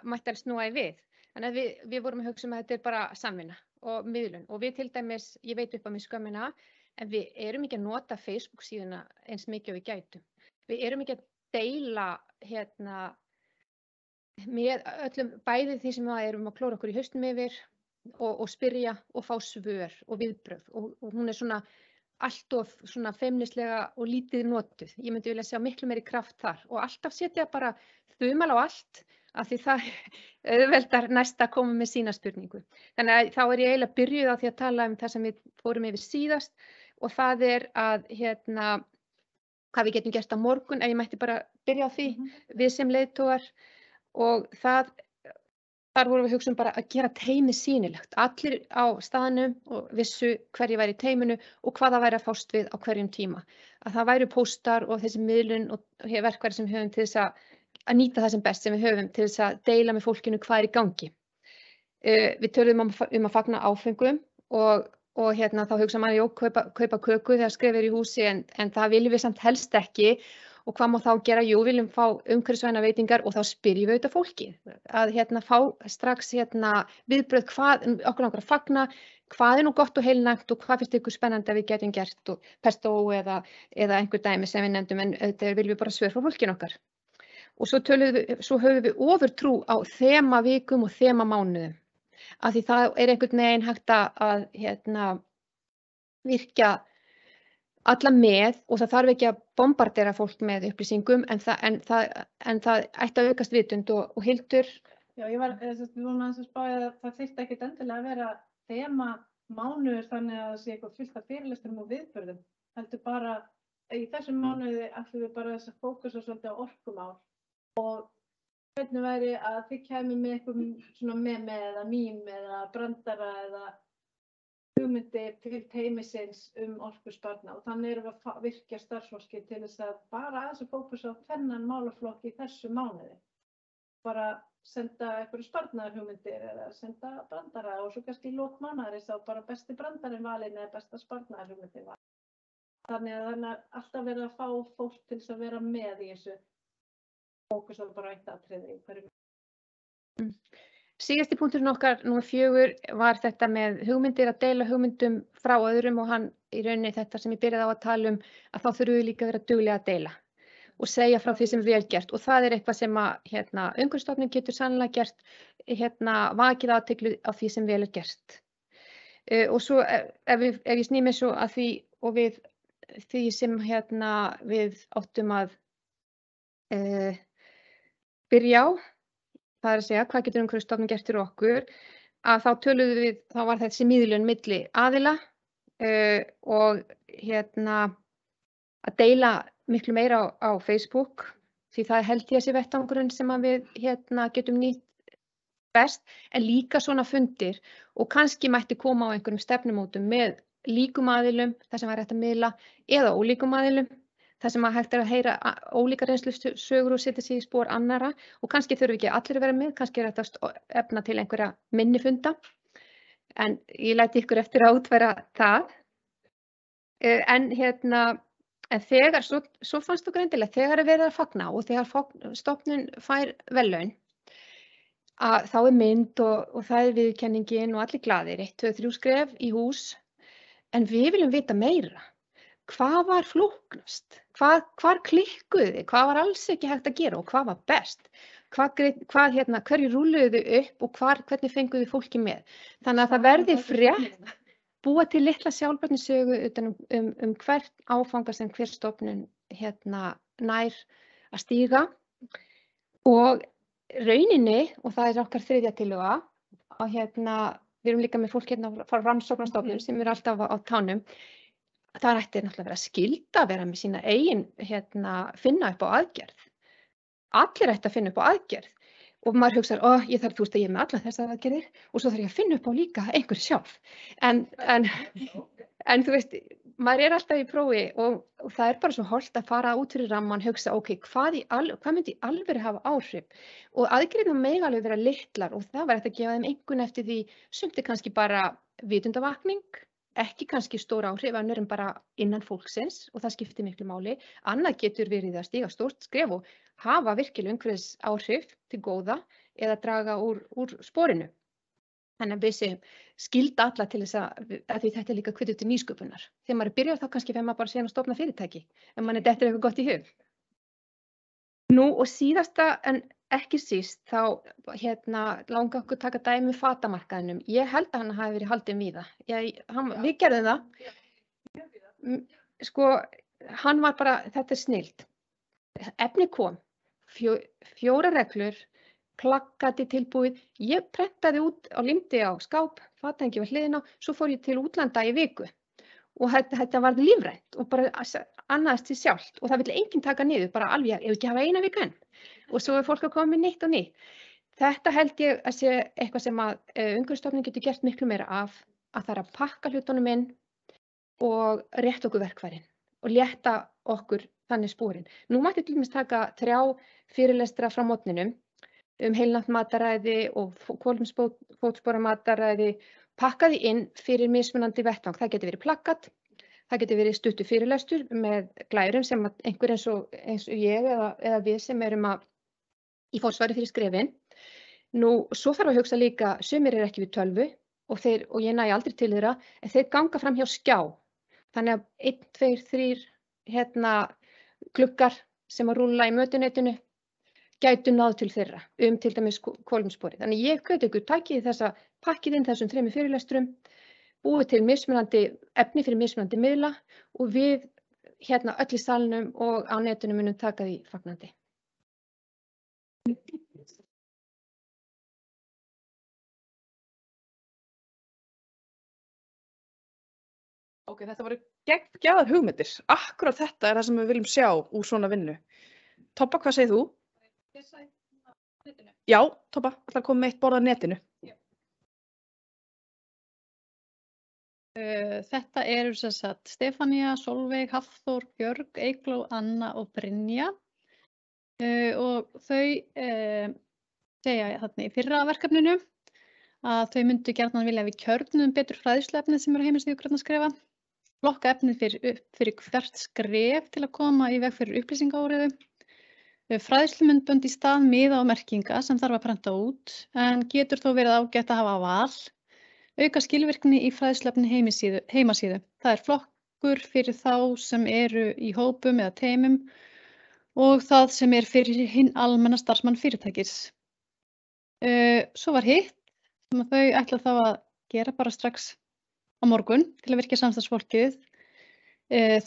mætti alveg snúa í við. Þannig að við vorum að hugsa að þetta er bara samvinna og miðlun og við til dæmis, ég veit upp á mig skömmina, en við erum ekki að nota Facebook síðuna eins mikið og við gætum. Við erum ekki að deila með öllum bæði því sem við erum að klóra okkur í hausnum yfir og spyrja og fá svör og viðbrögð og hún er svona allt of svona feimnislega og lítið notuð. Ég myndi vilja sjá miklu meiri kraft þar og alltaf setja bara þumal á allt af því það auðveldar næst að koma með sína spurningu. Þannig að þá er ég eiginlega byrjuð á því að tala um það sem við fórum yfir síðast og það er að hvað við getum gert á morgun, ef ég mætti bara byrja á því, við sem leiðtogar og þar vorum við hugsa bara að gera teymið sýnilegt. Allir á staðnum og vissu hverju væri í teyminu og hvað það væri að fást við á hverjum tíma. Að það væru póstar og þessi miðlun og verkværi sem við höfum til þess að nýta það sem best sem við höfum til þess að deila með fólkinu hvað er í gangi. Við töluðum að fagna áfengum og þá hugsa maður, kaupa köku þegar skrefið er í húsi en það viljum við samt helst ekki og hvað má þá gera? Jú, viljum fá umhverfisvænar veitingar og þá spyrjum við auðvitað fólki að fá strax viðbrögð hvað okkur langar að fagna, hvað er nú gott og heilnæmt og hvað finnst ykkur spennandi að við getum gert og pesto eða einhver dæmi sem við nefndum en auðvitað viljum við bara svör frá fólkinu okkar. Og svo höfum við ofurtrú á þemavikum og þemamánuðum. Af því það er einhvern veginn hægt að virkja alla með og það þarf ekki að bombardera fólk með upplýsingum en það ætti að aukast vitund og Hildur. Já, ég var núna að spá að það þyrfti ekkert endilega að vera þemamánuður þannig að það sé eitthvað fullt af fyrirlestrum og viðburðum. Heldur bara í þessum mánuði ætlum við bara þess að fókusa svolítið á orkumál og hvernig væri að þið kæmi með eitthvað svona meme eða mím eða brandara eða hugmyndi til teymisins orkusparnað og þannig erum við að virkja starfsfólki til þess að bara aðeins að fókusa á þennan málaflokk í þessu mánuði. Bara senda einhverju sparnaðarhugmyndir eða senda brandara og svo kannski í lok mánaðarins þá bara besti brandarinn valinn eða besta sparnaðarhugmyndin valinn. Þannig að það er alltaf verið að fá fólk til þess að vera með í þessu fókus og bara eitt atriði í hverju. Síðasti punkturinn okkar, númer 4, var þetta með hugmyndir, að deila hugmyndum frá öðrum og hann í rauninni þetta sem ég byrjaði á að tala að þá þurfum við líka að vera duglega að deila og segja frá því sem vel gert og það eitthvað sem að Umhverfisstofnun getur sannlega gert, vakið athygli á því sem vel gert. Og svo ef ég sný mér svo að því og við því sem við áttum að byrja á, það að segja hvað getur Umhverfisstofnun gert fyrir okkur, að þá töluðum við, þá var þessi miðlun milli aðila og að deila miklu meira á Facebook, því það held ég að sé vettvangurinn sem að við getum nýtt best, en líka svona fundir og kannski mætti koma á einhverjum stefnumótum með líkum aðilum, það sem var hægt að miðla, eða ólíkum aðilum, það sem hægt að heyra ólíkar reynslusögur og setja sig í spor annarra og kannski þurfi ekki allir að vera með, kannski þetta að efna til einhverja minni funda, en ég læti ykkur eftir að útfæra það. En þegar, svo fannst okkur endilega, þegar verið að fagna og þegar stofnun fær verðlaun, þá mynd og það viðurkenningin og allir glaðir, 1, 2, 3 skref í hús, en við viljum vita meira. Hvað var flóknast? Hvar klikkuðu þið? Hvað var alls ekki hægt að gera og hvað var best? Hverju rúluðu þið upp og hvernig fenguðu fólki með? Þannig að það verði frétt, búa til litla sjálfbærnisögu utan hvert áfanga sem hver stofnun nær að stíga og rauninni, og það okkar 3. tillaga, að við erum líka með fólk frá rannsóknarstofnun sem alltaf á tánum, það ætti náttúrulega að vera skylda að vera með sína eigin, finna upp á aðgerð. Allir ætti að finna upp á aðgerð. Og maður hugsar, ég þarf að ég með allar þessar aðgerðir og svo þarf ég að finna upp á líka einhverju sjálf. En þú veist, maður alltaf í prófi og það bara svo hollt að fara út fyrir ramman, hugsa, hvað myndi í alvöru hafa áhrif? Og aðgerðirnar mega alveg vera litlar og það var hægt að gefa þeim einhvern eftir því, sumt kannski bara vitundavakning, ekki kannski stór áhrif, önnur en bara innan fólksins og það skiptir miklu máli. Annað getur verið að stíga stórt skref og hafa virkilega umhverfis áhrif til góða eða draga úr sporinu. Þannig að við segjum skylda alla til þess að því þetta líka hvetja til nýsköpunar. Þegar maður byrjar þá kannski fer maður bara síðan að stofna fyrirtæki ef manni dettur eitthvað gott í hug. Nú og síðasta en ekki síst þá langar okkur taka dæmi fatamarkaðinum. Ég held að hann hafi verið haldinn víða. Við gerðum það. Sko, hann var bara, þetta snilld. Efni kom, 4 reglur, plakkati tilbúið. Ég prentaði út á límdi á skáp, fatahengi var hliðina, svo fór ég til útlanda í viku. Og þetta var lífrænt og bara annaðist því sjálft og það vill enginn taka niður, bara alveg, ef ekki hafa eina viku enn. Og svo fólk að koma með nýtt og nýtt. Þetta held ég að sé eitthvað sem að Umhverfisstofnun getur gert miklu meira af, að það að pakka hlutunum inn og rétta okkur verkfærin og létta okkur þannig sporin. Nú mætti til dæmis taka 3 fyrirlestra frá morgninum heilnæmt mataræði og kolefnisfótspora mataræði, pakkaði inn fyrir mismunandi vettvang. Það getur verið plakkat, það getur verið stuttur fyrirlestur með glærum sem einhver eins og ég eða við sem erum í fórsvari fyrir skrefin. Nú, svo þarf að hugsa líka, sumir ekki við tölvu og ég næ aldrei til þeirra, en þeir ganga fram hjá skjá. Þannig að 1, 2, 3 gluggar sem að rúlla í mötuneytinu gætu náð til þeirra til dæmis kolefnissporið. Þannig ég hvet ykkur takið pakkið inn þessum 3 fyrirlesturum, búið til mismunandi efni fyrir mismunandi miðla og við öll í salnum og á netinu munum taka því fagnandi. Þetta voru geggjaðar hugmyndir. Akkúrat þetta það sem við viljum sjá úr svona vinnu. Tobba, hvað segir þú? Já, Tobba, ætlar að koma með eitt borð á netinu. Þetta eru sem sagt Stefanía, Solveig, Hafþór, Björg, Eygló, Anna og Brynja og þau segja þarna í fyrra verkefninu að þau myndu gjarnan vilja að við kjörnum betur fræðsluefnið sem eru heimasíðu Grænna skrefa, flokka efnið fyrir hvert skref til að koma í veg fyrir upplýsingaóreiðu, fræðslumyndbönd í stað miða og merkinga sem þarf að prenta út en getur þó verið ágætt að hafa val, auka skilvirkni í fræðsluefni heimasíðu. Það er flokkur fyrir þá sem eru í hópum eða teymum og það sem er fyrir hinn almenna starfsmann fyrirtækis. Svo var hitt sem að þau ætla þá að gera bara strax á morgun til að virkja samstarfsfólkið.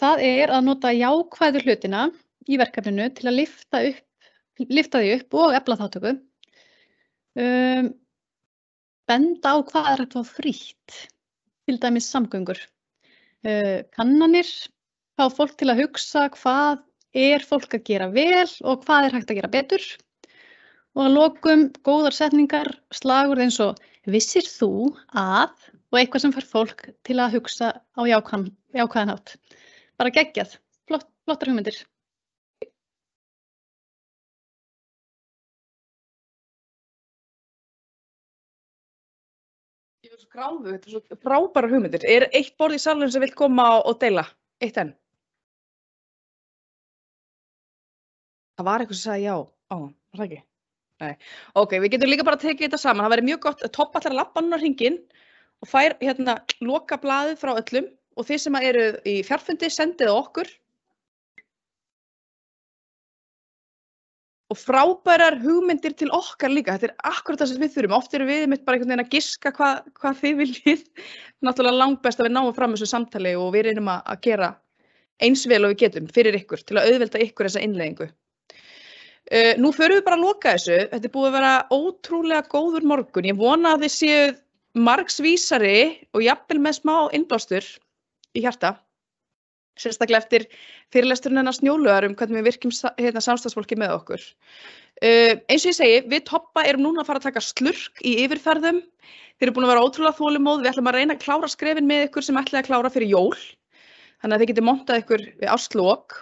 Það er að nota jákvæðu hlutina í verkefninu til að lyfta því upp og efla þátttöku. Benda á hvað er hægt að fá frítt, til dæmis samgöngur. Kannanir fá fólk til að hugsa hvað er fólk að gera vel og hvað er hægt að gera betur. Og að lokum góðar setningar, slagorð eins og vissir þú að og eitthvað sem fær fólk til að hugsa á jákvæðan hátt. Bara geggjað, flottar hugmyndir. Ég er svo gráðug, þetta er svo frábærar hugmyndir. Er eitt borð í salnum sem vill koma og deila? Eitt enn? Það var eitthvað sem sagði já á, var það ekki? Nei. Ok, við getum líka bara tekið þetta saman. Það væri mjög gott að Tobba ætlar að labba núna hringinn og fær loka blaðið frá öllum og þið sem eru í fjarfundi sendið okkur. Og frábærar hugmyndir til okkar líka. Þetta er akkurat það sem við þurfum. Oft eru við mitt bara einhvern veginn að giska hvað þið viljið. Náttúrulega langbest að við náum fram þessu samtali og við reynum að gera eins vel og við getum fyrir ykkur til að auðvelda ykkur þessa innleiðingu. Nú förum við bara að loka þessu. Þetta er búið að vera ótrúlega góður morgun. Ég vona að þið séu margsvísari og jafnvel með smá innblástur í hjarta. Sérstaklega eftir fyrirlesturinn hennar Snjólaug hvernig við virkjum samstarfsfólki með okkur. Eins og ég segi, við Tobba erum núna að fara að taka slurk í yfirferðum. Þeir eru búin að vera ótrúlega þolinmóð. Við ætlum að reyna að klára skrefin með ykkur sem ætlaði að klára fyrir jól. Þannig að þið getið montað ykkur við árslok.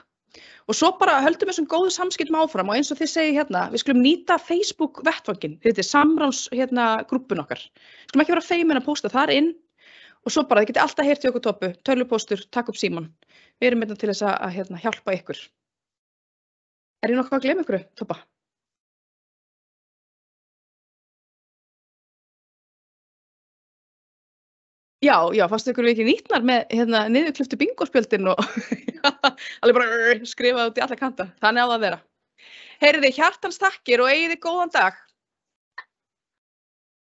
Og svo bara höldum við þessum góðu samskiptum áfram og eins og þið segið hérna, við skulum nýta Facebook vettvanginn, þetta er samráns grúppun okkar. Við skulum ekki vera feimin að pósta þar inn og svo bara þið getið alltaf heyrt í okkur Tobbu, tölvupóstur, takk upp símann. Við erum til þess að hjálpa ykkur. Er ég nokkuð að gleyma ykkur, Tobba? Já, fannst ykkur við ekki nýtnar með niðurkliftu bingospjöldin og alveg bara skrifa út í alla kanta. Þannig á það að vera. Heyriði, hjartans takkir og eigið þið góðan dag.